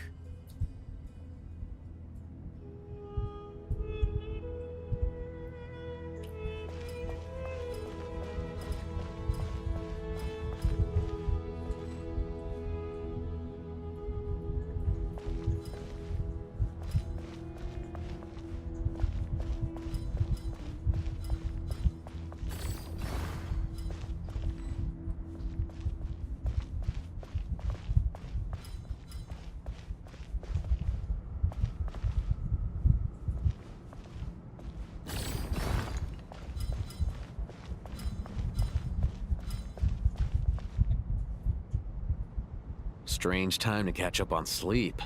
[SPEAKER 8] Strange time to catch up on sleep.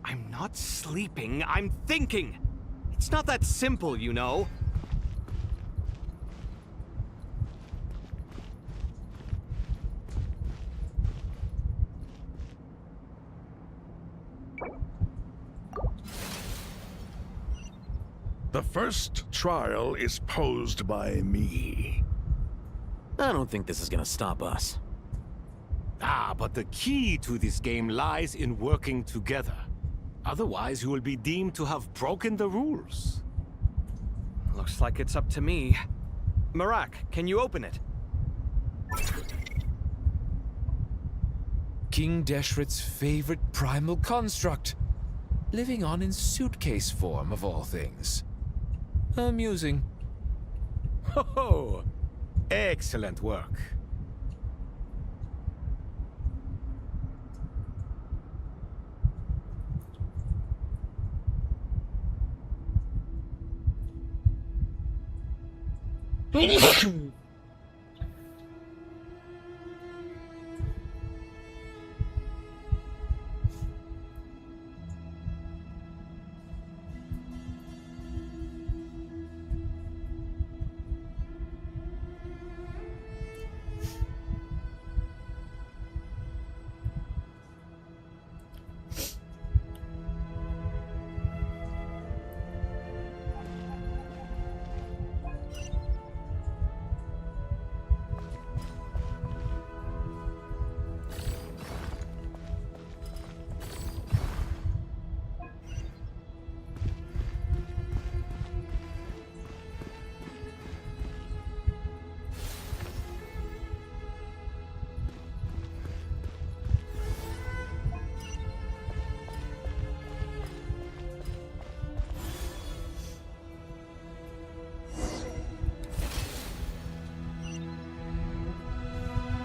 [SPEAKER 12] I'm not sleeping, I'm thinking! It's not that simple, you know.
[SPEAKER 9] The first trial is posed by me.
[SPEAKER 8] I don't think this is gonna stop us.
[SPEAKER 23] Ah, but the key to this game lies in working together. Otherwise, you will be deemed to have broken the rules.
[SPEAKER 12] Looks like it's up to me. Marak, can you open it?
[SPEAKER 1] King Deshret's favorite primal construct, living on in suitcase form of all things. Amusing.
[SPEAKER 23] Ho! Excellent work.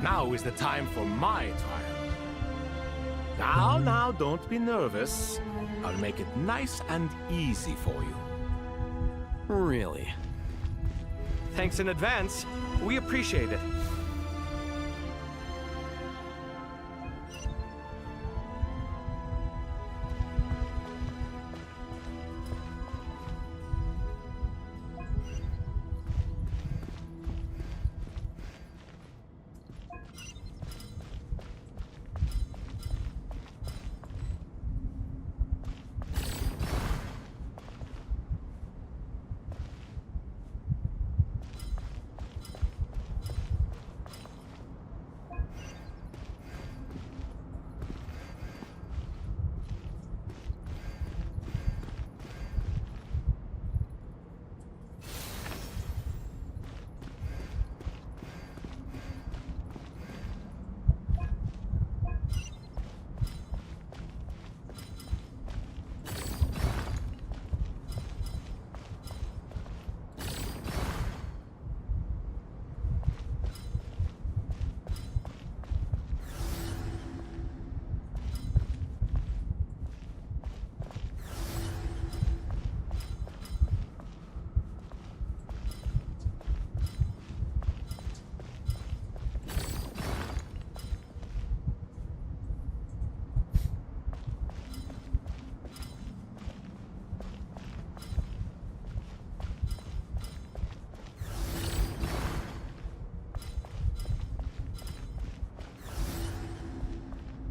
[SPEAKER 23] Now is the time for my trial. Now, don't be nervous. I'll make it nice and easy for you.
[SPEAKER 8] Really?
[SPEAKER 12] Thanks in advance. We appreciate it.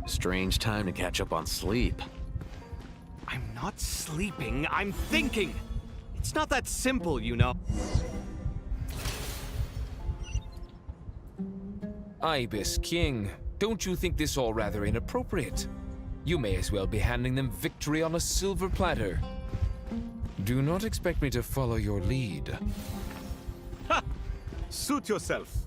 [SPEAKER 8] Strange time to catch up on sleep.
[SPEAKER 12] I'm not sleeping, I'm thinking! It's not that simple, you know.
[SPEAKER 1] Ibis King, don't you think this all rather inappropriate? You may as well be handing them victory on a silver platter. Do not expect me to follow your lead.
[SPEAKER 11] Ha! Suit yourself.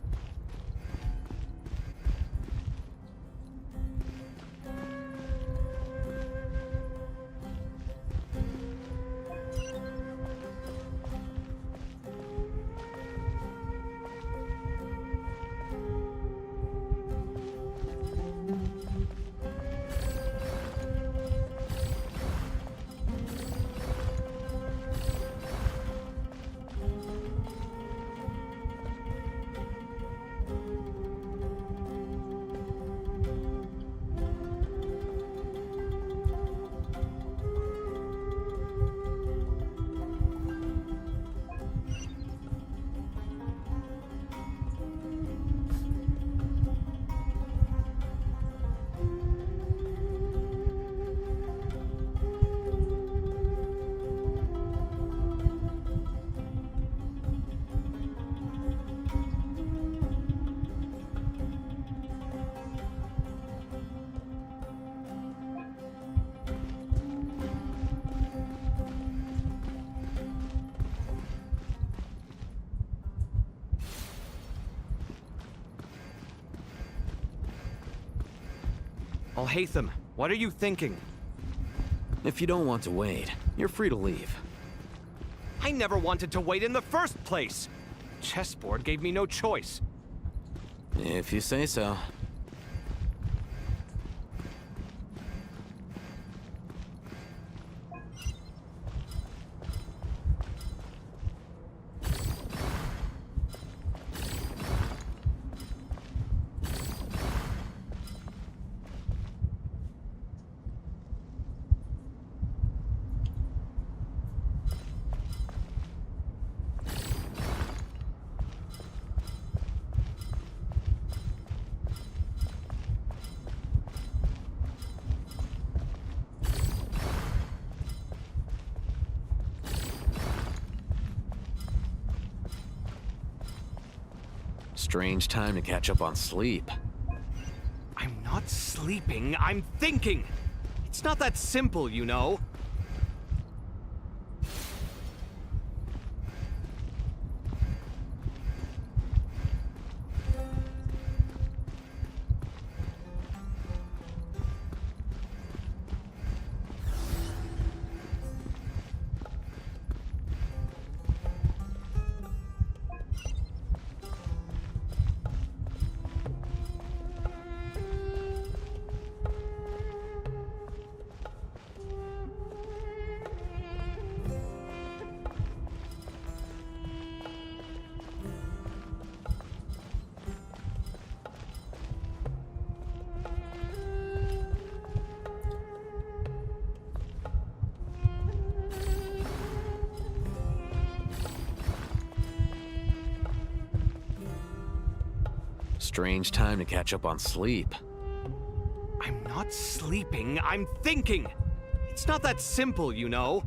[SPEAKER 12] Alhaitham, what are you thinking?
[SPEAKER 8] If you don't want to wait, you're free to leave.
[SPEAKER 12] I never wanted to wait in the first place! Chessboard gave me no choice.
[SPEAKER 8] If you say so. Strange time to catch up on sleep.
[SPEAKER 12] I'm not sleeping, I'm thinking! It's not that simple, you know.
[SPEAKER 8] Strange time to catch up on sleep.
[SPEAKER 12] I'm not sleeping, I'm thinking! It's not that simple, you know.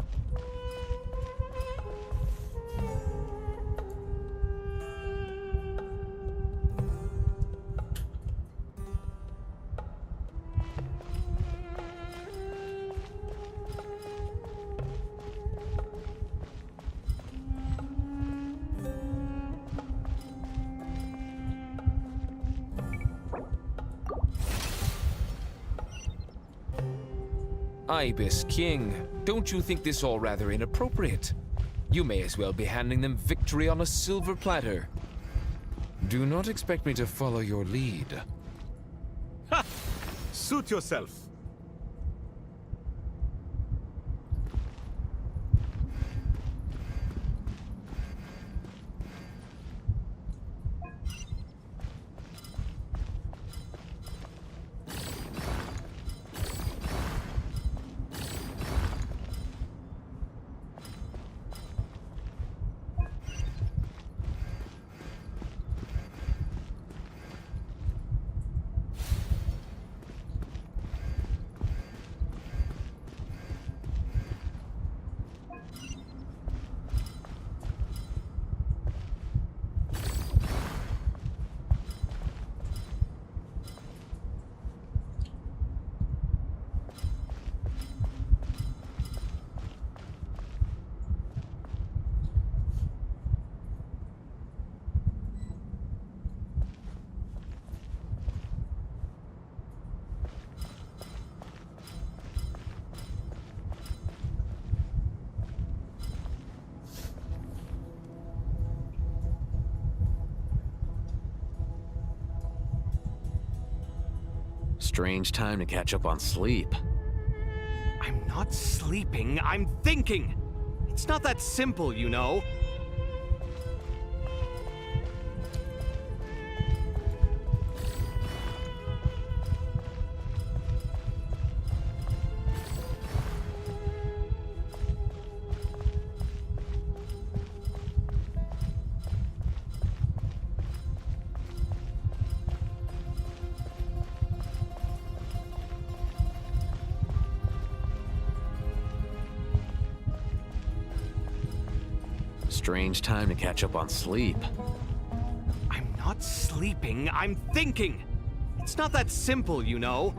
[SPEAKER 1] Ibis King, don't you think this all rather inappropriate? You may as well be handing them victory on a silver platter. Do not expect me to follow your lead.
[SPEAKER 11] Ha! Suit yourself.
[SPEAKER 8] Strange time to catch up on sleep.
[SPEAKER 12] I'm not sleeping, I'm thinking! It's not that simple, you know.
[SPEAKER 8] Strange time to catch up on sleep.
[SPEAKER 12] I'm not sleeping, I'm thinking! It's not that simple, you know.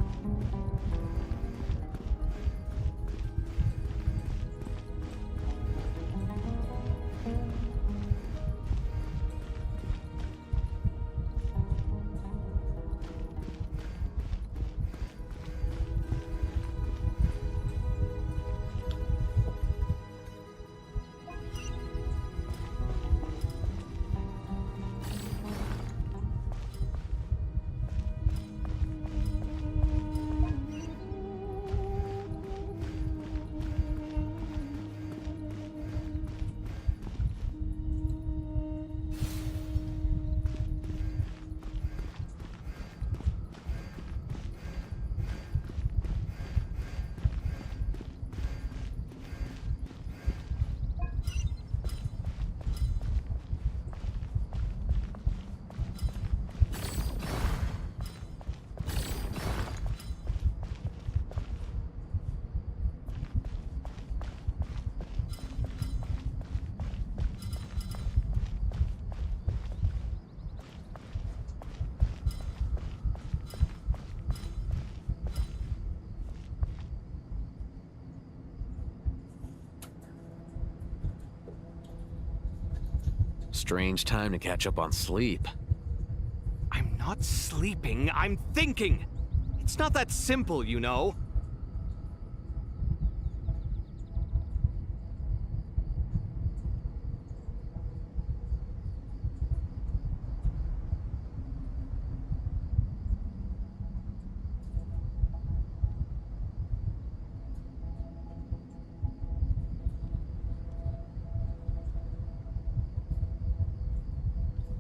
[SPEAKER 8] Strange time to catch up on sleep.
[SPEAKER 12] I'm not sleeping, I'm thinking! It's not that simple, you know.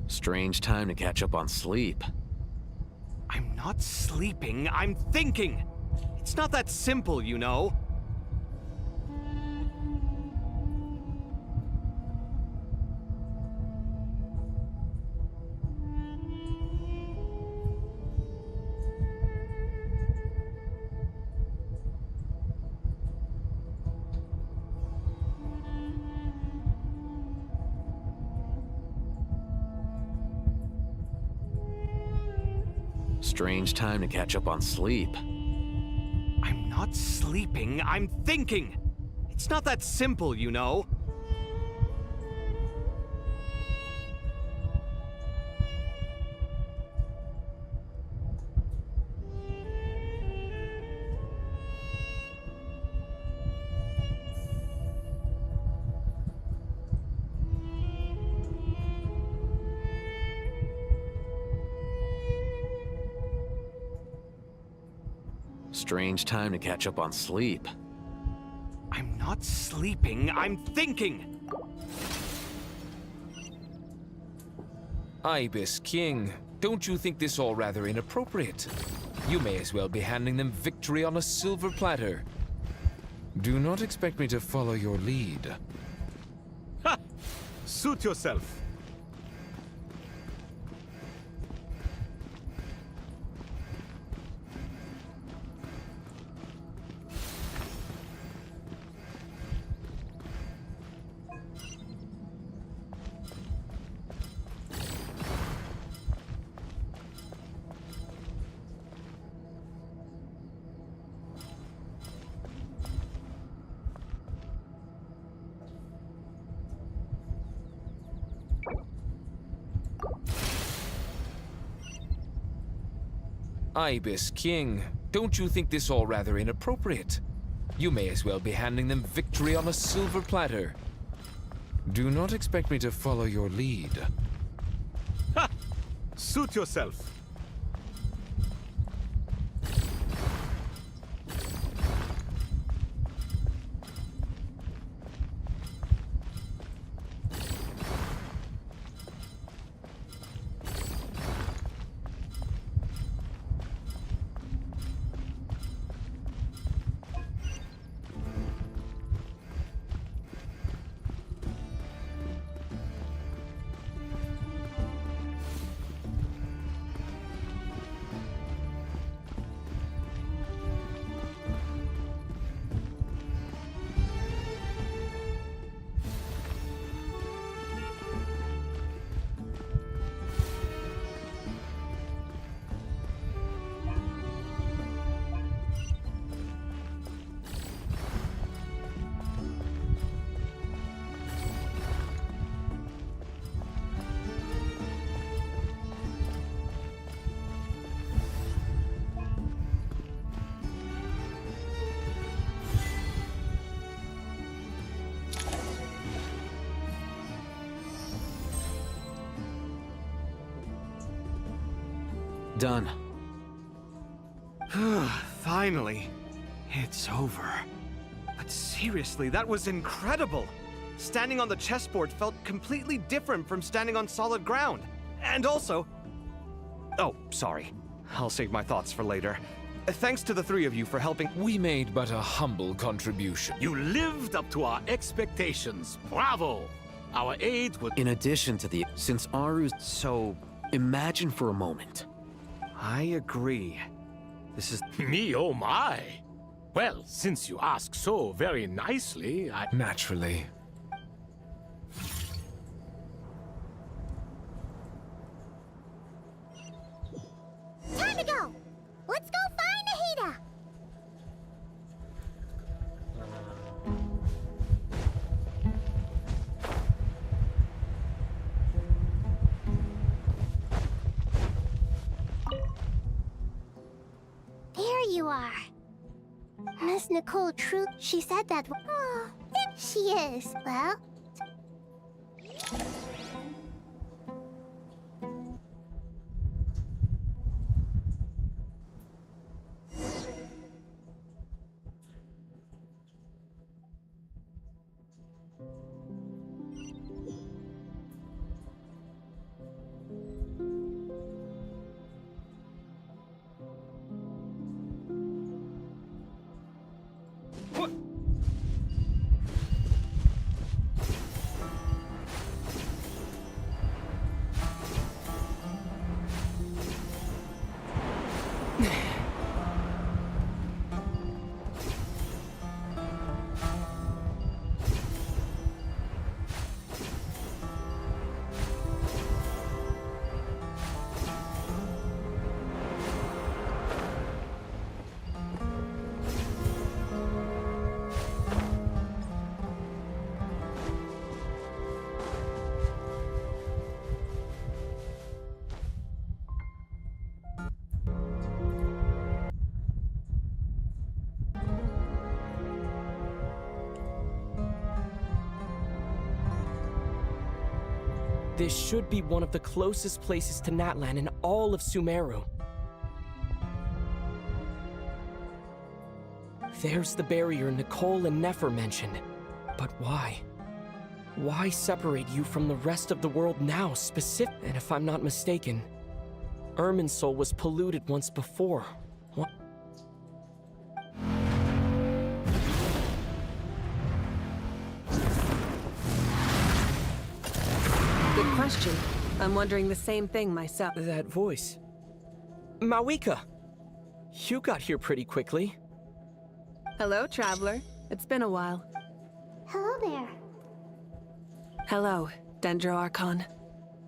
[SPEAKER 8] Strange time to catch up on sleep.
[SPEAKER 12] I'm not sleeping, I'm thinking! It's not that simple, you know.
[SPEAKER 8] Strange time to catch up on sleep.
[SPEAKER 12] I'm not sleeping, I'm thinking! It's not that simple, you know.
[SPEAKER 8] Strange time to catch up on sleep.
[SPEAKER 12] I'm not sleeping, I'm thinking!
[SPEAKER 1] Ibis King, don't you think this all rather inappropriate? You may as well be handing them victory on a silver platter. Do not expect me to follow your lead.
[SPEAKER 11] Ha! Suit yourself.
[SPEAKER 1] Ibis King, don't you think this all rather inappropriate? You may as well be handing them victory on a silver platter. Do not expect me to follow your lead.
[SPEAKER 11] Ha! Suit yourself.
[SPEAKER 8] Done.
[SPEAKER 12] Finally. It's over. But seriously, that was incredible! Standing on the chessboard felt completely different from standing on solid ground. And also... Oh, sorry. I'll save my thoughts for later. Thanks to the three of you for helping.
[SPEAKER 1] We made but a humble contribution.
[SPEAKER 23] You lived up to our expectations. Bravo! Our aid would...
[SPEAKER 8] In addition to the... Since Aru's...
[SPEAKER 12] So...
[SPEAKER 8] Imagine for a moment.
[SPEAKER 12] I agree. This is...
[SPEAKER 23] Me, oh my! Well, since you ask so very nicely, I...
[SPEAKER 1] Naturally.
[SPEAKER 3] Time to go! Let's go find Nahida! There you are. Miss Nicole True, she said that... Oh, there she is. Well...
[SPEAKER 2] This should be one of the closest places to Natlan in all of Sumeru. There's the barrier Nicole and Nefer mentioned. But why? Why separate you from the rest of the world now, And if I'm not mistaken, Irminsul was polluted once before. What?
[SPEAKER 5] Good question. I'm wondering the same thing myself.
[SPEAKER 2] That voice. Mawika! You got here pretty quickly.
[SPEAKER 5] Hello, traveler. It's been a while.
[SPEAKER 3] Hello there.
[SPEAKER 5] Hello, Dendro Archon.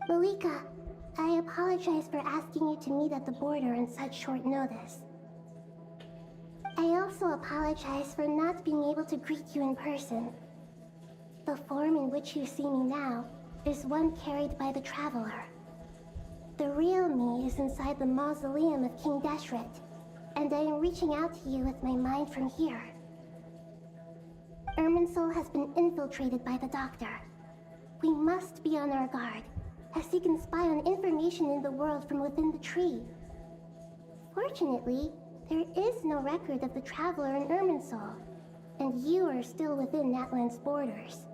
[SPEAKER 3] Malika, I apologize for asking you to meet at the border on such short notice. I also apologize for not being able to greet you in person. The form in which you see me now is one carried by the Traveler. The real me is inside the mausoleum of King Deshret, and I am reaching out to you with my mind from here. Irminsul has been infiltrated by the Doctor. We must be on our guard, as he can spy on information in the world from within the tree. Fortunately, there is no record of the Traveler in Irminsul, and you are still within Natlan's borders.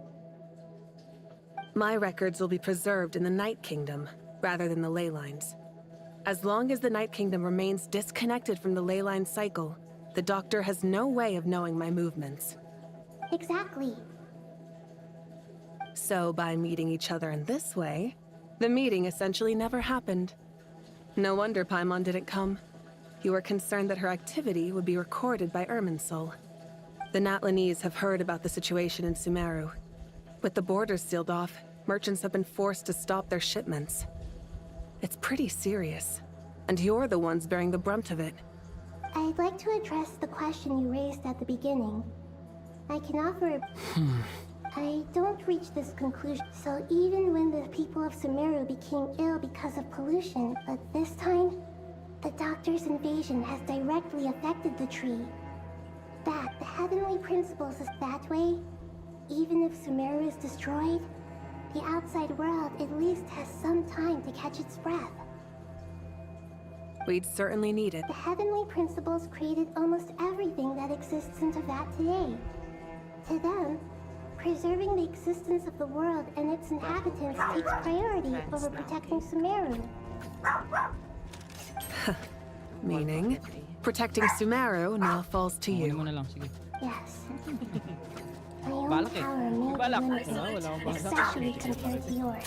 [SPEAKER 5] My records will be preserved in the Night Kingdom, rather than the ley lines. As long as the Night Kingdom remains disconnected from the ley line cycle, the Doctor has no way of knowing my movements.
[SPEAKER 3] Exactly.
[SPEAKER 5] So by meeting each other in this way, the meeting essentially never happened. No wonder Paimon didn't come. You were concerned that her activity would be recorded by Irminsul. The Natlanese have heard about the situation in Sumeru. With the borders sealed off, merchants have been forced to stop their shipments. It's pretty serious, and you're the ones bearing the brunt of it.
[SPEAKER 3] I'd like to address the question you raised at the beginning. I can offer I don't reach this conclusion. So even when the people of Sumeru became ill because of pollution, but this time, the Doctor's invasion has directly affected the tree. That the heavenly principles is that way. Even if Sumeru is destroyed, the outside world at least has some time to catch its breath.
[SPEAKER 5] We'd certainly need it.
[SPEAKER 3] The heavenly principles created almost everything that exists in TEYVAT today. To them, preserving the existence of the world and its inhabitants takes priority over protecting Sumeru.
[SPEAKER 5] Meaning, protecting Sumeru now falls to you.
[SPEAKER 3] Yes. My own power may be limited, especially compared to yours.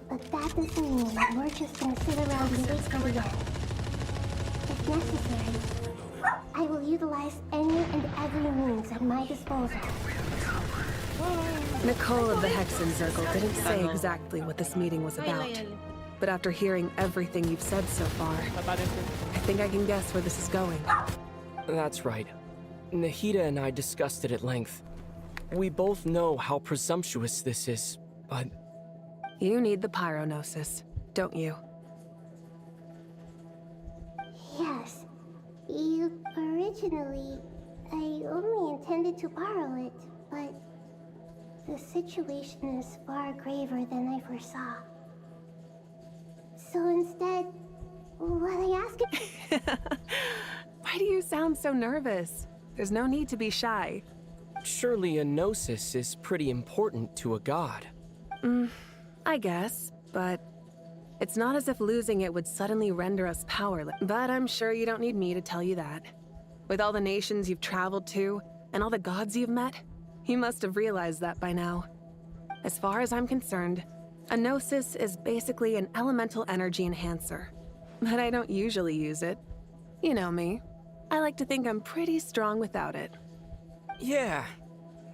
[SPEAKER 3] But that doesn't mean we're just gonna sit around and wait for the end. If necessary, I will utilize any and every means at my disposal.
[SPEAKER 5] Nicole of the Hexen Circle didn't say exactly what this meeting was about. But after hearing everything you've said so far, I think I can guess where this is going.
[SPEAKER 2] That's right. Nahida and I discussed it at length. We both know how presumptuous this is, but...
[SPEAKER 5] You need the Pyronosis, don't you?
[SPEAKER 3] Yes. Originally, I only intended to borrow it, but the situation is far graver than I foresaw. So instead, what I ask...
[SPEAKER 5] Why do you sound so nervous? There's no need to be shy.
[SPEAKER 2] Surely a gnosis is pretty important to a god.
[SPEAKER 5] I guess, but it's not as if losing it would suddenly render us powerless. But I'm sure you don't need me to tell you that. With all the nations you've traveled to, and all the gods you've met, you must have realized that by now. As far as I'm concerned, a gnosis is basically an elemental energy enhancer. But I don't usually use it. You know me. I like to think I'm pretty strong without it.
[SPEAKER 2] Yeah,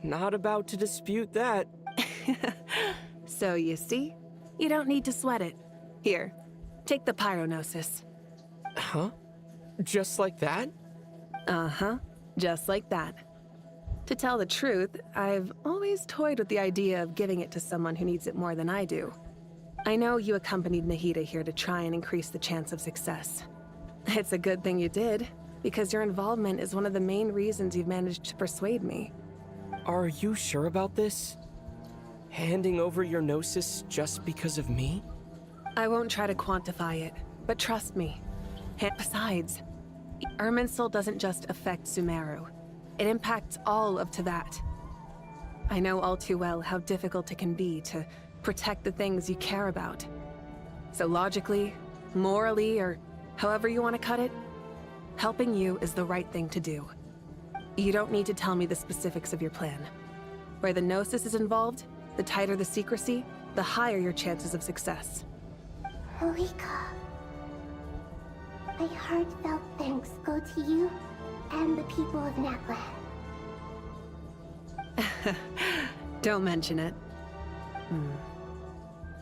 [SPEAKER 2] not about to dispute that.
[SPEAKER 5] So you see, you don't need to sweat it. Here, take the Pyronosis.
[SPEAKER 2] Huh? Just like that?
[SPEAKER 5] Uh-huh, just like that. To tell the truth, I've always toyed with the idea of giving it to someone who needs it more than I do. I know you accompanied Nahida here to try and increase the chance of success. It's a good thing you did, because your involvement is one of the main reasons you've managed to persuade me.
[SPEAKER 2] Are you sure about this? Handing over your gnosis just because of me?
[SPEAKER 5] I won't try to quantify it, but trust me. Besides, Irminsul doesn't just affect Sumeru. It impacts all of TEYVAT. I know all too well how difficult it can be to protect the things you care about. So logically, morally, or however you want to cut it, helping you is the right thing to do. You don't need to tell me the specifics of your plan. Where the Gnosis is involved, the tighter the secrecy, the higher your chances of success.
[SPEAKER 3] Malika, my heartfelt thanks go to you and the people of Natlan.
[SPEAKER 5] Don't mention it.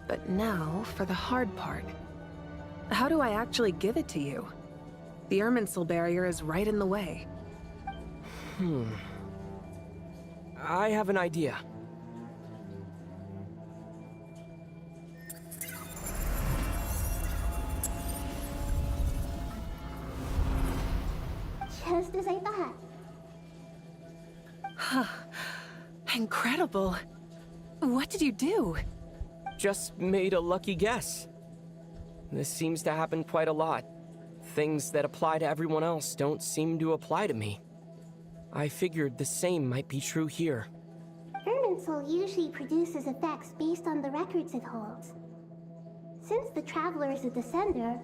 [SPEAKER 5] But now for the hard part. How do I actually give it to you? The Irminsul barrier is right in the way.
[SPEAKER 2] I have an idea.
[SPEAKER 3] Just as I thought.
[SPEAKER 5] Incredible. What did you do?
[SPEAKER 2] Just made a lucky guess. This seems to happen quite a lot. Things that apply to everyone else don't seem to apply to me. I figured the same might be true here.
[SPEAKER 3] Irminsul usually produces effects based on the records it holds. Since the Traveler is a Descender,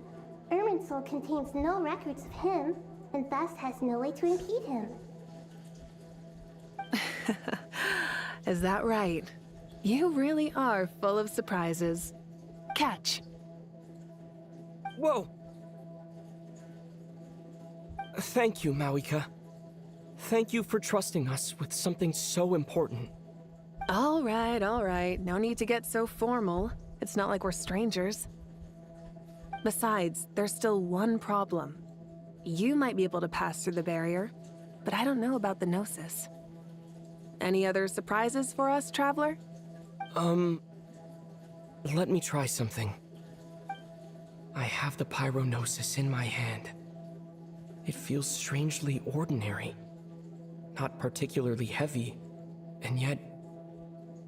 [SPEAKER 3] Irminsul contains no records of him, and thus has no way to impede him.
[SPEAKER 5] Is that right? You really are full of surprises. Catch.
[SPEAKER 2] Whoa! Thank you, Mawika. Thank you for trusting us with something so important.
[SPEAKER 5] All right. No need to get so formal. It's not like we're strangers. Besides, there's still one problem. You might be able to pass through the barrier, but I don't know about the Gnosis. Any other surprises for us, Traveler?
[SPEAKER 2] Let me try something. I have the Pyronosis in my hand. It feels strangely ordinary. Not particularly heavy, and yet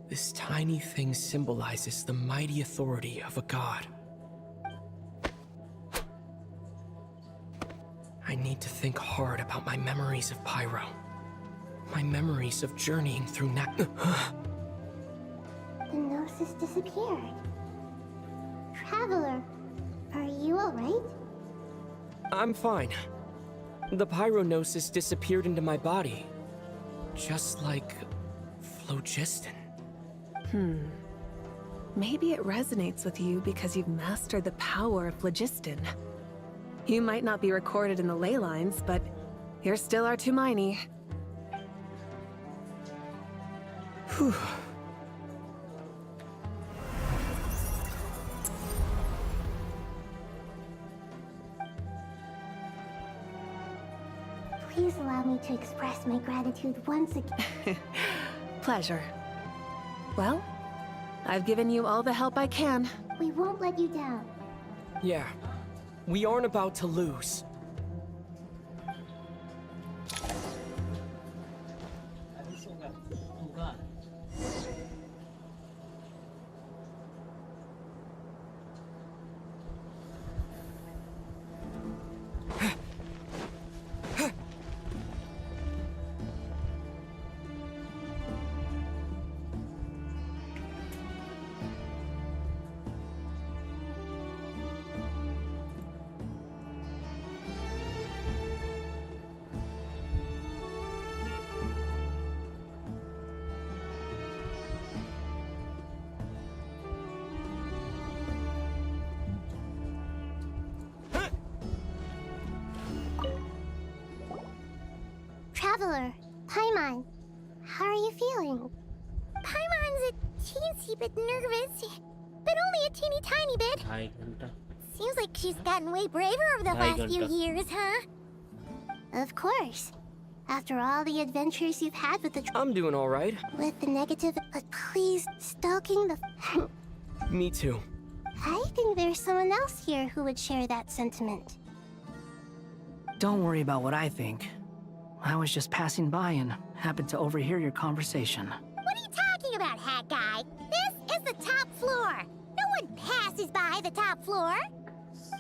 [SPEAKER 2] this tiny thing symbolizes the mighty authority of a god. I need to think hard about my memories of Pyro. My memories of journeying through
[SPEAKER 3] The gnosis disappeared. Traveler, are you alright?
[SPEAKER 2] I'm fine. The pyronosis disappeared into my body. Just like phlogiston.
[SPEAKER 5] Maybe it resonates with you because you've mastered the power of phlogiston. You might not be recorded in the ley lines, but you're still our Tumaini.
[SPEAKER 2] Whew.
[SPEAKER 3] Please allow me to express my gratitude once again.
[SPEAKER 5] Pleasure. Well, I've given you all the help I can.
[SPEAKER 3] We won't let you down.
[SPEAKER 2] Yeah, we aren't about to lose.
[SPEAKER 3] Traveler, Paimon, how are you feeling? Paimon's a teensy bit nervous, but only a teeny tiny bit. Seems like she's gotten way braver over the last few years, huh? Of course. After all the adventures you've had with the...
[SPEAKER 2] I'm doing all right.
[SPEAKER 3] With the negative, but please, stalking the...
[SPEAKER 2] Me too.
[SPEAKER 3] I think there's someone else here who would share that sentiment.
[SPEAKER 21] Don't worry about what I think. I was just passing by and happened to overhear your conversation.
[SPEAKER 3] What are you talking about, hat guy? This is the top floor. No one passes by the top floor.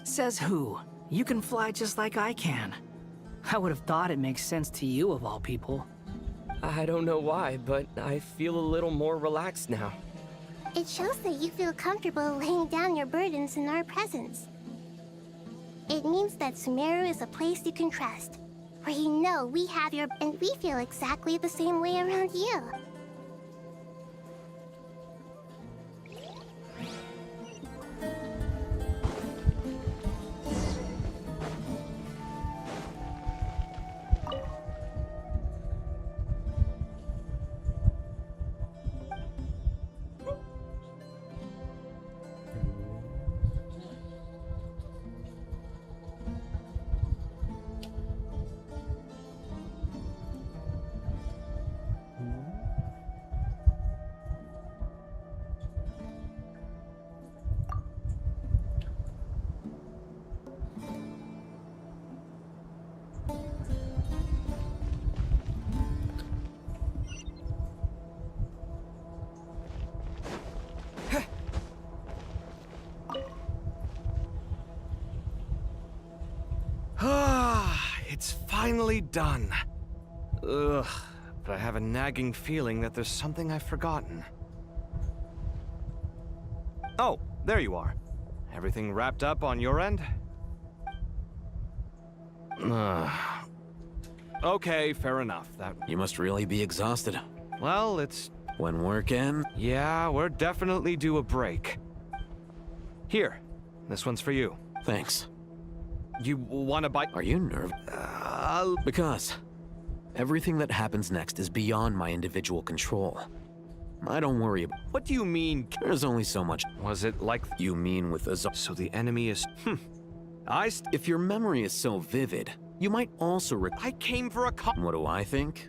[SPEAKER 21] Says who? You can fly just like I can. I would have thought it makes sense to you of all people.
[SPEAKER 2] I don't know why, but I feel a little more relaxed now.
[SPEAKER 3] It shows that you feel comfortable laying down your burdens in our presence. It means that Sumeru is a place you can trust, where you know we have your... and we feel exactly the same way around you.
[SPEAKER 12] It's finally done. Ugh, but I have a nagging feeling that there's something I've forgotten. Oh, there you are. Everything wrapped up on your end? Okay, fair enough.
[SPEAKER 8] You must really be exhausted.
[SPEAKER 12] Well, it's...
[SPEAKER 8] When work ends?
[SPEAKER 12] Yeah, we're definitely due a break. Here, this one's for you.
[SPEAKER 8] Thanks.
[SPEAKER 12] You wanna bite?
[SPEAKER 8] Are you nervous? Because everything that happens next is beyond my individual control. I don't worry about...
[SPEAKER 12] What do you mean?
[SPEAKER 8] There's only so much...
[SPEAKER 12] Was it like...
[SPEAKER 8] You mean with a...
[SPEAKER 12] So the enemy is...
[SPEAKER 8] If your memory is so vivid, you might also...
[SPEAKER 12] I came for a
[SPEAKER 8] What do I think?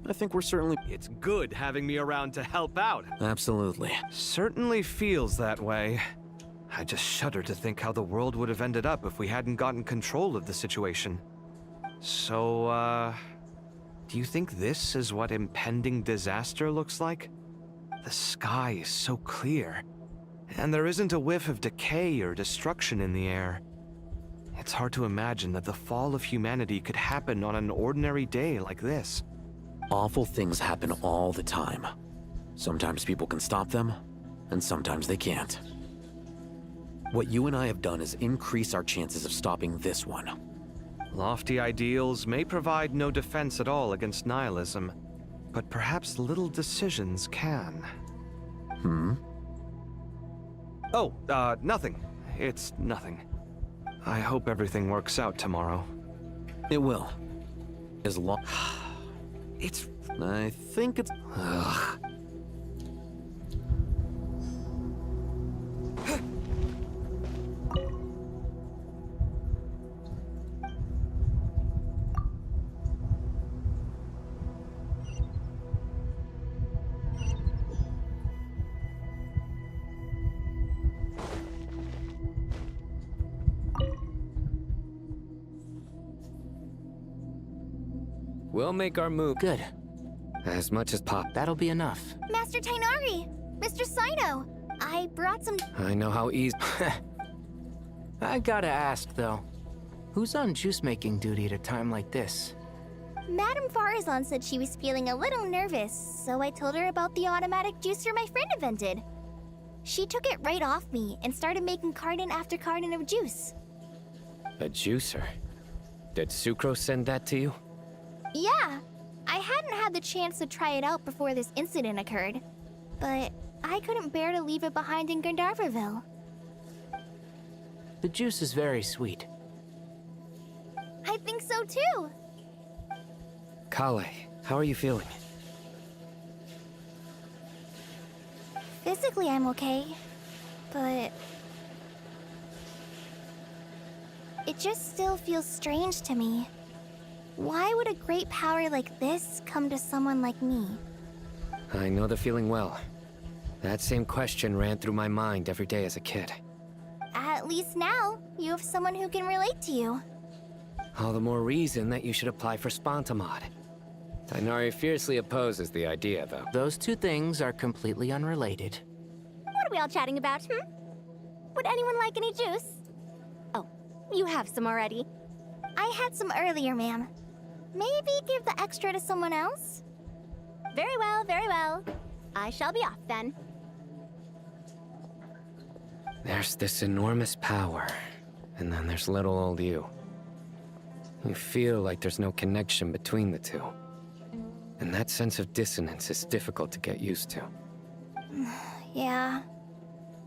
[SPEAKER 8] I think we're certainly...
[SPEAKER 12] It's good having me around to help out.
[SPEAKER 8] Absolutely.
[SPEAKER 12] Certainly feels that way. I just shudder to think how the world would have ended up if we hadn't gotten control of the situation. So, do you think this is what impending disaster looks like? The sky is so clear, and there isn't a whiff of decay or destruction in the air. It's hard to imagine that the fall of humanity could happen on an ordinary day like this.
[SPEAKER 8] Awful things happen all the time. Sometimes people can stop them, and sometimes they can't. What you and I have done is increase our chances of stopping this one.
[SPEAKER 12] Lofty ideals may provide no defense at all against nihilism, but perhaps little decisions can. Oh, nothing. It's nothing. I hope everything works out tomorrow.
[SPEAKER 8] It will. As long...
[SPEAKER 12] It's...
[SPEAKER 8] I think it's... Ugh.
[SPEAKER 17] We'll make our move.
[SPEAKER 21] Good.
[SPEAKER 17] As much as pop.
[SPEAKER 21] That'll be enough.
[SPEAKER 3] Master Tainari! Mr. Sino! I brought some...
[SPEAKER 17] I know how easy...
[SPEAKER 21] I gotta ask, though. Who's on juice-making duty at a time like this?
[SPEAKER 3] Madame Farazan said she was feeling a little nervous, so I told her about the automatic juicer my friend invented. She took it right off me and started making carton after carton of juice.
[SPEAKER 17] A juicer? Did Sucrose send that to you?
[SPEAKER 3] Yeah, I hadn't had the chance to try it out before this incident occurred, but I couldn't bear to leave it behind in Gandharvaville.
[SPEAKER 21] The juice is very sweet.
[SPEAKER 3] I think so too.
[SPEAKER 17] Kale, how are you feeling?
[SPEAKER 3] Physically, I'm okay, but it just still feels strange to me. Why would a great power like this come to someone like me?
[SPEAKER 17] I know the feeling well. That same question ran through my mind every day as a kid.
[SPEAKER 3] At least now, you have someone who can relate to you.
[SPEAKER 17] All the more reason that you should apply for Spontamod. Tainari fiercely opposes the idea, though.
[SPEAKER 21] Those two things are completely unrelated.
[SPEAKER 3] What are we all chatting about, Would anyone like any juice? Oh, you have some already. I had some earlier, ma'am. Maybe give the extra to someone else? Very well, very well. I shall be off then.
[SPEAKER 17] There's this enormous power, and then there's little old you. You feel like there's no connection between the two. And that sense of dissonance is difficult to get used to.
[SPEAKER 3] Yeah.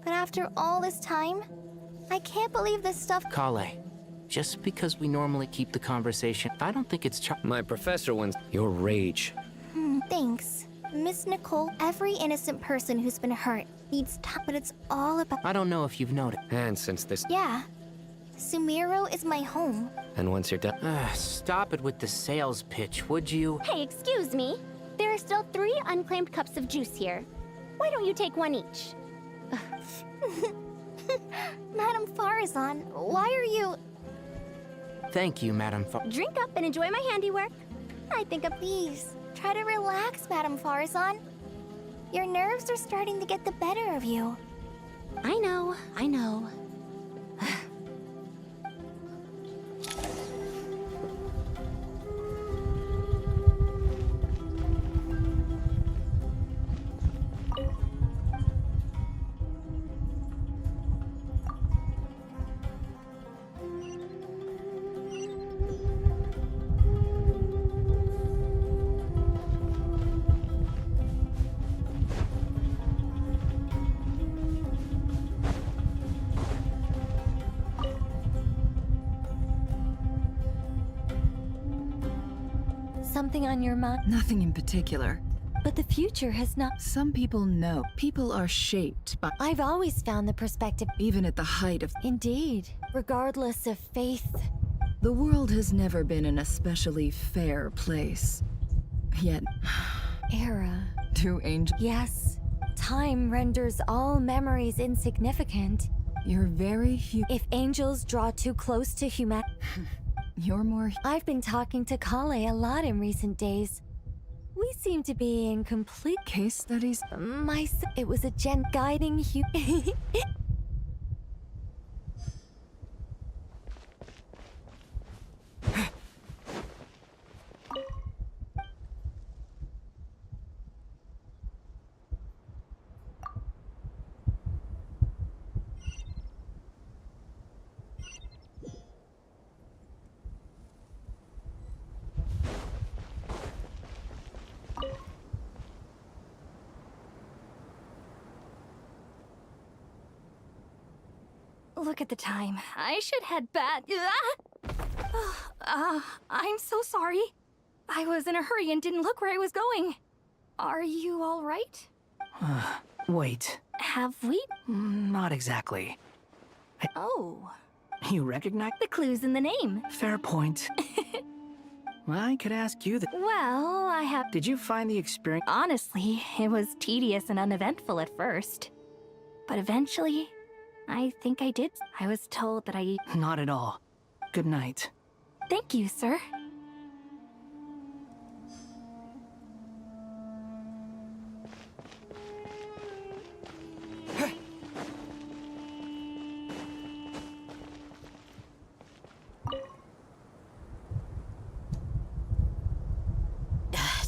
[SPEAKER 3] But after all this time, I can't believe this stuff—
[SPEAKER 21] Kale, just because we normally keep the conversation, I don't think it's
[SPEAKER 17] My professor wants your rage.
[SPEAKER 3] Thanks. Miss Nicole, every innocent person who's been hurt needs time, but it's all about—
[SPEAKER 21] I don't know if you've noticed.
[SPEAKER 17] And since this—
[SPEAKER 3] Yeah. Sumiro is my home.
[SPEAKER 17] And once you're done—
[SPEAKER 21] Stop it with the sales pitch, would you?
[SPEAKER 3] Hey, excuse me. There are still 3 unclaimed cups of juice here. Why don't you take one each? Madame Farazan, why are you—
[SPEAKER 21] Thank you, Madame
[SPEAKER 3] Drink up and enjoy my handiwork. I think please, try to relax, Madame Farazan. Your nerves are starting to get the better of you. I know, I know.
[SPEAKER 20] Something on your mind?
[SPEAKER 18] Nothing in particular.
[SPEAKER 20] But the future has not—
[SPEAKER 18] Some people know. People are shaped by—
[SPEAKER 20] I've always found the perspective—
[SPEAKER 18] Even at the height of—
[SPEAKER 20] Indeed. Regardless of faith.
[SPEAKER 18] The world has never been an especially fair place. Yet—
[SPEAKER 20] Era.
[SPEAKER 18] Do angels—
[SPEAKER 20] Yes. Time renders all memories insignificant.
[SPEAKER 18] You're very
[SPEAKER 20] If angels draw too close to humanity—
[SPEAKER 18] You're more—
[SPEAKER 20] I've been talking to Kale a lot in recent days. We seem to be in complete—
[SPEAKER 18] Case studies?
[SPEAKER 20] It was a guiding
[SPEAKER 13] Look at the time. I should head back. I'm so sorry. I was in a hurry and didn't look where I was going. Are you all right?
[SPEAKER 21] Wait.
[SPEAKER 13] Have we?
[SPEAKER 21] Not exactly.
[SPEAKER 13] Oh.
[SPEAKER 21] You recognize
[SPEAKER 13] the clues in the name?
[SPEAKER 21] Fair point. I could ask you that.
[SPEAKER 13] Well, I have.
[SPEAKER 21] Did you find the experience?
[SPEAKER 13] Honestly, it was tedious and uneventful at first. But eventually, I think I did. I was told that I...
[SPEAKER 21] Not at all. Good night.
[SPEAKER 13] Thank you, sir.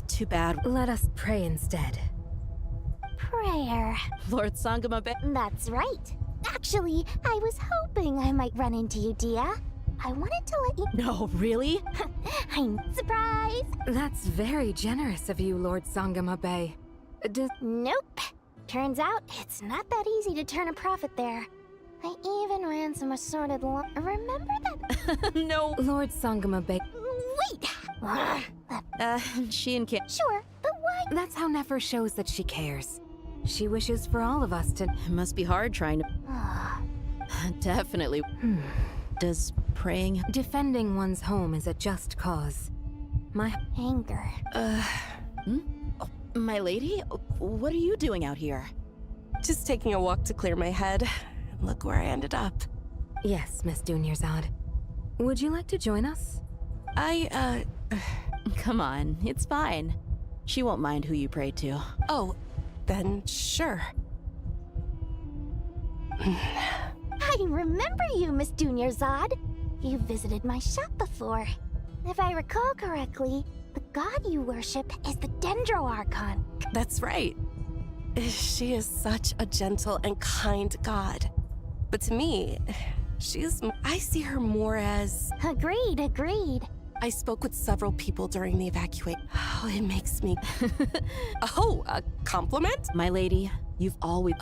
[SPEAKER 14] Too bad.
[SPEAKER 22] Let us pray instead.
[SPEAKER 3] Prayer.
[SPEAKER 14] Lord Sangamabe.
[SPEAKER 3] That's right. Actually, I was hoping I might run into you, Dia. I wanted to let you...
[SPEAKER 14] No, really?
[SPEAKER 3] I'm surprised.
[SPEAKER 22] That's very generous of you, Lord Sangamabe.
[SPEAKER 3] Nope. Turns out, it's not that easy to turn a profit there. I even ran some assorted remember that?
[SPEAKER 14] No.
[SPEAKER 22] Lord Sangamabe.
[SPEAKER 3] Wait!
[SPEAKER 14] She and Kit.
[SPEAKER 3] Sure, but why?
[SPEAKER 22] That's how Nefer shows that she cares. She wishes for all of us to...
[SPEAKER 14] It must be hard trying to... Definitely. Does praying...
[SPEAKER 22] Defending one's home is a just cause. My...
[SPEAKER 3] Anger.
[SPEAKER 14] My lady? What are you doing out here?
[SPEAKER 5] Just taking a walk to clear my head. Look where I ended up.
[SPEAKER 22] Yes, Miss Dunyarzad. Would you like to join us?
[SPEAKER 14] Come on, it's fine. She won't mind who you pray to.
[SPEAKER 5] Oh, then sure.
[SPEAKER 3] I remember you, Miss Dunyarzad. You visited my shop before. If I recall correctly, the god you worship is the Dendro Archon.
[SPEAKER 5] That's right. She is such a gentle and kind god. But to me, I see her more as...
[SPEAKER 3] Agreed.
[SPEAKER 5] I spoke with several people during the evacuation. Oh, it makes me... Oh, a compliment?
[SPEAKER 14] My lady, you've always...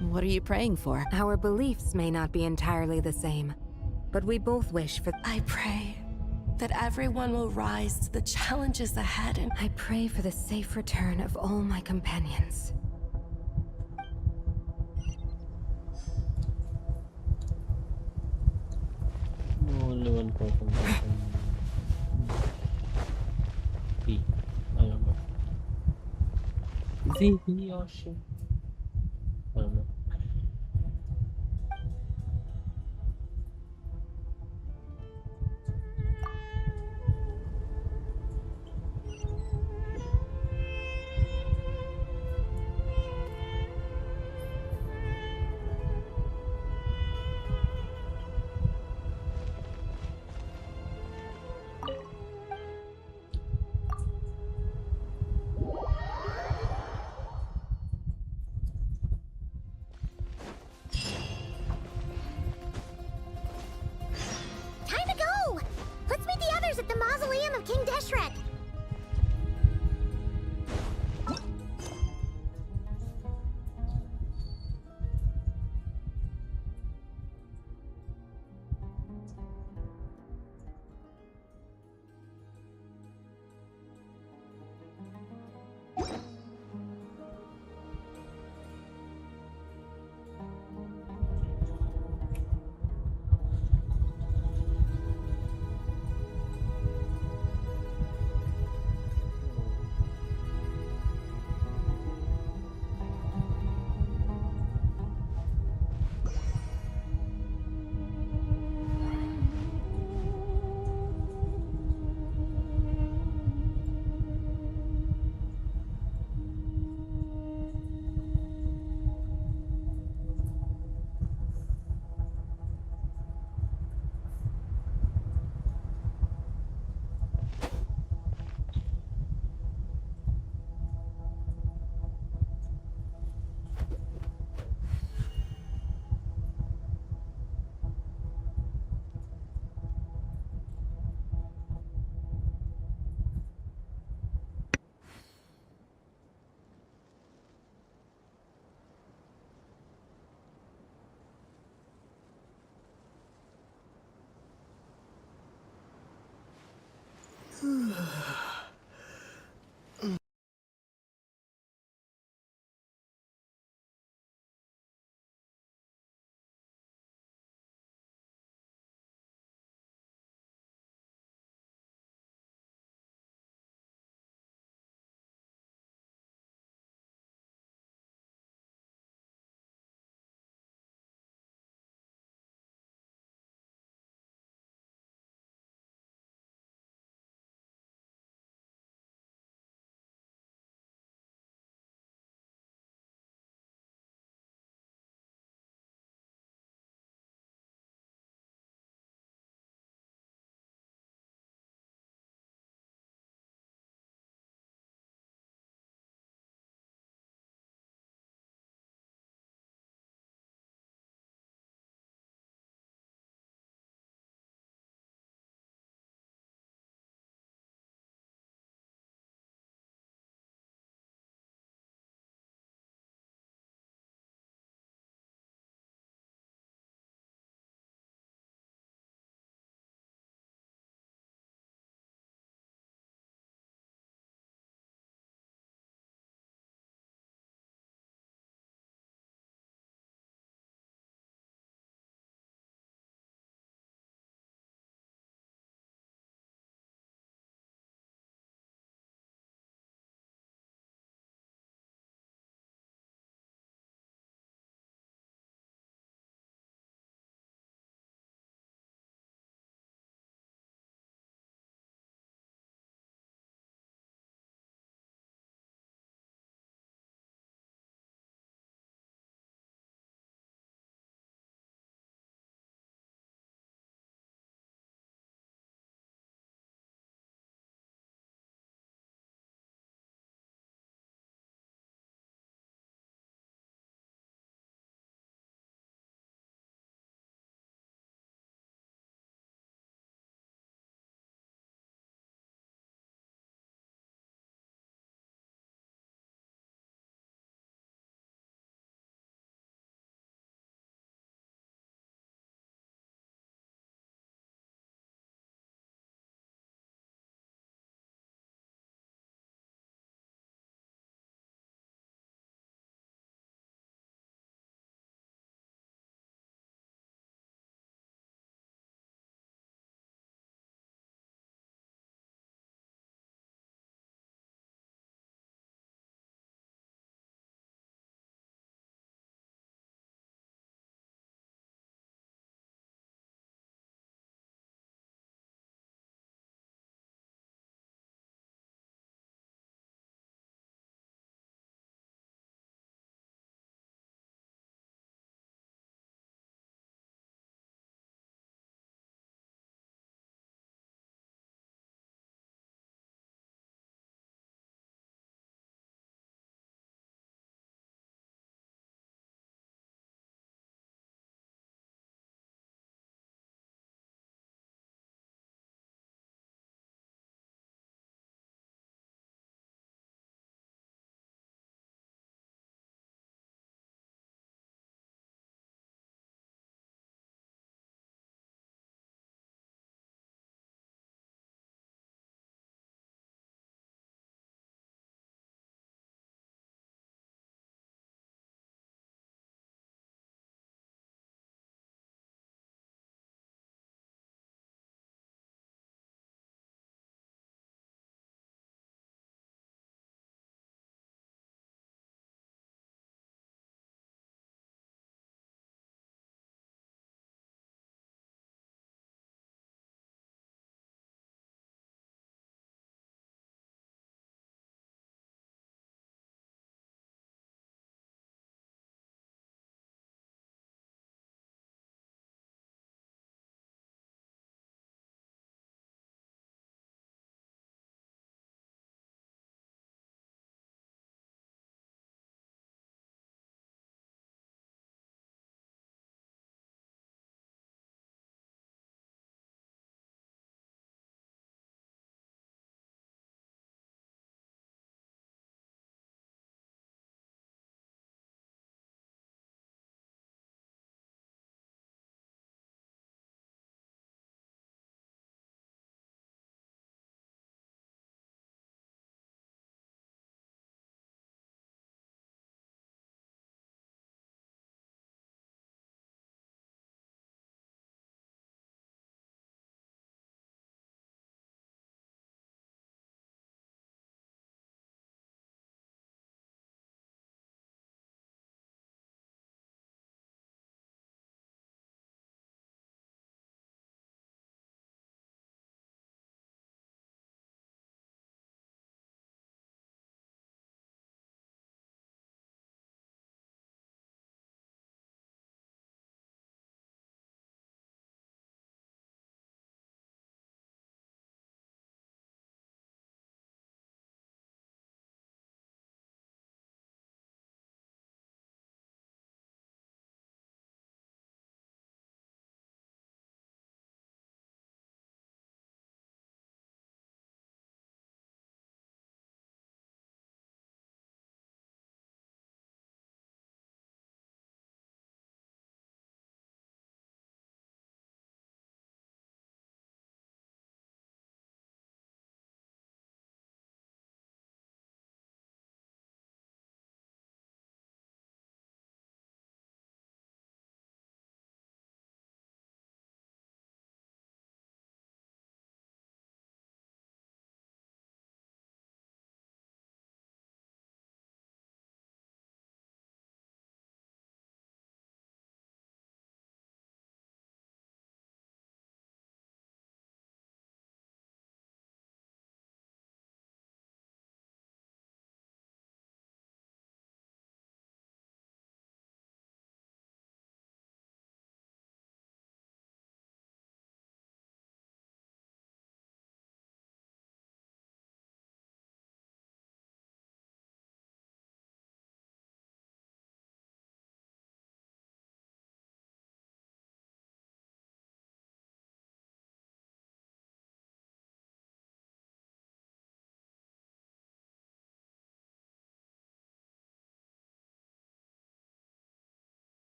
[SPEAKER 14] What are you praying for?
[SPEAKER 22] Our beliefs may not be entirely the same, but we both wish for...
[SPEAKER 5] I pray that everyone will rise to the challenges ahead and...
[SPEAKER 22] I pray for the safe return of all my companions.
[SPEAKER 4] Only one person. He. I don't know. Is he or she? I don't know.
[SPEAKER 3] Time to go! Let's meet the others at the mausoleum of King Deshret.